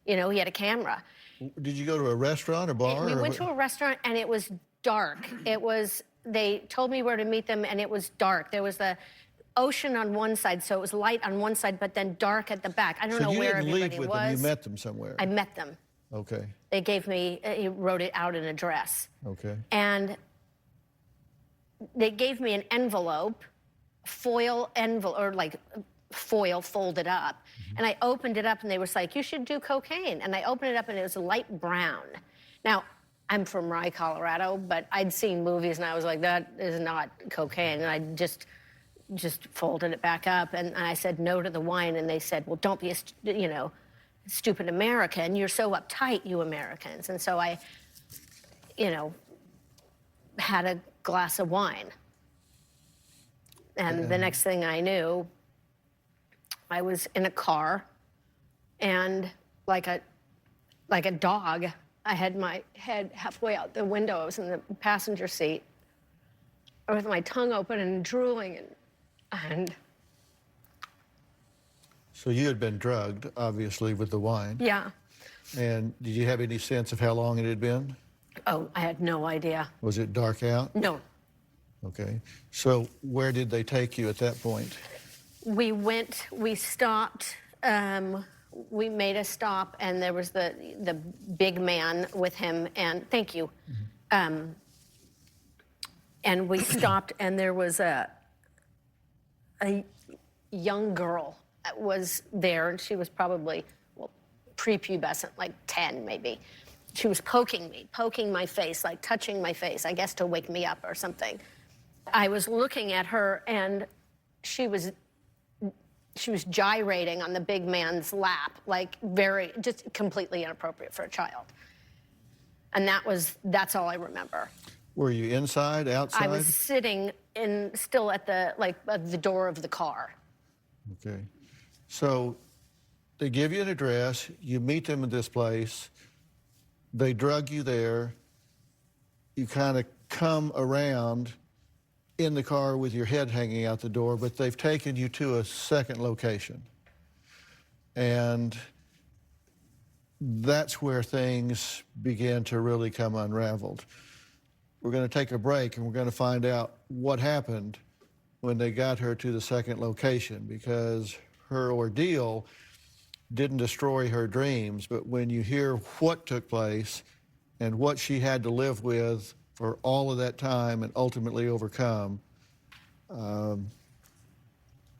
You know, he had a camera. Did you go to a restaurant or bar? We went to a restaurant, and it was dark. They told me where to meet them, and it was dark. There was the ocean on one side, so it was light on one side, but then dark at the back. I don't know where everybody was. So you didn't leave with them, you met them somewhere? I met them. Okay. They gave me, he wrote it out in a dress. Okay. And they gave me an envelope, foil envelope, or like foil folded up. And I opened it up, and they were like, you should do cocaine. And I opened it up, and it was light brown. Now, I'm from Rye, Colorado, but I'd seen movies, and I was like, that is not cocaine. And I just folded it back up, and I said no to the wine, and they said, well, don't be a, stupid American. You're so uptight, you Americans. And so I, had a glass of wine. And the next thing I knew, I was in a car, and like a dog, I had my head halfway out the window. I was in the passenger seat with my tongue open and drooling, and So you had been drugged, obviously, with the wine. Yeah. And did you have any sense of how long it had been? Oh, I had no idea. Was it dark out? No. Okay. So where did they take you at that point? We stopped, we made a stop, and there was the big man with him, and thank you. And we stopped, and there was a young girl that was there, and she was probably, well, prepubescent, like 10 maybe. She was poking me, poking my face, like touching my face, I guess to wake me up or something. I was looking at her, and she was gyrating on the big man's lap, like just completely inappropriate for a child. And that's all I remember. Were you inside, outside? I was sitting still at the door of the car. Okay. So they give you an address, you meet them at this place, they drug you there, you kind of come around in the car with your head hanging out the door, but they've taken you to a second location. And that's where things began to really come unraveled. We're going to take a break, and we're going to find out what happened when they got her to the second location, because her ordeal didn't destroy her dreams, but when you hear what took place and what she had to live with for all of that time and ultimately overcome,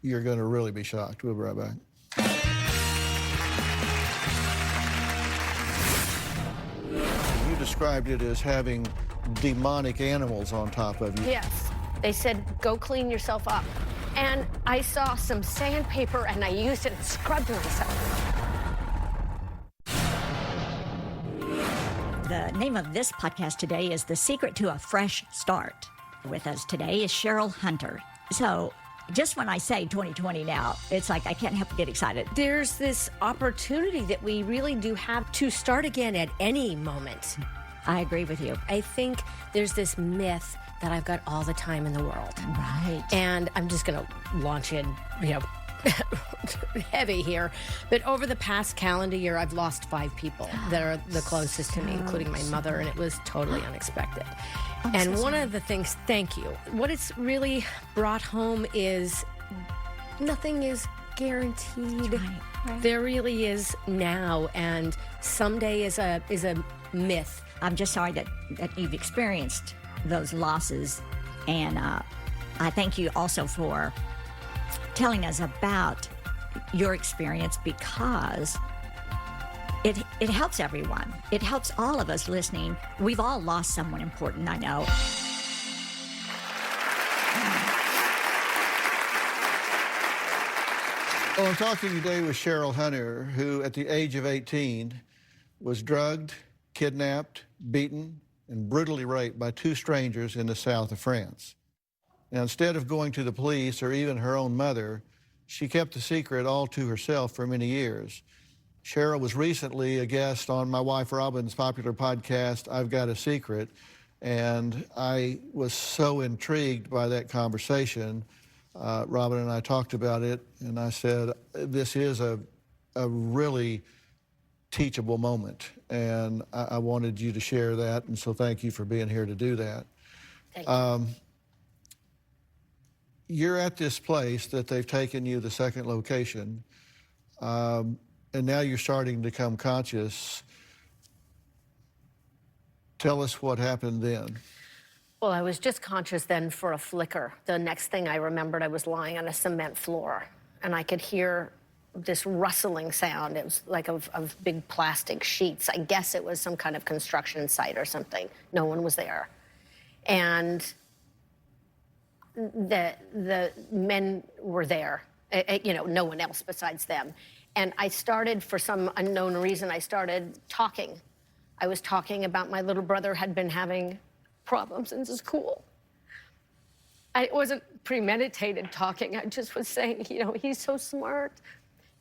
you're going to really be shocked. We'll be right back. You described it as having demonic animals on top of you. Yes. They said, go clean yourself up. And I saw some sandpaper, and I used it and scrubbed myself. The name of this podcast today is The Secret to a Fresh Start. With us today is Cheryl Hunter. So just when I say 2020 now, it's like I can't help but get excited. There's this opportunity that we really do have to start again at any moment. I agree with you. I think there's this myth that I've got all the time in the world. Right. And I'm just going to launch in, heavy here. But over the past calendar year, I've lost 5 people that are the closest to me, including my mother, and it was totally unexpected. And one of the things, thank you, what it's really brought home is nothing is guaranteed. Right. There really is now, and someday is a myth. I'm just sorry that you've experienced those losses, and I thank you also for telling us about your experience, because it helps everyone. It helps all of us listening. We've all lost someone important, I know. Well, I'm talking today with Cheryl Hunter, who at the age of 18 was drugged, kidnapped, beaten, and brutally raped by 2 strangers in the south of France. Now, instead of going to the police or even her own mother, she kept the secret all to herself for many years. Cheryl was recently a guest on my wife Robin's popular podcast, I've Got a Secret, and I was so intrigued by that conversation. Robin and I talked about it, and I said, this is a really teachable moment, and I wanted you to share that, and so thank you for being here to do that. Thank you. You're at this place that they've taken you, the second location, and now you're starting to come conscious. Tell us what happened then. Well, I was just conscious then for a flicker. The next thing I remembered, I was lying on a cement floor, and I could hear this rustling sound. It was like of big plastic sheets. I guess it was some kind of construction site or something. No one was there. And the men were there, no one else besides them. And I started, for some unknown reason, I started talking. I was talking about my little brother had been having problems in school. It wasn't premeditated talking. I just was saying, he's so smart.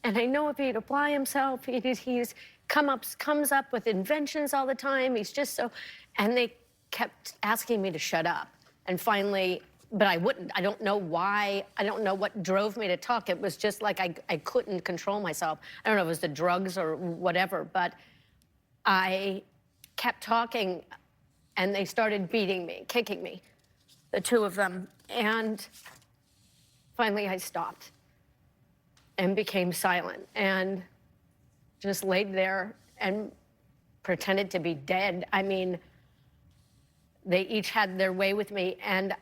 And I know if he'd apply himself, he's comes up with inventions all the time. He's just so, and they kept asking me to shut up. And finally, but I wouldn't. I don't know why. I don't know what drove me to talk. It was just like I couldn't control myself. I don't know if it was the drugs or whatever, but I kept talking, and they started beating me, kicking me, the two of them. And finally I stopped and became silent and just laid there and pretended to be dead. I mean, they each had their way with me, and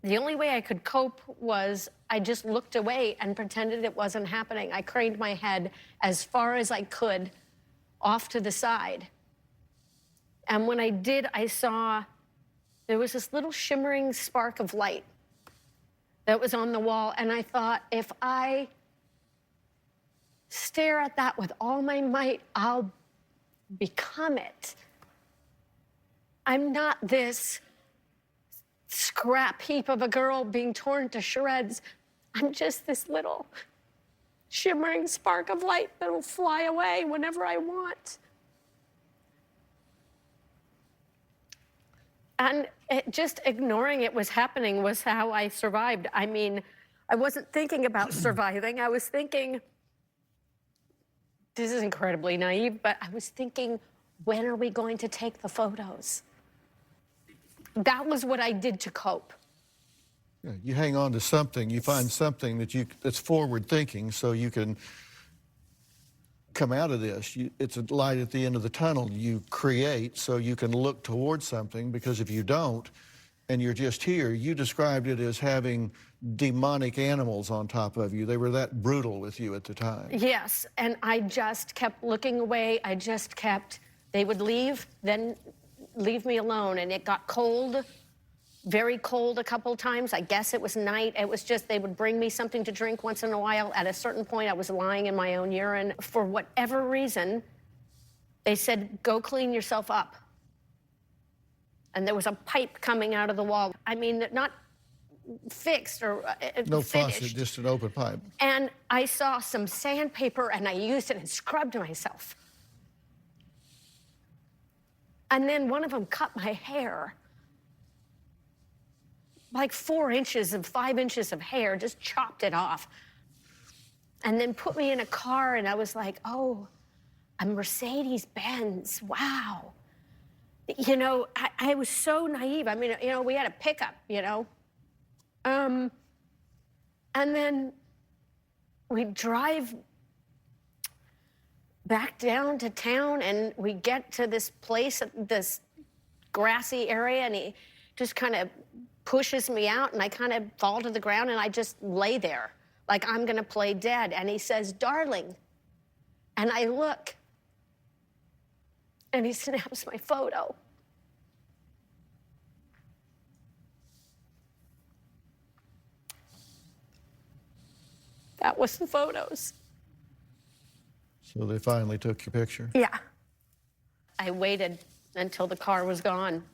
the only way I could cope was I just looked away and pretended it wasn't happening. I craned my head as far as I could off to the side. And when I did, I saw there was this little shimmering spark of light that was on the wall. And I thought, if I stare at that with all my might, I'll become it. I'm not this scrap heap of a girl being torn to shreds. I'm just this little shimmering spark of light that'll fly away whenever I want. And just ignoring it was happening was how I survived. I mean, I wasn't thinking about surviving. I was thinking, this is incredibly naive, but I was thinking, when are we going to take the photos? That was what I did to cope. Yeah, you hang on to something, you find something that's forward thinking so you can come out of this. It's a light at the end of the tunnel. You create so you can look towards something, because if you don't and you're just here, you described it as having demonic animals on top of you. They were that brutal with you at the time. Yes, and I just kept looking away. They would leave, then leave me alone, and it got cold, very cold a couple times. I guess it was night. It was just they would bring me something to drink once in a while. At a certain point, I was lying in my own urine. For whatever reason, they said, go clean yourself up. And there was a pipe coming out of the wall. I mean, not fixed or no finished. Faucet, just an open pipe. And I saw some sandpaper, and I used it and scrubbed myself. And then one of them cut my hair. Like 4 inches and 5 inches of hair, just chopped it off. And then put me in a car, and I was like, oh, a Mercedes-Benz, wow. You know, I was so naive. I mean, you know, we had a pickup, you know. And then we drive back down to town, and we get to this place, this grassy area, and he just kind of pushes me out, and I kind of fall to the ground, and I just lay there like I'm gonna play dead. And he says, darling. And I look, and he snaps my photo. That was the photos. So they finally took your picture? Yeah. I waited until the car was gone,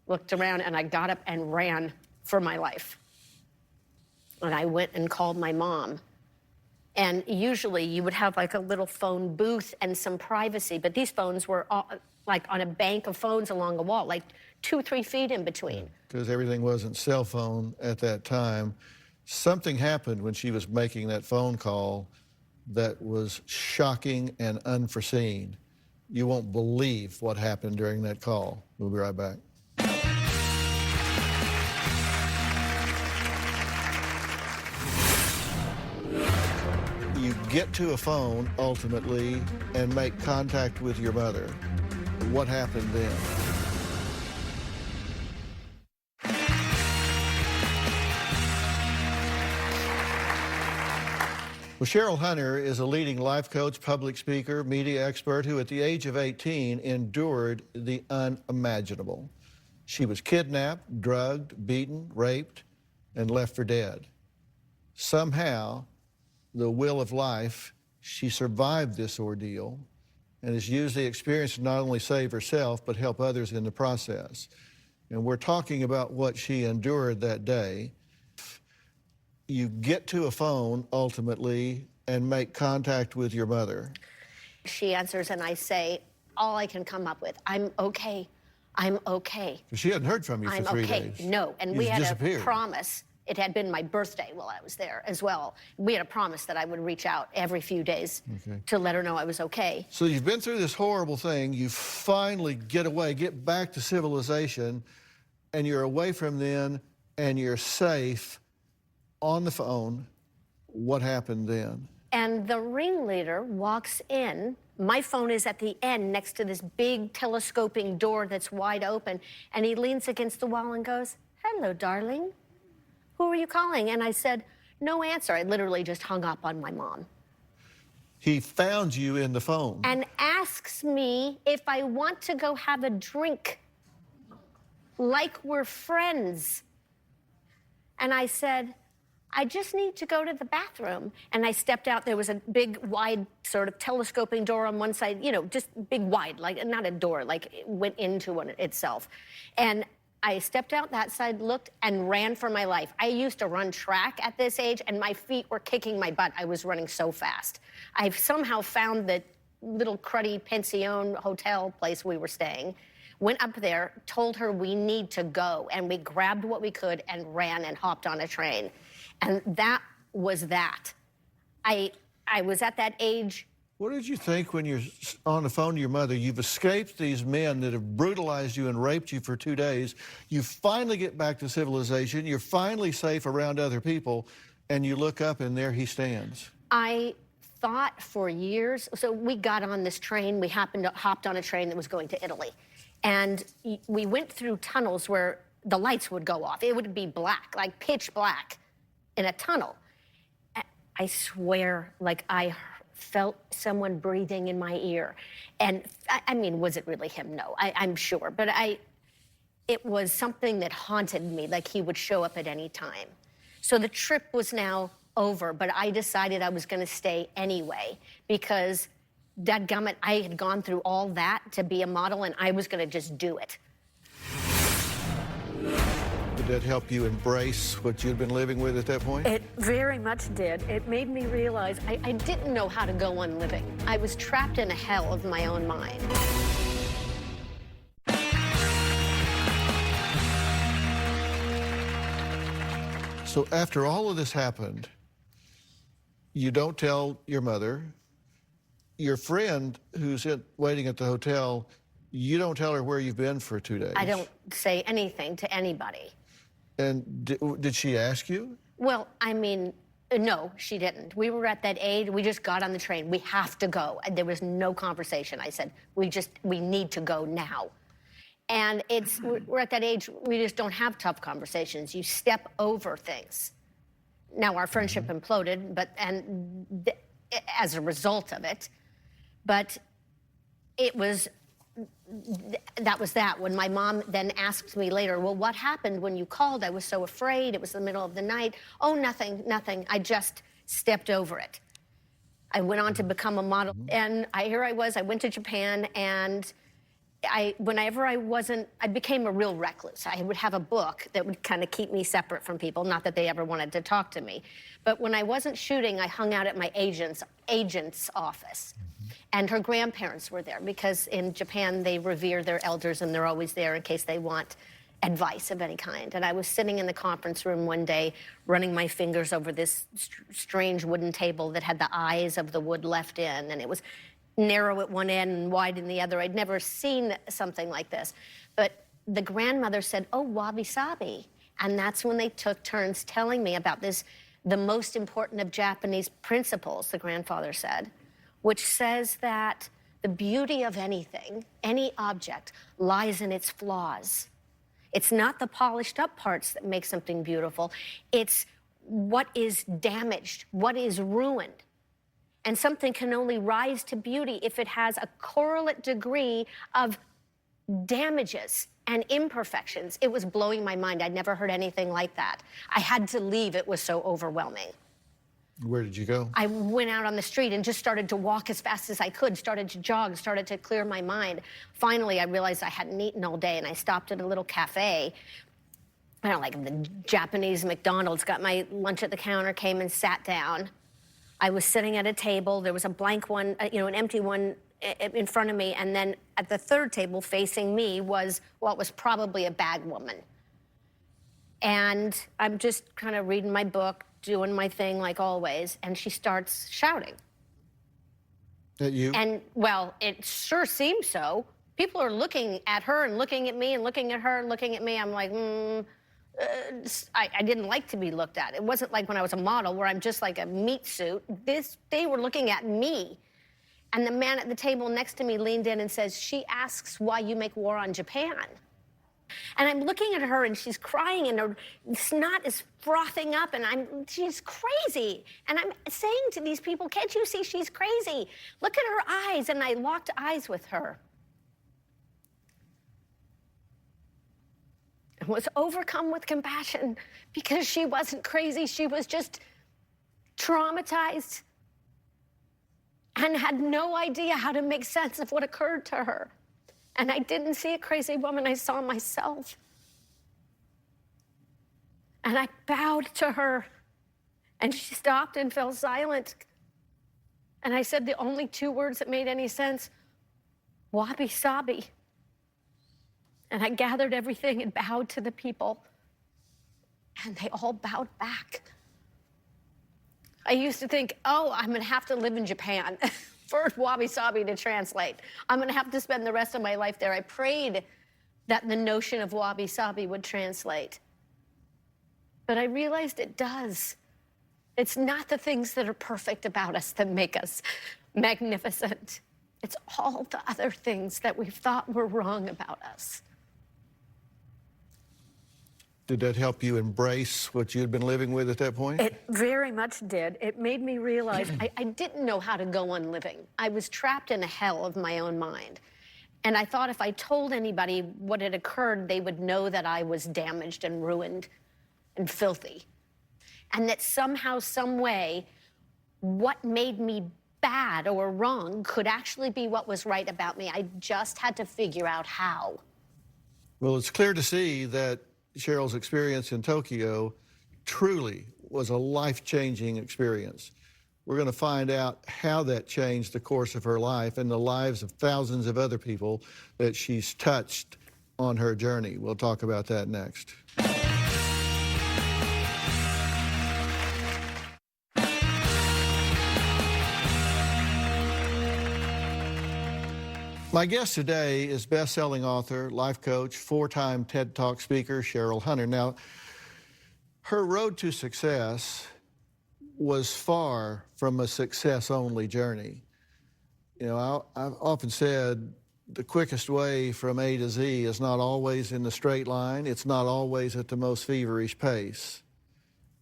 looked around, and I got up and ran for my life. And I went and called my mom. And usually you would have like a little phone booth and some privacy, but these phones were all, like on a bank of phones along a wall, like 2-3 feet in between. Because everything wasn't cell phone at that time. Something happened when she was making that phone call that was shocking and unforeseen. You won't believe what happened during that call. We'll be right back. You get to a phone, ultimately, and make contact with your mother. What happened then? Well, Cheryl Hunter is a leading life coach, public speaker, media expert who at the age of 18 endured the unimaginable. She was kidnapped, drugged, beaten, raped, and left for dead. Somehow, the will of life, she survived this ordeal and has used the experience to not only save herself, but help others in the process. And we're talking about what she endured that day. You get to a phone, ultimately, and make contact with your mother. She answers, and I say, all I can come up with, I'm okay. I'm okay. She hadn't heard from you for 3 okay. days. No, and You we had disappeared. a promise. It had been my birthday while I was there as well. We had a promise that I would reach out every few days to let her know I was okay. So you've been through this horrible thing. You finally get away, get back to civilization, and you're away from them, and you're safe on the phone. What happened then? And the ringleader walks in. My phone is at the end next to this big telescoping door that's wide open. And he leans against the wall and goes, "Hello, darling. Who are you calling?" And I said, "No answer." I literally just hung up on my mom. He found you in the phone. And asks me if I want to go have a drink, like we're friends. And I said, "I just need to go to the bathroom." And I stepped out. There was a big, wide, sort of telescoping door on one side, you know, just big, wide, like not a door, like it went into it itself. And I stepped out that side, looked, and ran for my life. I used to run track at this age, and my feet were kicking my butt. I was running so fast. I've somehow found the little cruddy pension hotel place we were staying, went up there, told her we need to go, and we grabbed what we could and ran and hopped on a train. And that was that. I was at that age. What did you think when you're on the phone to your mother? You've escaped these men that have brutalized you and raped you for 2 days. You finally get back to civilization. You're finally safe around other people. And you look up and there he stands. I thought for years, so we got on this train. We hopped on a train that was going to Italy. And we went through tunnels where the lights would go off. It would be black, like pitch black in a tunnel. I swear, like I felt someone breathing in my ear. And I mean, was it really him? No, I'm sure. But it was something that haunted me, like he would show up at any time. So the trip was now over, but I decided I was going to stay anyway because dadgummit, I had gone through all that to be a model, and I was going to just do it. Did that help you embrace what you'd been living with at that point? It very much did. It made me realize I didn't know how to go on living. I was trapped in a hell of my own mind. So after all of this happened, you don't tell your mother. Your friend who's waiting at the hotel, you don't tell her where you've been for 2 days. I don't say anything to anybody. And did she ask you? Well, I mean, no, she didn't. We were at that age. We just got on the train. We have to go. There was no conversation. I said, we need to go now. And we're at that age, we just don't have tough conversations. You step over things. Now, our friendship imploded, as a result of it. But it was, that was that. When my mom then asked me later, well, what happened when you called? I was so afraid. It was the middle of the night. Oh, nothing. I just stepped over it. I went on to become a model. And here I was. I went to Japan, and whenever I became a real recluse. I would have a book that would kind of keep me separate from people, not that they ever wanted to talk to me. But when I wasn't shooting, I hung out at my agent's office. And her grandparents were there because in Japan, they revere their elders and they're always there in case they want advice of any kind. And I was sitting in the conference room one day, running my fingers over this strange wooden table that had the eyes of the wood left in, and it was narrow at one end and wide in the other. I'd never seen something like this. But the grandmother said, "Oh, wabi-sabi." And that's when they took turns telling me about this, the most important of Japanese principles, the grandfather said, which says that the beauty of anything, any object, lies in its flaws. It's not the polished up parts that make something beautiful. It's what is damaged, what is ruined. And something can only rise to beauty if it has a correlate degree of damages and imperfections. It was blowing my mind. I'd never heard anything like that. I had to leave. It was so overwhelming. Where did you go? I went out on the street and just started to walk as fast as I could, started to jog, started to clear my mind. Finally, I realized I hadn't eaten all day, and I stopped at a little cafe. I don't like the Japanese McDonald's, got my lunch at the counter, came and sat down. I was sitting at a table. There was a blank one, an empty one in front of me, and then at the third table facing me was what was probably a bag woman. And I'm just kind of reading my book, doing my thing like always, and she starts shouting. At you? And, well, it sure seems so. People are looking at her and looking at me and looking at her and looking at me. I'm like, I didn't like to be looked at. It wasn't like when I was a model where I'm just like a meat suit. They were looking at me. And the man at the table next to me leaned in and says, "She asks why you make war on Japan." And I'm looking at her, and she's crying, and her snot is frothing up, and she's crazy. And I'm saying to these people, "Can't you see she's crazy? Look at her eyes." And I locked eyes with her. And was overcome with compassion because she wasn't crazy. She was just traumatized and had no idea how to make sense of what occurred to her. And I didn't see a crazy woman, I saw myself. And I bowed to her, and she stopped and fell silent. And I said the only two words that made any sense, "Wabi sabi." And I gathered everything and bowed to the people, and they all bowed back. I used to think, oh, I'm gonna have to live in Japan for Wabi Sabi to translate. I'm gonna have to spend the rest of my life there. I prayed that the notion of Wabi Sabi would translate. But I realized it does. It's not the things that are perfect about us that make us magnificent. It's all the other things that we thought were wrong about us. Did that help you embrace what you had been living with at that point? It very much did. It made me realize I didn't know how to go on living. I was trapped in a hell of my own mind. And I thought if I told anybody what had occurred, they would know that I was damaged and ruined and filthy. And that somehow, some way, what made me bad or wrong could actually be what was right about me. I just had to figure out how. Well, it's clear to see that Cheryl's experience in Tokyo truly was a life-changing experience. We're going to find out how that changed the course of her life and the lives of thousands of other people that she's touched on her journey. We'll talk about that next. My guest today is best-selling author, life coach, four-time TED Talk speaker, Cheryl Hunter. Now, her road to success was far from a success-only journey. You know, I've often said the quickest way from A to Z is not always in the straight line. It's not always at the most feverish pace.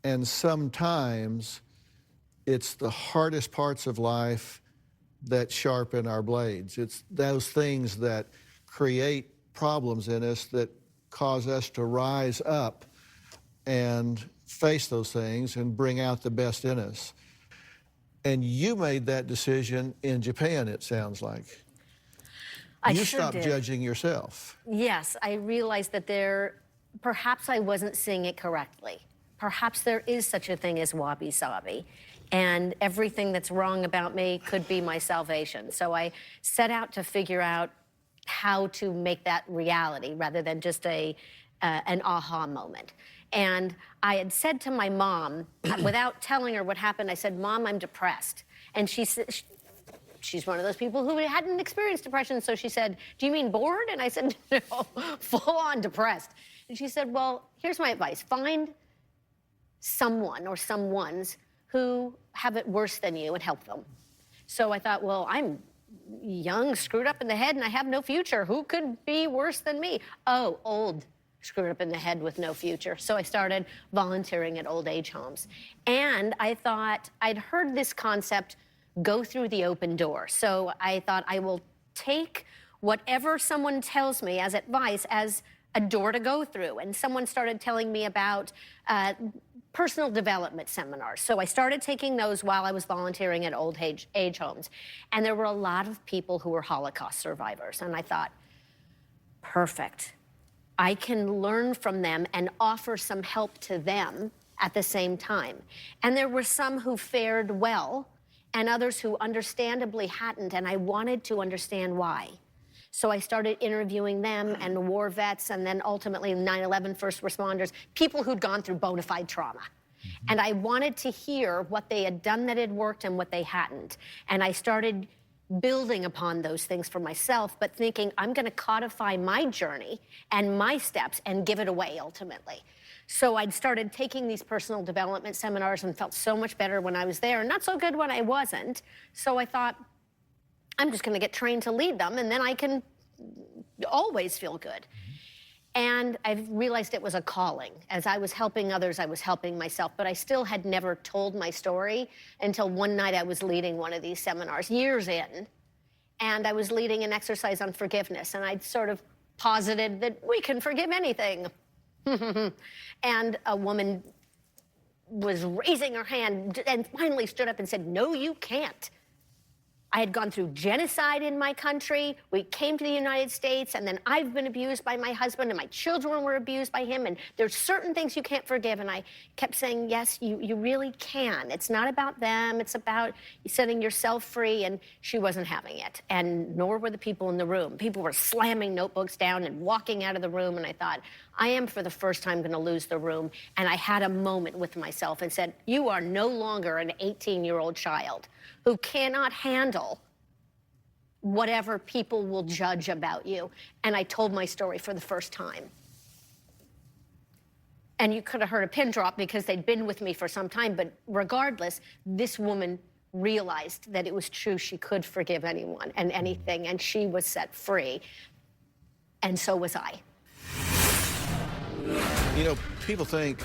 And sometimes it's the hardest parts of life that sharpen our blades. It's those things that create problems in us that cause us to rise up and face those things and bring out the best in us. And you made that decision in Japan, it sounds like. You stopped judging yourself. Yes, I realized that perhaps I wasn't seeing it correctly. Perhaps there is such a thing as Wabi Sabi, and everything that's wrong about me could be my salvation. So I set out to figure out how to make that reality rather than just an aha moment. And I had said to my mom, without telling her what happened, I said, "Mom, I'm depressed." And she said, she's one of those people who hadn't experienced depression, so she said, "Do you mean bored?" And I said, "No, full on depressed." And she said, "Well, here's my advice. Find someone or someones who have it worse than you and help them." So I thought, well, I'm young, screwed up in the head, and I have no future. Who could be worse than me? Oh, old, screwed up in the head with no future. So I started volunteering at old age homes. And I thought, I'd heard this concept, go through the open door. So I thought I will take whatever someone tells me as advice as a door to go through. And someone started telling me about personal development seminars. So I started taking those while I was volunteering at old age homes. And there were a lot of people who were Holocaust survivors. And I thought, perfect. I can learn from them and offer some help to them at the same time. And there were some who fared well and others who understandably hadn't, and I wanted to understand why. So I started interviewing them and war vets, and then ultimately 9/11 first responders, people who'd gone through bona fide trauma. And I wanted to hear what they had done that had worked and what they hadn't. And I started building upon those things for myself, but thinking I'm going to codify my journey and my steps and give it away ultimately. So I'd started taking these personal development seminars and felt so much better when I was there, and not so good when I wasn't. So I thought, I'm just going to get trained to lead them, and then I can always feel good. And I realized it was a calling. As I was helping others, I was helping myself, but I still had never told my story until one night I was leading one of these seminars, years in, and I was leading an exercise on forgiveness, and I'd sort of posited that we can forgive anything. And a woman was raising her hand and finally stood up and said, "No, you can't." I had gone through genocide in my country. We came to the United States, and then I've been abused by my husband, and my children were abused by him, and there's certain things you can't forgive. And I kept saying, yes, you really can. It's not about them. It's about setting yourself free. And she wasn't having it, and nor were the people in the room. People were slamming notebooks down and walking out of the room, and I thought, I am for the first time going to lose the room. And I had a moment with myself and said, you are no longer an 18-year-old child who cannot handle whatever people will judge about you. And I told my story for the first time. And you could have heard a pin drop because they'd been with me for some time, but regardless, this woman realized that it was true. She could forgive anyone and anything, and she was set free. And so was I. You know, people think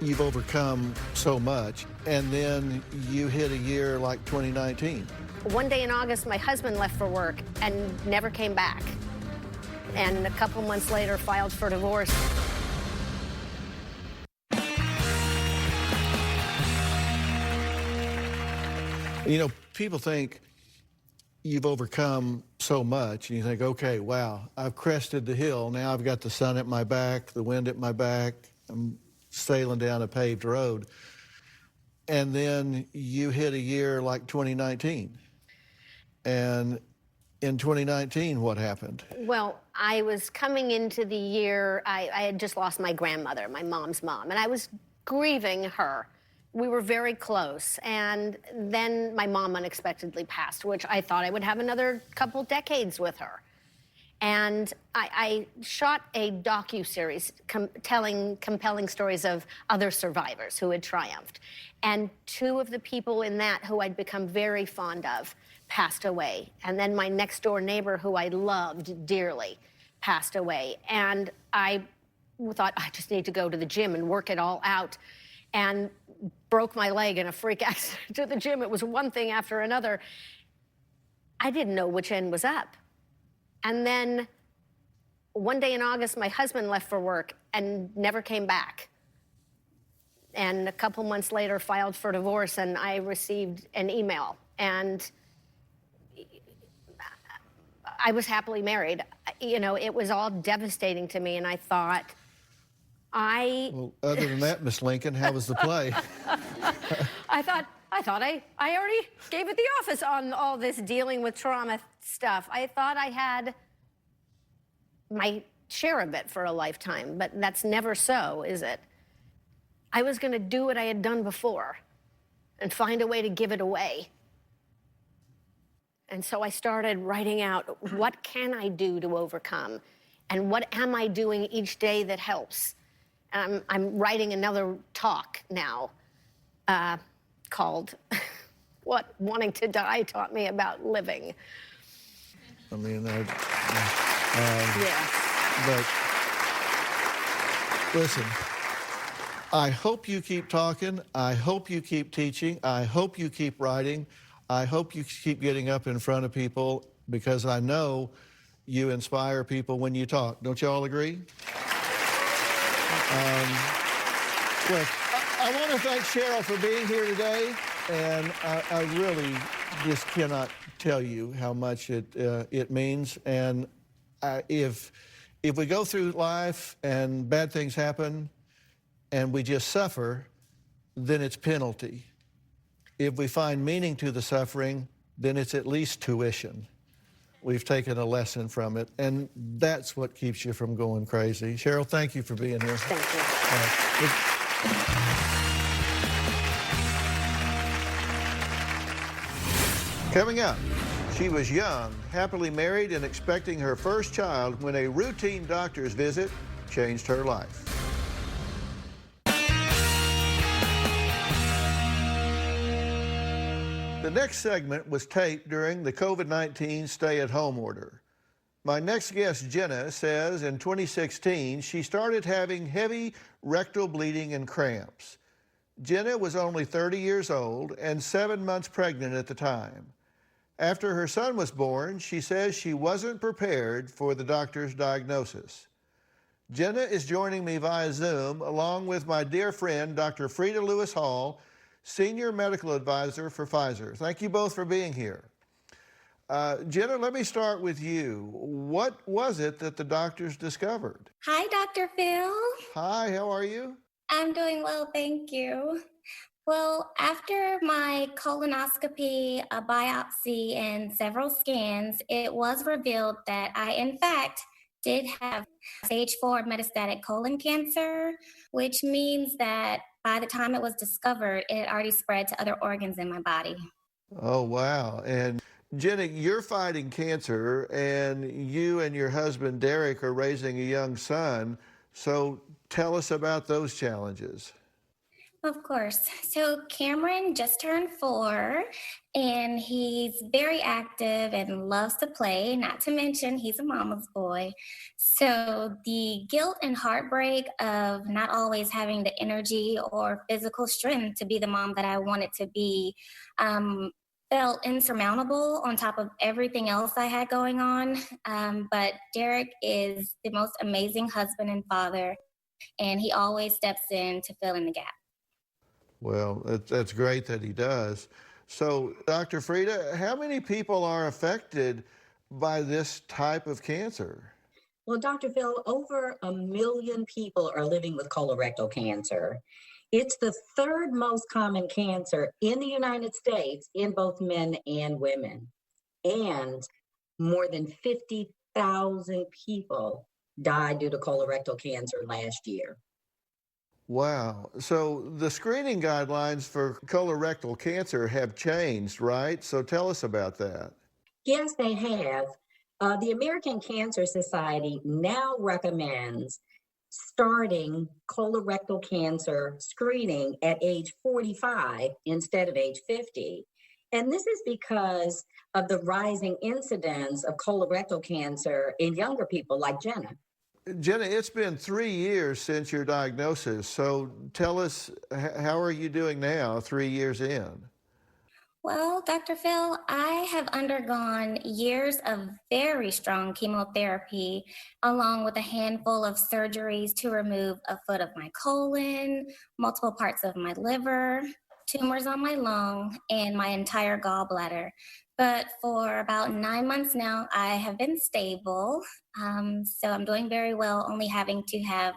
you've overcome so much, and then you hit a year like 2019. One day in August, my husband left for work and never came back. And a couple months later, filed for divorce. You know, people think you've overcome so much, and you think, okay, wow, I've crested the hill. Now I've got the sun at my back, the wind at my back. I'm sailing down a paved road. And then you hit a year like 2019. And in 2019, what happened? Well, I was coming into the year, I had just lost my grandmother, my mom's mom, and I was grieving her. We were very close, and then my mom unexpectedly passed, which I thought I would have another couple decades with her. And I shot a docuseries telling compelling stories of other survivors who had triumphed. And two of the people in that who I'd become very fond of passed away. And then my next door neighbor, who I loved dearly, passed away. And I thought, I just need to go to the gym and work it all out. And broke my leg in a freak accident to the gym. It was one thing after another. I didn't know which end was up. And then one day in August, my husband left for work and never came back. And a couple months later, filed for divorce, and I received an email. And I was happily married. You know, it was all devastating to me, and I thought, Well, other than that, Miss Lincoln, how was the play? I thought I already gave it the office on all this dealing with trauma stuff. I thought I had my share of it for a lifetime, but that's never so, is it? I was going to do what I had done before and find a way to give it away. And so I started writing out, what can I do to overcome? And what am I doing each day that helps? And I'm writing another talk now called What Wanting to Die Taught Me About Living. I mean, yeah. But listen, I hope you keep talking. I hope you keep teaching. I hope you keep writing. I hope you keep getting up in front of people, because I know you inspire people when you talk. Don't you all agree? Look, I want to thank Cheryl for being here today, and I really just cannot tell you how much it means. And if we go through life and bad things happen and we just suffer, then it's penalty. if we find meaning to the suffering, then it's at least tuition. We've taken a lesson from it, and that's what keeps you from going crazy. Cheryl, thank you for being here. Thank you. Coming up, she was young, happily married, and expecting her first child when a routine doctor's visit changed her life. The next segment was taped during the COVID-19 stay-at-home order. My next guest, Jenna, says in 2016 she started having heavy rectal bleeding and cramps. Jenna was only 30 years old and 7 months pregnant at the time. After her son was born, she says she wasn't prepared for the doctor's diagnosis. Jenna is joining me via Zoom along with my dear friend, Dr. Frida Lewis Hall, Senior Medical Advisor for Pfizer. Thank you both for being here. Jenna, let me start with you. What was it that the doctors discovered? Hi, Dr. Phil. Hi, how are you? I'm doing well, thank you. Well, after my colonoscopy, a biopsy, and several scans, it was revealed that I, in fact, did have stage 4 metastatic colon cancer, which means that by the time it was discovered, it had already spread to other organs in my body. Oh, wow. And Jenna, you're fighting cancer, and you and your husband, Derek, are raising a young son. So tell us about those challenges. Of course. So Cameron just turned 4, and he's very active and loves to play, not to mention he's a mama's boy. So the guilt and heartbreak of not always having the energy or physical strength to be the mom that I wanted to be felt insurmountable on top of everything else I had going on. But Derek is the most amazing husband and father, and he always steps in to fill in the gap. Well, that's great that he does. So, Dr. Frida, how many people are affected by this type of cancer? Well, Dr. Phil, over 1 million people are living with colorectal cancer. It's the 3rd most common cancer in the United States in both men and women. And more than 50,000 people died due to colorectal cancer last year. Wow. So the screening guidelines for colorectal cancer have changed, right? So tell us about that. Yes, they have. The American Cancer Society now recommends starting colorectal cancer screening at age 45 instead of age 50. And this is because of the rising incidence of colorectal cancer in younger people like Jenna. Jenna, it's been 3 years since your diagnosis. So tell us, how are you doing now, 3 years in? Well, Dr. Phil, I have undergone years of very strong chemotherapy, along with a handful of surgeries to remove a foot of my colon, multiple parts of my liver, tumors on my lung, and my entire gallbladder. But for about 9 months now, I have been stable. So I'm doing very well, only having to have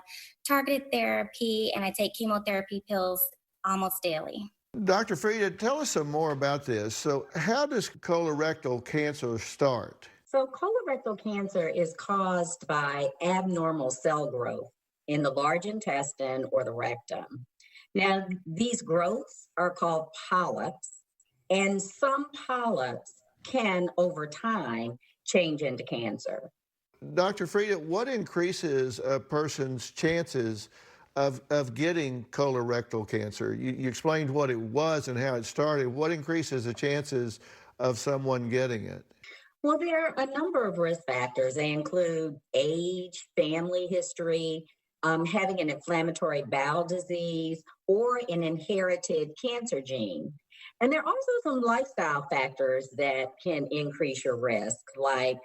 targeted therapy, and I take chemotherapy pills almost daily. Dr. Frida, tell us some more about this. So how does colorectal cancer start? So colorectal cancer is caused by abnormal cell growth in the large intestine or the rectum. Now, these growths are called polyps, and some polyps can, over time, change into cancer. Dr. Frida, what increases a person's chances of getting colorectal cancer? You explained what it was and how it started. What increases the chances of someone getting it? Well, there are a number of risk factors. They include age, family history, having an inflammatory bowel disease, or an inherited cancer gene. And there are also some lifestyle factors that can increase your risk, like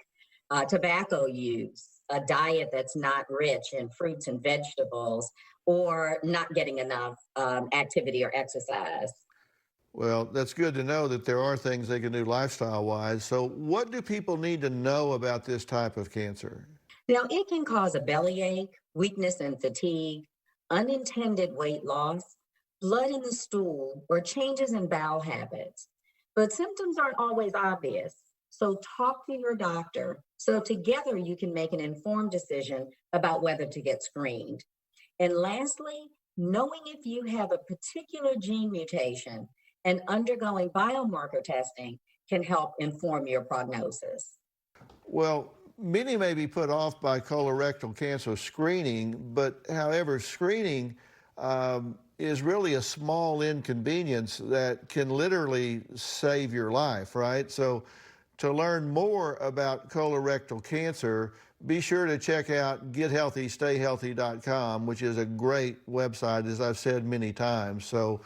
tobacco use, a diet that's not rich in fruits and vegetables, or not getting enough activity or exercise. Well, that's good to know that there are things they can do lifestyle-wise. So what do people need to know about this type of cancer? Now, it can cause a bellyache, weakness and fatigue, unintended weight loss, blood in the stool, or changes in bowel habits. But symptoms aren't always obvious. So talk to your doctor so together you can make an informed decision about whether to get screened. And lastly, knowing if you have a particular gene mutation and undergoing biomarker testing can help inform your prognosis. Well, many may be put off by colorectal cancer screening, but however, screening is really a small inconvenience that can literally save your life, right? So to learn more about colorectal cancer, be sure to check out gethealthystayhealthy.com, which is a great website, as I've said many times. So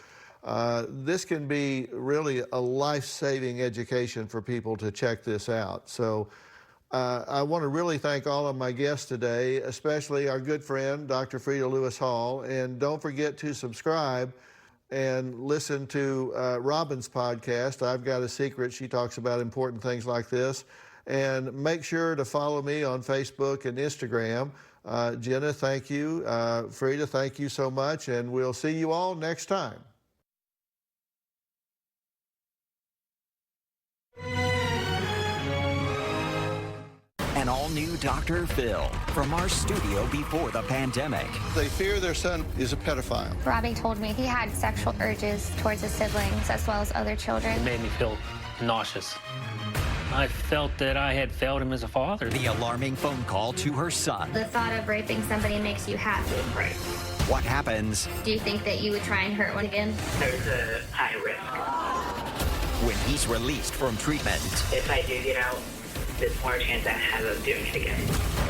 this can be really a life-saving education for people to check this out. So I want to really thank all of my guests today, especially our good friend, Dr. Freda Lewis Hall. And don't forget to subscribe and listen to Robin's podcast, I've Got a Secret. She talks about important things like this. And make sure to follow me on Facebook and Instagram. Jenna, thank you. Freda, thank you so much. And we'll see you all next time. An all-new Dr. Phil from our studio before the pandemic. They fear their son is a pedophile. Robbie told me he had sexual urges towards his siblings as well as other children. It made me feel nauseous. I felt that I had failed him as a father. The alarming phone call to her son. The thought of raping somebody makes you happy. Right. What happens Do you think that you would try and hurt one again? There's a high risk. when he's released from treatment? If I do get out, there's more chance I have of doing it again.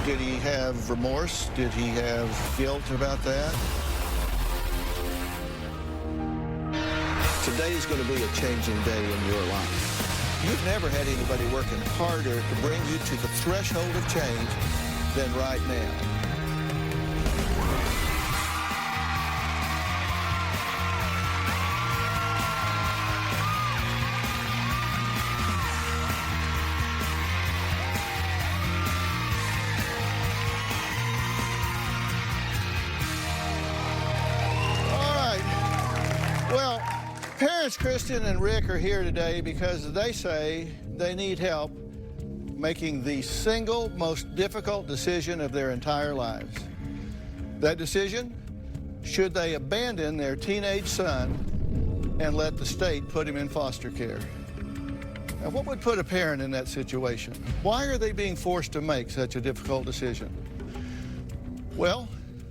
Did he have remorse? Did he have guilt about that? Today is going to be a changing day in your life. You've never had anybody working harder to bring you to the threshold of change than right now. Parents Kristen and Rick are here today because they say they need help making the single most difficult decision of their entire lives. That decision, should they abandon their teenage son and let the state put him in foster care? Now, what would put a parent in that situation? Why are they being forced to make such a difficult decision? Well,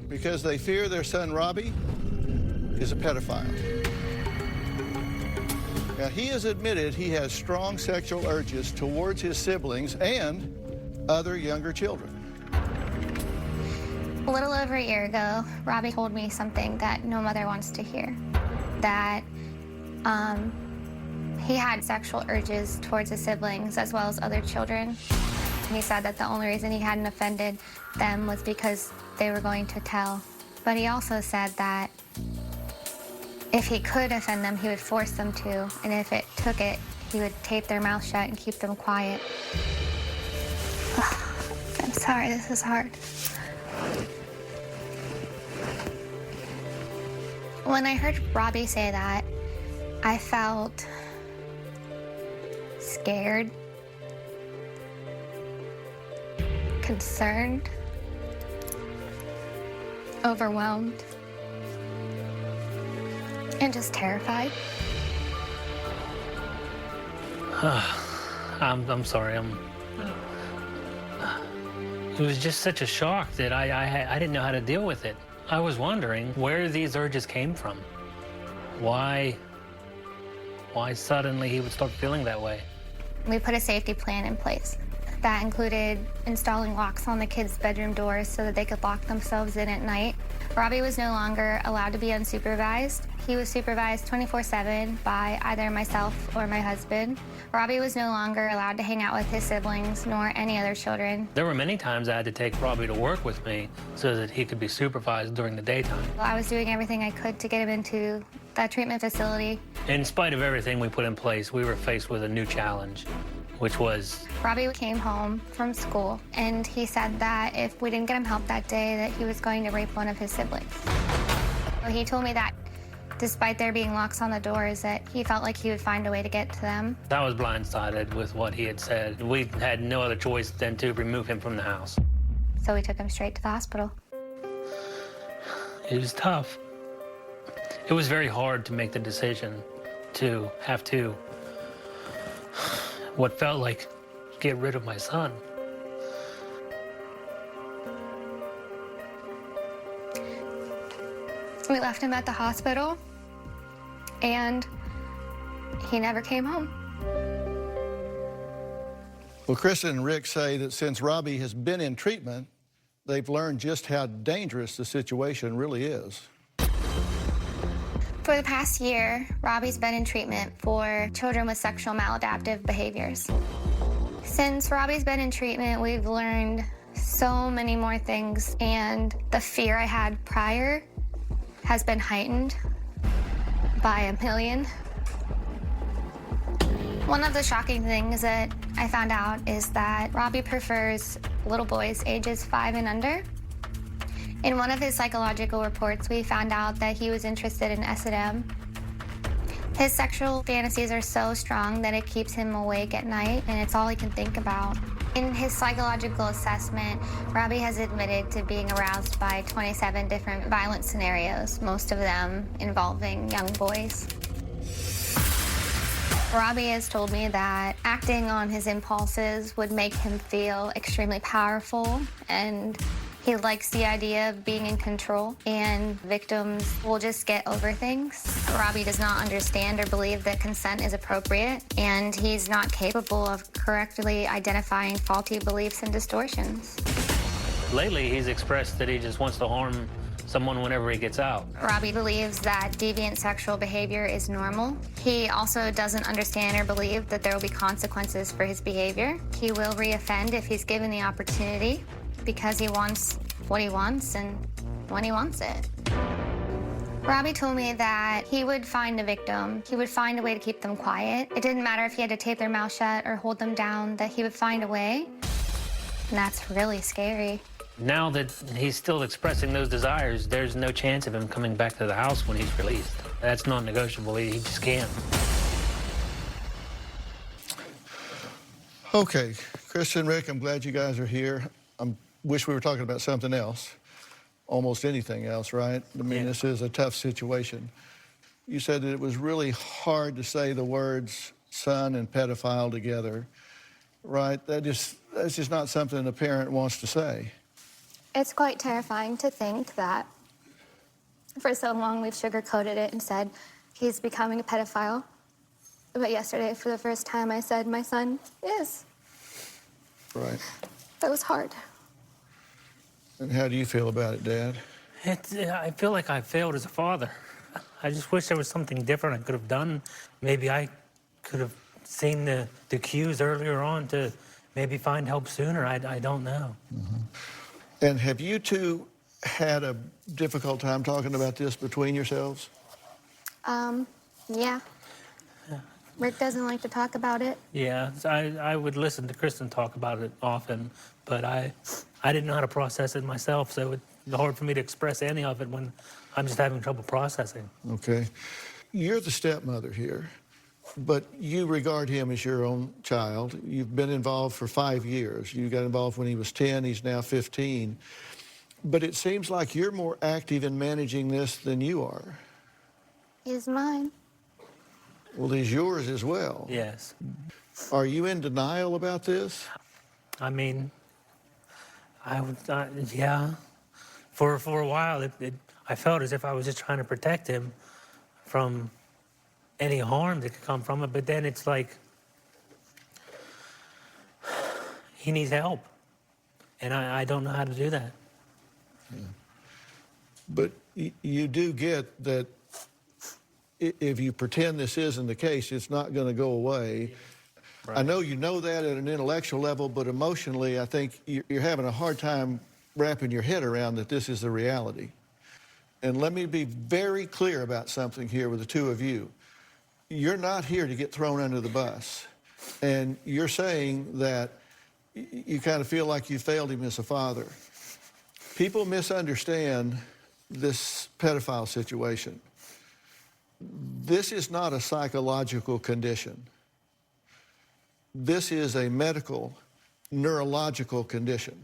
because they fear their son Robbie is a pedophile. Now, he has admitted he has strong sexual urges towards his siblings and other younger children. A little over a year ago, Robbie told me something that no mother wants to hear. That he had sexual urges towards his siblings as well as other children. He said that the only reason he hadn't offended them was because they were going to tell. But he also said that if he could offend them, he would force them to, and if it took it, he would tape their mouth shut and keep them quiet. I'm sorry, this is hard. When I heard Robbie say that, I felt scared, concerned, overwhelmed, and just terrified. I'm sorry. It was just such a shock that I didn't know how to deal with it. I was wondering where these urges came from. Why suddenly he would start feeling that way. We put a safety plan in place. That included installing locks on the kids' bedroom doors so that they could lock themselves in at night. Robbie was no longer allowed to be unsupervised. He was supervised 24/7 by either myself or my husband. Robbie was no longer allowed to hang out with his siblings nor any other children. There were many times I had to take Robbie to work with me so that he could be supervised during the daytime. I was doing everything I could to get him into that treatment facility. In spite of everything we put in place, we were faced with a new challenge, which was... Robbie came home from school, and he said that if we didn't get him help that day, that he was going to rape one of his siblings. He told me that despite there being locks on the doors, that he felt like he would find a way to get to them. I was blindsided with what he had said. We had no other choice than to remove him from the house. So we took him straight to the hospital. It was tough. It was very hard to make the decision to have to, what felt like, get rid of my son. We left him at the hospital, and he never came home. Well, Kristen and Rick say that since Robbie has been in treatment, they've learned just how dangerous the situation really is. For the past year, Robbie's been in treatment for children with sexual maladaptive behaviors. Since Robbie's been in treatment, we've learned so many more things, and the fear I had prior has been heightened by a million. One of the shocking things that I found out is that Robbie prefers little boys ages 5 and under. In one of his psychological reports, we found out that he was interested in S&M. His sexual fantasies are so strong that it keeps him awake at night, and it's all he can think about. In his psychological assessment, Robbie has admitted to being aroused by 27 different violent scenarios, most of them involving young boys. Robbie has told me that acting on his impulses would make him feel extremely powerful, and he likes the idea of being in control, and victims will just get over things. Robbie does not understand or believe that consent is appropriate, and he's not capable of correctly identifying faulty beliefs and distortions. Lately, he's expressed that he just wants to harm someone whenever he gets out. Robbie believes that deviant sexual behavior is normal. He also doesn't understand or believe that there will be consequences for his behavior. He will reoffend if he's given the opportunity, because he wants what he wants and when he wants it. Robbie told me that he would find a victim. He would find a way to keep them quiet. It didn't matter if he had to tape their mouth shut or hold them down, that he would find a way. And that's really scary. Now that he's still expressing those desires, there's no chance of him coming back to the house when he's released. That's non-negotiable. He just can't. Okay, Kristen, Rick, I'm glad you guys are here. I wish we were talking about something else, almost anything else, right? I mean, This is a tough situation. You said that it was really hard to say the words son and pedophile together, right? That's just not something a parent wants to say. It's quite terrifying to think that for so long we've sugarcoated it and said he's becoming a pedophile. But yesterday, for the first time, I said my son is. Right. That was hard. And how do you feel about it, Dad? I feel like I failed as a father. I just wish there was something different I could have done. Maybe I could have seen the cues earlier on to maybe find help sooner. I don't know. Mm-hmm. And have you two had a difficult time talking about this between yourselves? Yeah. Rick doesn't like to talk about it. Yeah, I would listen to Kristen talk about it often, but I didn't know how to process it myself, so it's hard for me to express any of it when I'm just having trouble processing. Okay. You're the stepmother here, but you regard him as your own child. You've been involved for 5 years. You got involved when he was 10, he's now 15. But it seems like you're more active in managing this than you are. He's mine. Well, he's yours as well. Yes. Are you in denial about this? I mean, yeah. For a while, I felt as if I was just trying to protect him from any harm that could come from it, but then it's like, he needs help, and I don't know how to do that. Yeah. But you do get that if you pretend this isn't the case, it's not going to go away. Right. I know you know that at an intellectual level, but emotionally, I think you're having a hard time wrapping your head around that this is the reality. And let me be very clear about something here with the two of you. You're not here to get thrown under the bus. And you're saying that you kind of feel like you failed him as a father. People misunderstand this pedophile situation. This is not a psychological condition. This is a medical, neurological condition.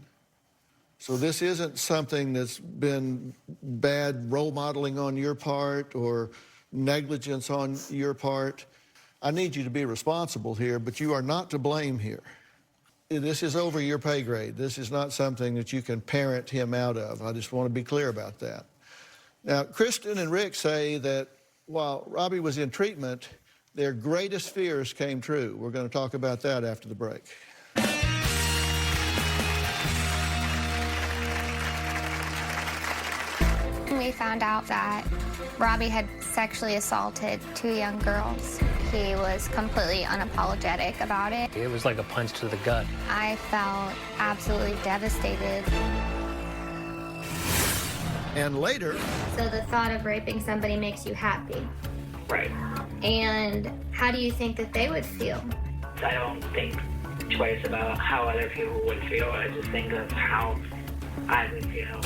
So this isn't something that's been bad role modeling on your part or negligence on your part. I need you to be responsible here, but you are not to blame here. This is over your pay grade. This is not something that you can parent him out of. I just want to be clear about that. Now, Kristen and Rick say that while Robbie was in treatment, their greatest fears came true. We're going to talk about that after the break. We found out that Robbie had sexually assaulted 2 young girls. He was completely unapologetic about it. It was like a punch to the gut. I felt absolutely devastated. And later... So the thought of raping somebody makes you happy. Right. And how do you think that they would feel? I don't think twice about how other people would feel. I just think of how I would feel.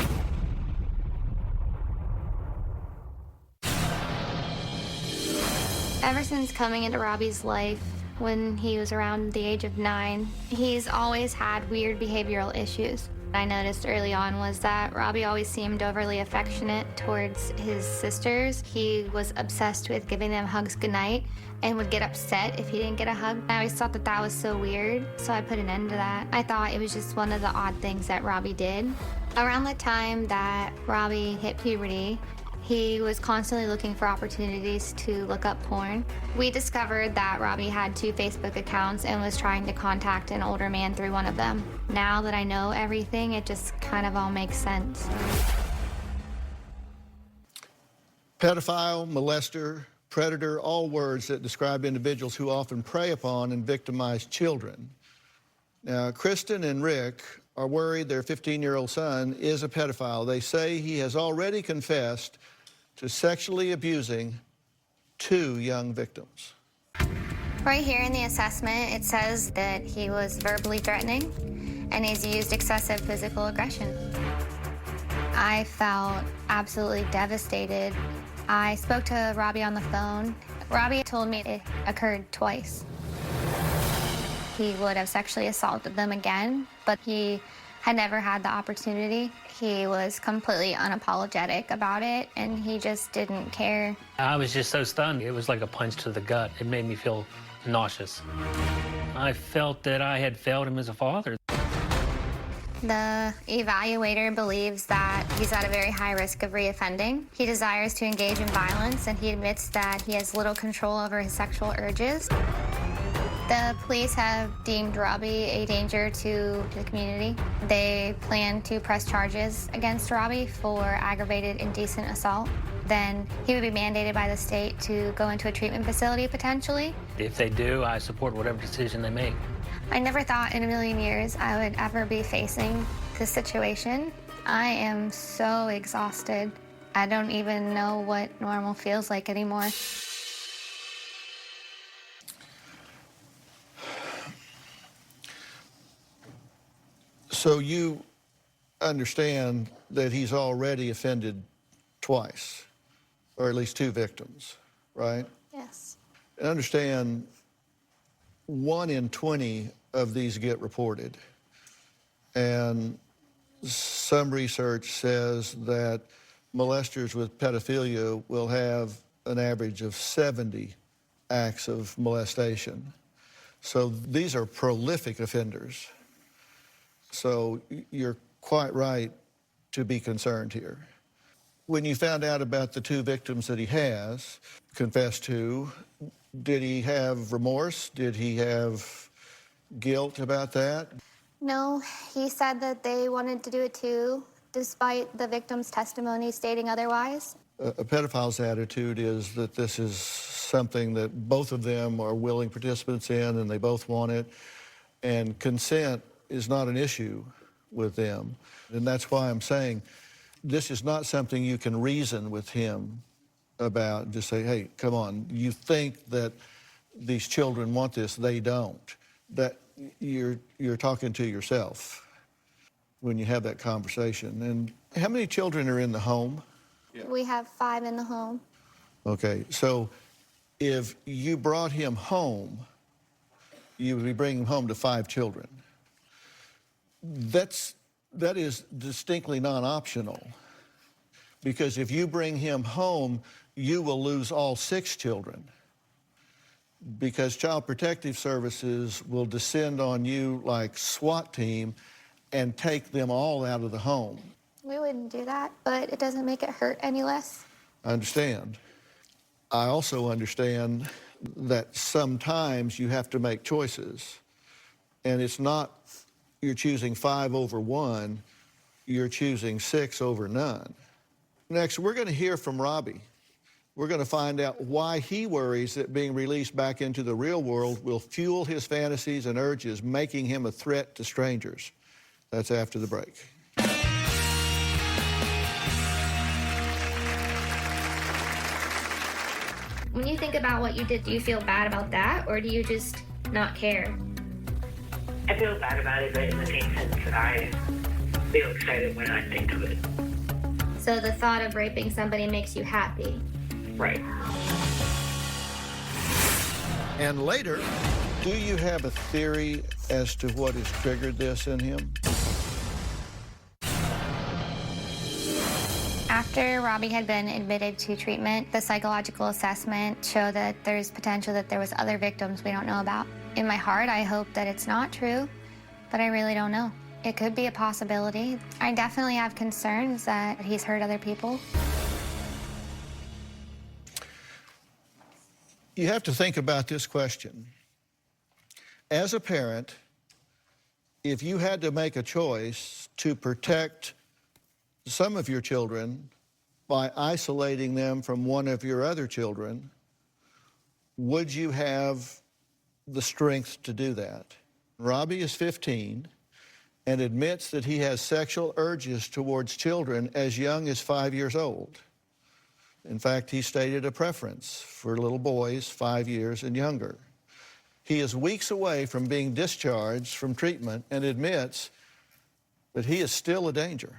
Ever since coming into Robbie's life when he was around the age of 9, he's always had weird behavioral issues. I noticed early on was that Robbie always seemed overly affectionate towards his sisters. He was obsessed with giving them hugs goodnight and would get upset if he didn't get a hug. I always thought that that was so weird, so I put an end to that. I thought it was just one of the odd things that Robbie did. Around the time that Robbie hit puberty, he was constantly looking for opportunities to look up porn. We discovered that Robbie had 2 Facebook accounts and was trying to contact an older man through one of them. Now that I know everything, it just kind of all makes sense. Pedophile, molester, predator, all words that describe individuals who often prey upon and victimize children. Now, Kristen and Rick are worried their 15-year-old son is a pedophile. They say he has already confessed to sexually abusing 2 young victims. Right here in the assessment, it says that he was verbally threatening and he's used excessive physical aggression. I felt absolutely devastated. I spoke to Robbie on the phone. Robbie told me it occurred twice. He would have sexually assaulted them again, but he had never had the opportunity. He was completely unapologetic about it, and he just didn't care. I was just so stunned. It was like a punch to the gut. It made me feel nauseous. I felt that I had failed him as a father. The evaluator believes that he's at a very high risk of reoffending. He desires to engage in violence, and he admits that he has little control over his sexual urges. The police have deemed Robbie a danger to the community. They plan to press charges against Robbie for aggravated indecent assault. Then he would be mandated by the state to go into a treatment facility potentially. If they do, I support whatever decision they make. I never thought in a million years I would ever be facing this situation. I am so exhausted. I don't even know what normal feels like anymore. So you understand that he's already offended twice, or at least 2 victims, right? Yes. And understand 1 in 20 of these get reported. And some research says that molesters with pedophilia will have an average of 70 acts of molestation. So these are prolific offenders. So you're quite right to be concerned here. When you found out about the 2 victims that he has confessed to, did he have remorse? Did he have guilt about that? No, he said that they wanted to do it too, despite the victim's testimony stating otherwise. A pedophile's attitude is that this is something that both of them are willing participants in and they both want it, and consent is not an issue with them. And that's why I'm saying this is not something you can reason with him about. Just say, hey, come on, you think that these children want this, they don't. That you're talking to yourself when you have that conversation. And how many children are in the home? We have 5 in the home. Okay, so if you brought him home, you would be bringing him home to 5 children. That is distinctly non-optional, because if you bring him home, you will lose all 6 children, because Child Protective Services will descend on you like SWAT team and take them all out of the home. We wouldn't do that, but it doesn't make it hurt any less. I understand. I also understand that sometimes you have to make choices, and it's not you're choosing 5 over 1, you're choosing 6 over none. Next, we're going to hear from Robbie. We're going to find out why he worries that being released back into the real world will fuel his fantasies and urges, making him a threat to strangers. That's after the break. When you think about what you did, do you feel bad about that, or do you just not care? I feel bad about it, but in the same sense, I feel excited when I think of it. So the thought of raping somebody makes you happy? Right. And later, do you have a theory as to what has triggered this in him? After Robbie had been admitted to treatment, the psychological assessment showed that there's potential that there was other victims we don't know about. In my heart, I hope that it's not true, but I really don't know. It could be a possibility. I definitely have concerns that he's hurt other people. You have to think about this question. As a parent, if you had to make a choice to protect some of your children by isolating them from one of your other children, would you have the strength to do that? Robbie is 15 and admits that he has sexual urges towards children as young as 5 years old. In fact, he stated a preference for little boys 5 years and younger. He is weeks away from being discharged from treatment and admits that he is still a danger.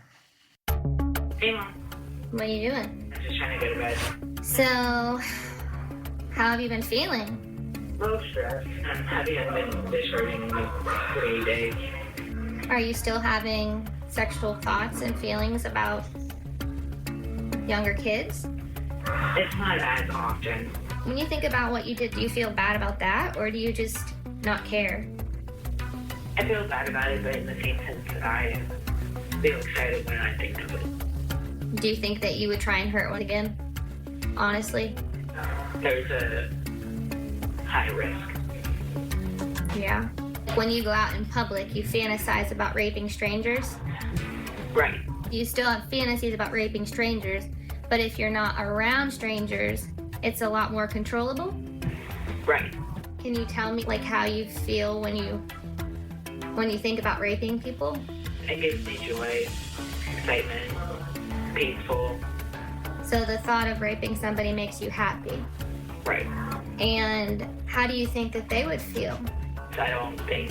Hey, Mom. What are you doing? I'm just trying to go to bed. So, how have you been feeling? A little stressed. I'm happy I've been discharging in like 3 days. Are you still having sexual thoughts and feelings about younger kids? It's not as often. When you think about what you did, do you feel bad about that, or do you just not care? I feel bad about it, but in the same sense, I feel excited when I think of it. Do you think that you would try and hurt one again? Honestly? There's a high risk. Yeah. When you go out in public, you fantasize about raping strangers? Right. You still have fantasies about raping strangers, but if you're not around strangers, it's a lot more controllable? Right. Can you tell me like how you feel when you think about raping people? It gives me joy, excitement, peaceful. So the thought of raping somebody makes you happy? Right. And how do you think that they would feel? I don't think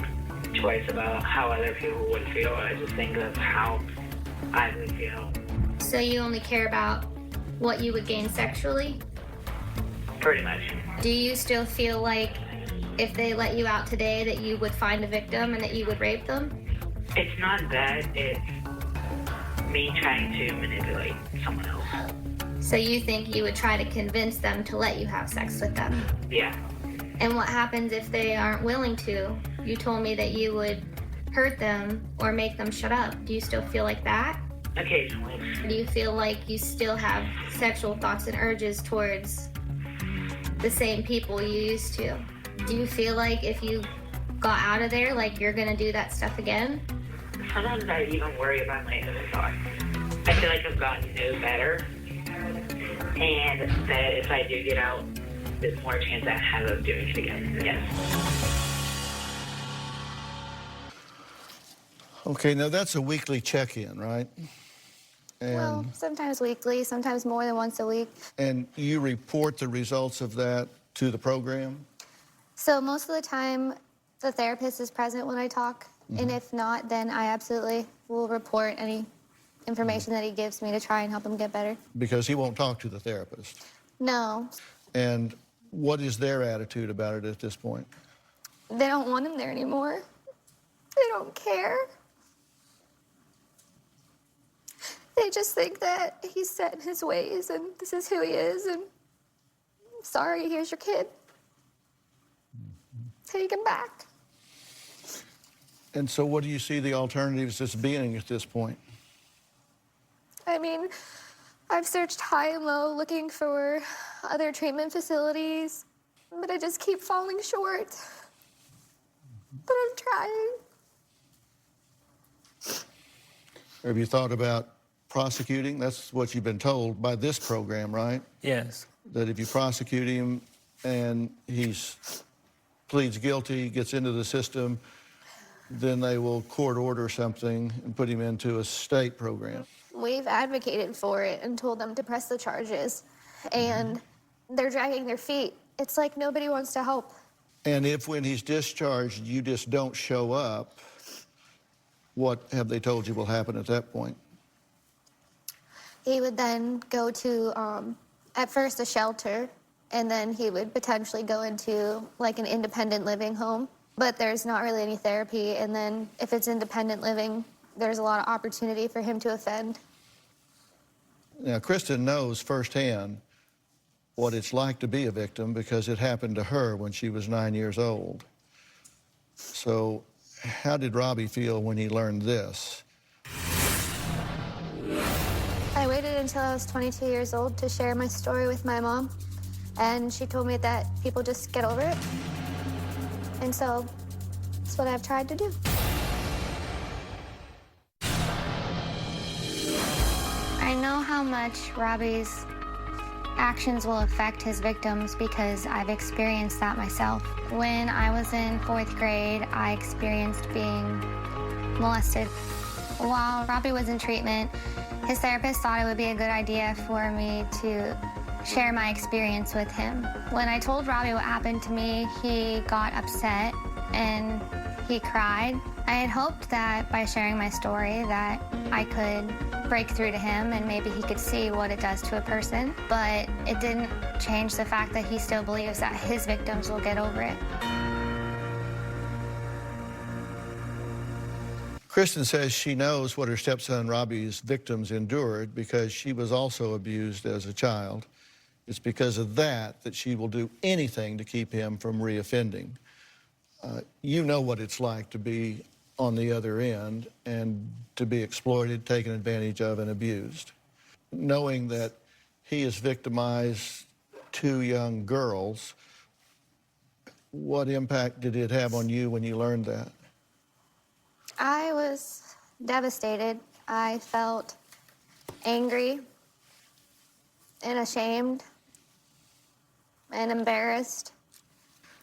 twice about how other people would feel. I just think of how I would feel. So you only care about what you would gain sexually? Pretty much. Do you still feel like if they let you out today that you would find a victim and that you would rape them? It's not that, it's me trying to manipulate someone else. So you think you would try to convince them to let you have sex with them? Yeah. And what happens if they aren't willing to? You told me that you would hurt them or make them shut up. Do you still feel like that? Occasionally. Do you feel like you still have sexual thoughts and urges towards the same people you used to? Do you feel like if you got out of there, like you're gonna do that stuff again? Sometimes I even worry about my own thoughts. I feel like I've gotten to know better, and that if I do get out, there's more chance I have of doing it again. Yes. Okay, now that's a weekly check-in, right? And, Well, sometimes weekly, sometimes more than once a week. and you report the results of that to the program? So most of the time, the therapist is present when I talk, and if not, then I absolutely will report any information that he gives me to try and help him get better. Because he won't talk to the therapist. No, And what is their attitude about it at this point? they don't want him there anymore. They don't care. They just think that he's set in his ways and this is who he is, and sorry, here's your kid. Take him back. And so what do you see the alternatives as being at this point? I mean, I've searched high and low looking for other treatment facilities, but I just keep falling short. But I'm trying. Have you thought about prosecuting? That's what you've been told by this program, right? Yes. That if you prosecute him and he pleads guilty, gets into the system, then they will court order something and put him into a state program. We've advocated for it and told them to press the charges, and they're dragging their feet. It's like nobody wants to help. And if when he's discharged, you just don't show up, what have they told you will happen at that point? He would then go to, at first, a shelter, and then he would potentially go into like an independent living home. But there's not really any therapy, and then if it's independent living, there's a lot of opportunity for him to offend. Now, Kristen knows firsthand what it's like to be a victim because it happened to her when she was 9 years old. So how did Robbie feel when he learned this? I waited until I was 22 years old to share my story with my mom, and she told me that people just get over it. And so that's what I've tried to do. I know how much Robbie's actions will affect his victims because I've experienced that myself. When I was in 4th grade, I experienced being molested. While Robbie was in treatment, his therapist thought it would be a good idea for me to share my experience with him. When I told Robbie what happened to me, he got upset and he cried. I had hoped that by sharing my story that I could break through to him and maybe he could see what it does to a person, but it didn't change the fact that he still believes that his victims will get over it. Kristen says she knows what her stepson Robbie's victims endured because she was also abused as a child. It's because of that that she will do anything to keep him from reoffending. You know what it's like to be on the other end and to be exploited, taken advantage of, and abused. Knowing that he has victimized 2 young girls, what impact did it have on you when you learned that? I was devastated. I felt angry and ashamed and embarrassed.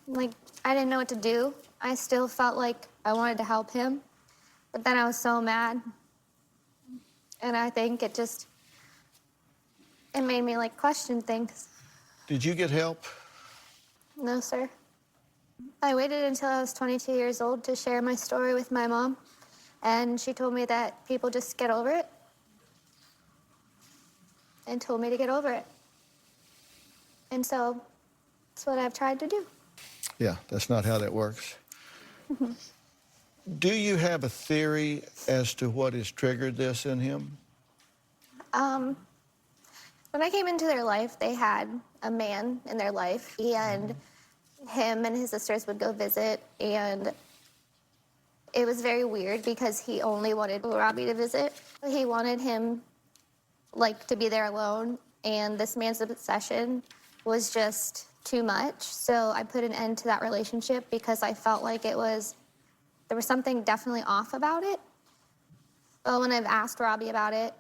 Like, I didn't know what to do. I still felt like I wanted to help him, but then I was so mad. And I think it made me like question things. Did you get help? No, sir. I waited until I was 22 years old to share my story with my mom, and she told me that people just get over it and told me to get over it. And so that's what I've tried to do. Yeah, that's not how that works. Do you have a theory as to what has triggered this in him? When I came into their life, they had a man in their life, and him and his sisters would go visit, and it was very weird because he only wanted Robbie to visit. He wanted him, like, to be there alone, and this man's obsession was just too much. So I put an end to that relationship because I felt like there was something definitely off about it. But when I've asked Robbie about it,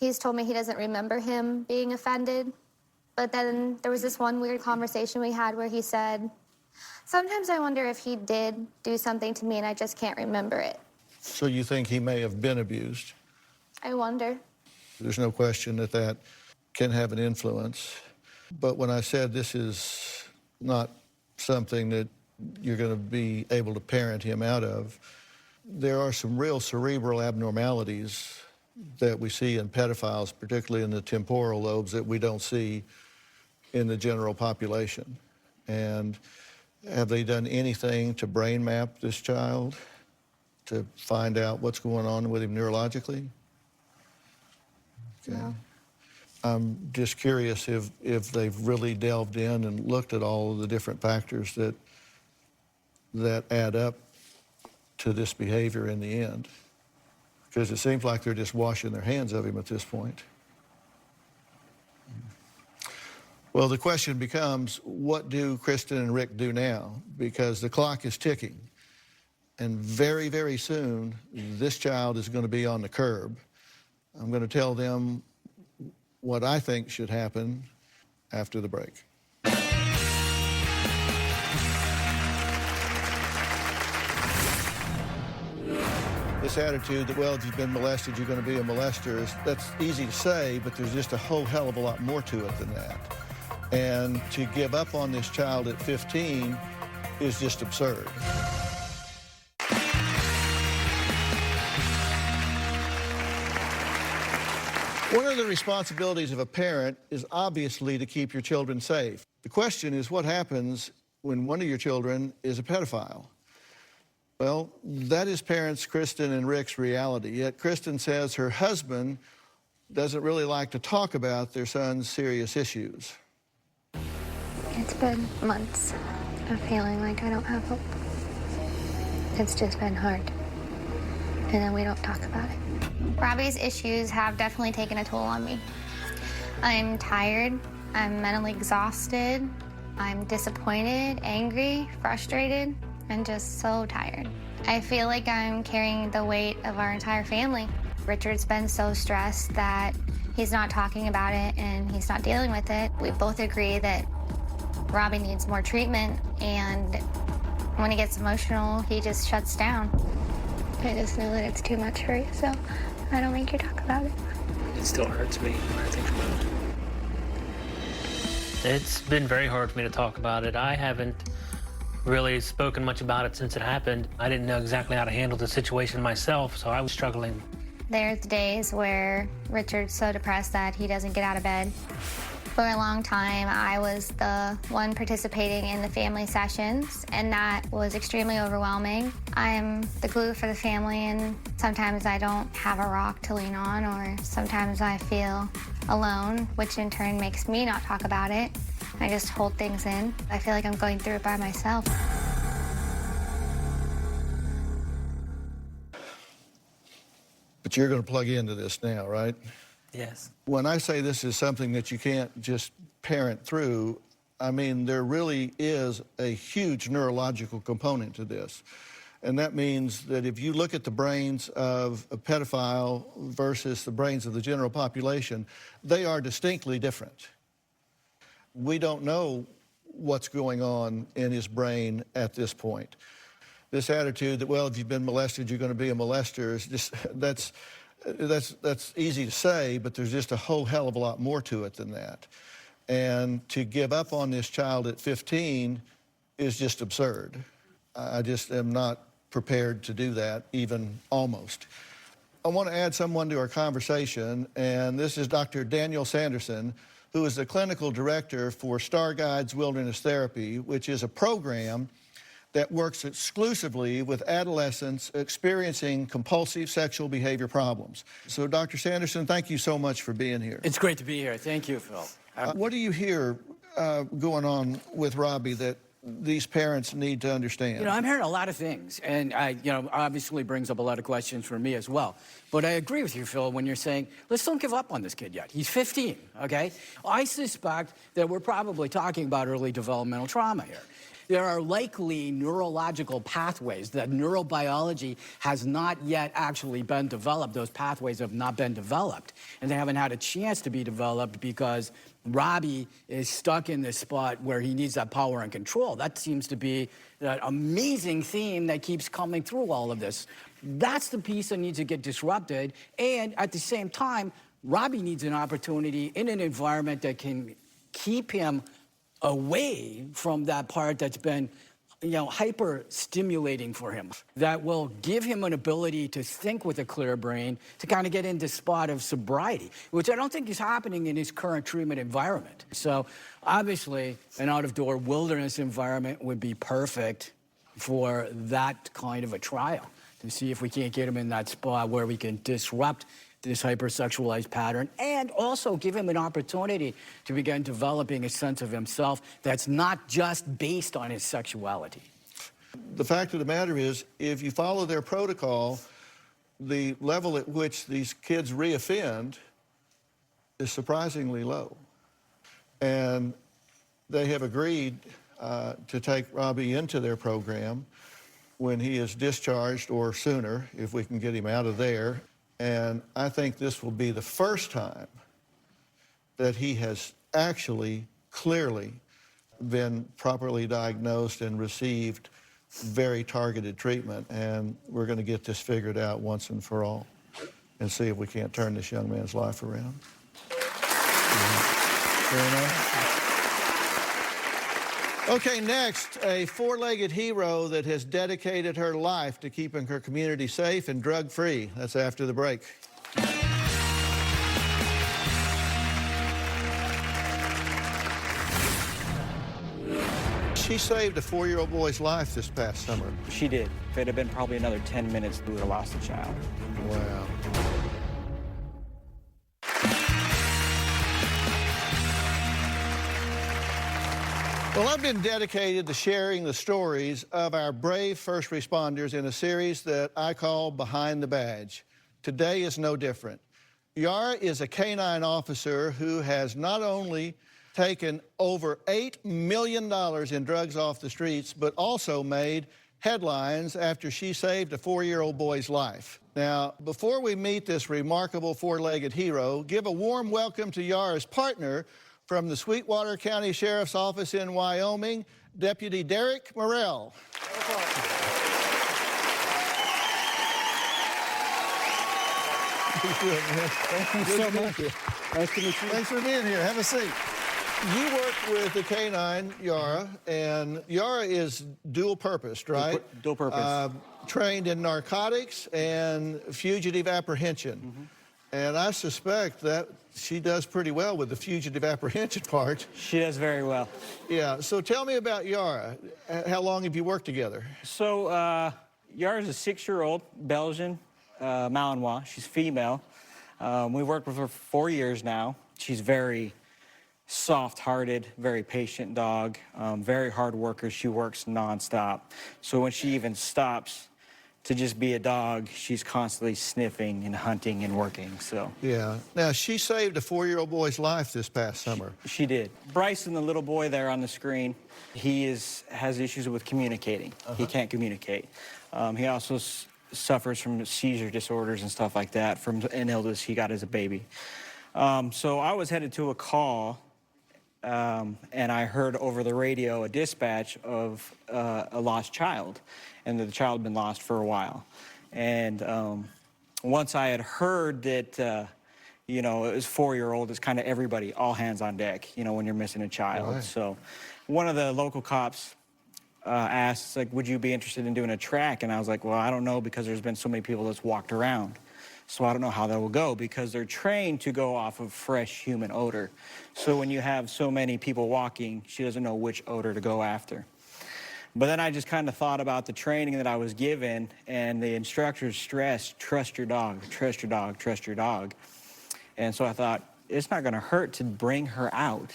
he's told me he doesn't remember him being offended. But then there was this one weird conversation we had where he said, sometimes I wonder if he did do something to me and I just can't remember it. So you think he may have been abused? I wonder. There's no question that that can have an influence. But when I said this is not something that you're going to be able to parent him out of, there are some real cerebral abnormalities that we see in pedophiles, particularly in the temporal lobes, that we don't see in the general population. And have they done anything to brain map this child to find out what's going on with him neurologically? Okay. No. I'm just curious if they've really delved in and looked at all of the different factors that add up to this behavior in the end. Because it seems like they're just washing their hands of him at this point. Well, the question becomes, what do Kristen and Rick do now? Because the clock is ticking. And very, very soon, this child is going to be on the curb. I'm going to tell them what I think should happen after the break. This attitude that, well, if you've been molested, you're going to be a molester, that's easy to say, but there's just a whole hell of a lot more to it than that. And to give up on this child at 15 is just absurd. One of the responsibilities of a parent is obviously to keep your children safe. The question is, what happens when one of your children is a pedophile? Well, that is parents Kristen and Rick's reality. Yet Kristen says her husband doesn't really like to talk about their son's serious issues. It's been months of feeling like I don't have hope. It's just been hard. And then we don't talk about it. Robbie's issues have definitely taken a toll on me. I'm tired. I'm mentally exhausted. I'm disappointed, angry, frustrated, and just so tired. I feel like I'm carrying the weight of our entire family. Richard's been so stressed that he's not talking about it and he's not dealing with it. We both agree that Robbie needs more treatment, and when he gets emotional, he just shuts down. I just know that it's too much for you, so I don't make you talk about it. It still hurts me when I think about it. It's been very hard for me to talk about it. I haven't really spoken much about it since it happened. I didn't know exactly how to handle the situation myself, so I was struggling. There's days where Richard's so depressed that he doesn't get out of bed. For a long time, I was the one participating in the family sessions, and that was extremely overwhelming. I'm the glue for the family, and sometimes I don't have a rock to lean on, or sometimes I feel alone, which in turn makes me not talk about it. I just hold things in. I feel like I'm going through it by myself. But you're going to plug into this now, right? Yes. When I say this is something that you can't just parent through, I mean, there really is a huge neurological component to this. And that means that if you look at the brains of a pedophile versus the brains of the general population, they are distinctly different. We don't know what's going on in his brain at this point. This attitude that, well, if you've been molested, you're going to be a molester, is just, that's easy to say, but there's just a whole hell of a lot more to it than that. And to give up on this child at 15 is just absurd. I just am not prepared to do that, even almost. I want to add someone to our conversation, and this is Dr. Daniel Sanderson, who is the clinical director for Star Guides Wilderness Therapy, which is a program that works exclusively with adolescents experiencing compulsive sexual behavior problems. So, Dr. Sanderson, thank you so much for being here. It's great to be here. Thank you, Phil. What do you hear going on with Robbie that these parents need to understand? You know, I'm hearing a lot of things, and obviously brings up a lot of questions for me as well. But I agree with you, Phil, when you're saying, let's don't give up on this kid yet. He's 15, okay? I suspect that we're probably talking about early developmental trauma here. There are likely neurological pathways that neurobiology has not yet actually been developed. Those pathways have not been developed, and they haven't had a chance to be developed because Robbie is stuck in this spot where he needs that power and control. That seems to be that amazing theme that keeps coming through all of this. That's the piece that needs to get disrupted, and at the same time, Robbie needs an opportunity in an environment that can keep him away from that part that's been hyper stimulating for him that will give him an ability to think with a clear brain to kind of get into spot of sobriety, which I don't think is happening in his current treatment environment. So obviously an out-of-door wilderness environment would be perfect for that kind of a trial, to see if we can't get him in that spot where we can disrupt this hypersexualized pattern and also give him an opportunity to begin developing a sense of himself that's not just based on his sexuality. The fact of the matter is, if you follow their protocol, the level at which these kids reoffend is surprisingly low. And they have agreed to take Robbie into their program when he is discharged or sooner, if we can get him out of there. And I think this will be the first time that he has actually clearly been properly diagnosed and received very targeted treatment. And we're going to get this figured out once and for all and see if we can't turn this young man's life around. Very nice. Okay, next, a four-legged hero that has dedicated her life to keeping her community safe and drug-free. That's after the break. She saved a 4-year-old boy's life this past summer. She did. If it had been probably another 10 minutes, we would have lost the child. Wow. Well, I've been dedicated to sharing the stories of our brave first responders in a series that I call Behind the Badge. Today is no different. Yara is a canine officer who has not only taken over $8 million in drugs off the streets, but also made headlines after she saved a 4-year-old boy's life. Now, before we meet this remarkable four-legged hero, give a warm welcome to Yara's partner from the Sweetwater County Sheriff's Office in Wyoming, Deputy Derek Morrell. Thank you so much. Nice to meet you. Thanks for being here. Have a seat. You work with the canine, Yara, and Yara is dual-purposed, right? Dual-purpose. Trained in narcotics and fugitive apprehension. Mm-hmm. And I suspect that she does pretty well with the fugitive apprehension part. She does very well. Yeah, so tell me about Yara. How long have you worked together? So, Yara's a 6-year-old Belgian Malinois. She's female. We worked with her for 4 years now. She's very soft-hearted, very patient dog, very hard worker. She works nonstop. So when she even stops to just be a dog, she's constantly sniffing and hunting and working, so. Yeah. Now, she saved a 4-year-old boy's life this past summer. She did. Bryson, the little boy there on the screen, he has issues with communicating. He can't communicate. He also suffers from seizure disorders and stuff like that from an illness he got as a baby. So I was headed to a call, and I heard over the radio a dispatch of a lost child, and that the child had been lost for a while. And once I had heard that, you know, it was 4-year-old, it's kind of everybody, all hands on deck, you know, when you're missing a child. Right. So one of the local cops asked, like, would you be interested in doing a track? And I was like, well, I don't know, because there's been so many people that's walked around. So I don't know how that will go, because they're trained to go off of fresh human odor. So when you have so many people walking, she doesn't know which odor to go after. But then I just kind of thought about the training that I was given, and the instructors stressed, trust your dog, trust your dog, trust your dog. And so I thought, it's not going to hurt to bring her out.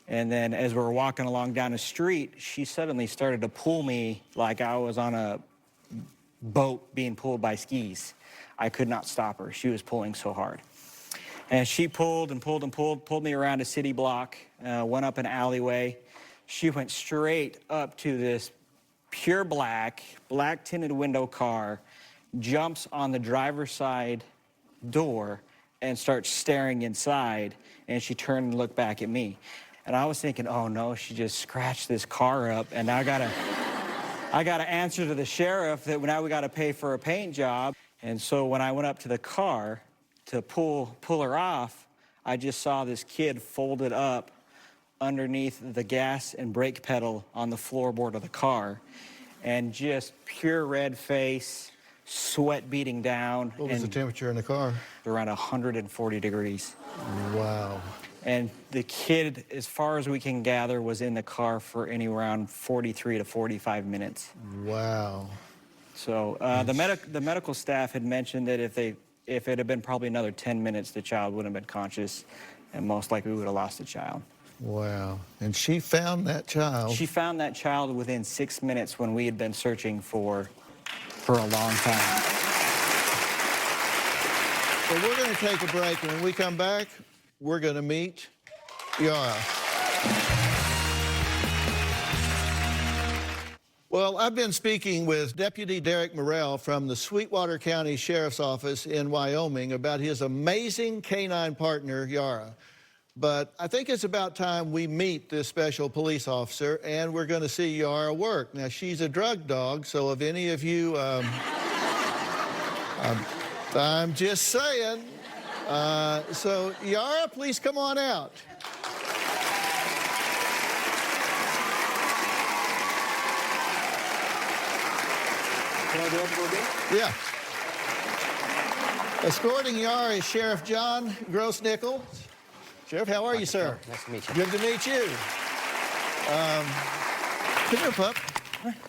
And then as we were walking along down the street, she suddenly started to pull me like I was on a boat being pulled by skis. I could not stop her. She was pulling so hard. And she pulled and pulled and pulled me around a city block, went up an alleyway. She went straight up to this pure black tinted window car, jumps on the driver's side door and starts staring inside, and she turned and looked back at me. And I was thinking, oh no, she just scratched this car up, and now I gotta answer to the sheriff that now we gotta pay for a paint job. And so when I went up to the car to pull her off, I just saw this kid folded up underneath the gas and brake pedal on the floorboard of the car. and just pure red face, sweat beating down. What was the temperature in the car? Around 140 degrees. Wow. And the kid, as far as we can gather, was in the car for anywhere around 43 to 45 minutes. Wow. So the medical staff had mentioned that if it had been probably another 10 minutes, the child wouldn't have been conscious, and most likely we would have lost the child. Wow. And she found that child? She found that child within 6 minutes when we had been searching for a long time. So we're going to take a break, and when we come back, we're going to meet Yara. Well, I've been speaking with Deputy Derek Morrell from the Sweetwater County Sheriff's Office in Wyoming about his amazing canine partner, Yara. But I think it's about time we meet this special police officer, and we're going to see Yara work. Now, she's a drug dog, so if any of you... I'm just saying. So, Yara, please come on out. Can I do it again? Yeah. Escorting Yara is Sheriff John Grossnickel. Sheriff, how are you, sir? Nice to meet you. Good to meet you. Come here, pup.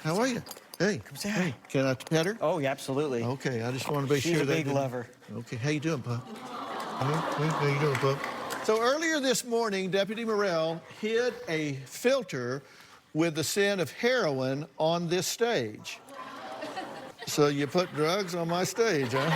How are you? Hey, come say hi. Hey, can I pet her? Oh, yeah, absolutely. Okay, I just want to be She's sure a that big lover. Okay, how you doing, pup? How you doing, pup? So earlier this morning, Deputy Morrell hid a filter with the scent of heroin on this stage. So you put drugs on my stage, huh?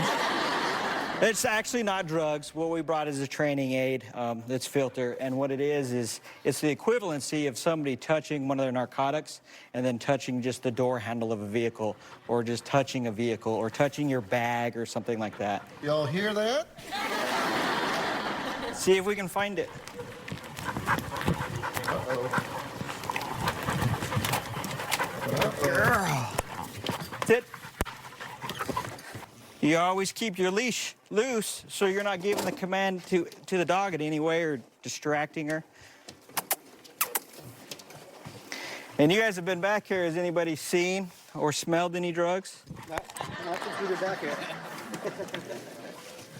It's actually not drugs. What we brought is a training aid that's filter, and what it is it's the equivalency of somebody touching one of their narcotics and then touching just the door handle of a vehicle, or just touching a vehicle, or touching your bag or something like that. Y'all hear that? See if we can find it. Girl. Sit. You always keep your leash loose so you're not giving the command to the dog in any way or distracting her. And you guys have been back here. Has anybody seen or smelled any drugs? Not since we were back here.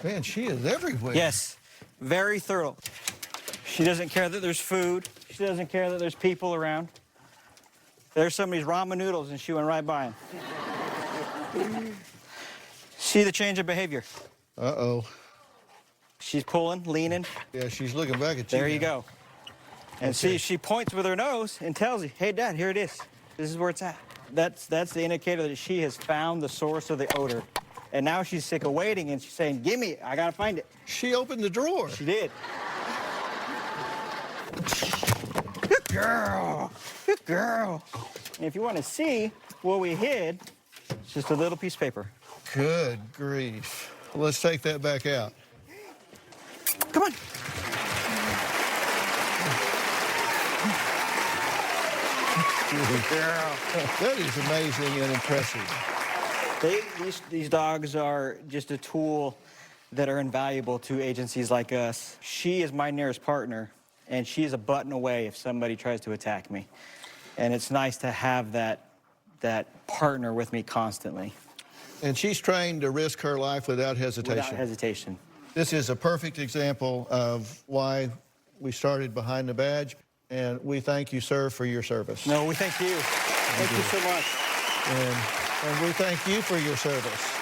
Man, she is everywhere. Yes, very thorough. She doesn't care that there's food. She doesn't care that there's people around. There's somebody's ramen noodles and she went right by him. See the change of behavior? Uh-oh. She's pulling, leaning. Yeah, she's looking back at you. There you go. And see, she points with her nose and tells you, hey, Dad, here it is. This is where it's at. That's the indicator that she has found the source of the odor. And now she's sick of waiting, and she's saying, give me it. I got to find it. She opened the drawer. She did. Good girl. Good girl. And if you want to see what we hid, it's just a little piece of paper. Good grief. Let's take that back out. Come on. Girl. That is amazing and impressive. These dogs are just a tool that are invaluable to agencies like us. She is my nearest partner, and she is a button away if somebody tries to attack me. And it's nice to have that partner with me constantly. And she's trained to risk her life without hesitation. Without hesitation. This is a perfect example of why we started Behind the Badge, and we thank you, sir, for your service. No, we thank you. Thank you so much. And we thank you for your service.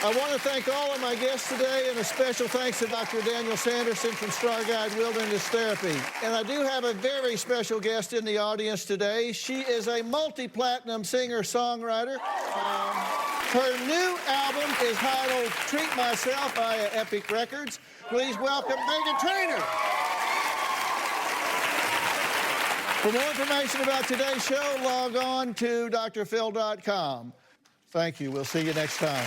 I want to thank all of my guests today, and a special thanks to Dr. Daniel Sanderson from Starguide Wilderness Therapy. And I do have a very special guest in the audience today. She is a multi-platinum singer-songwriter. Her new album is titled Treat Myself via Epic Records. Please welcome Meghan Trainor. For more information about today's show, log on to drphil.com. Thank you. We'll see you next time.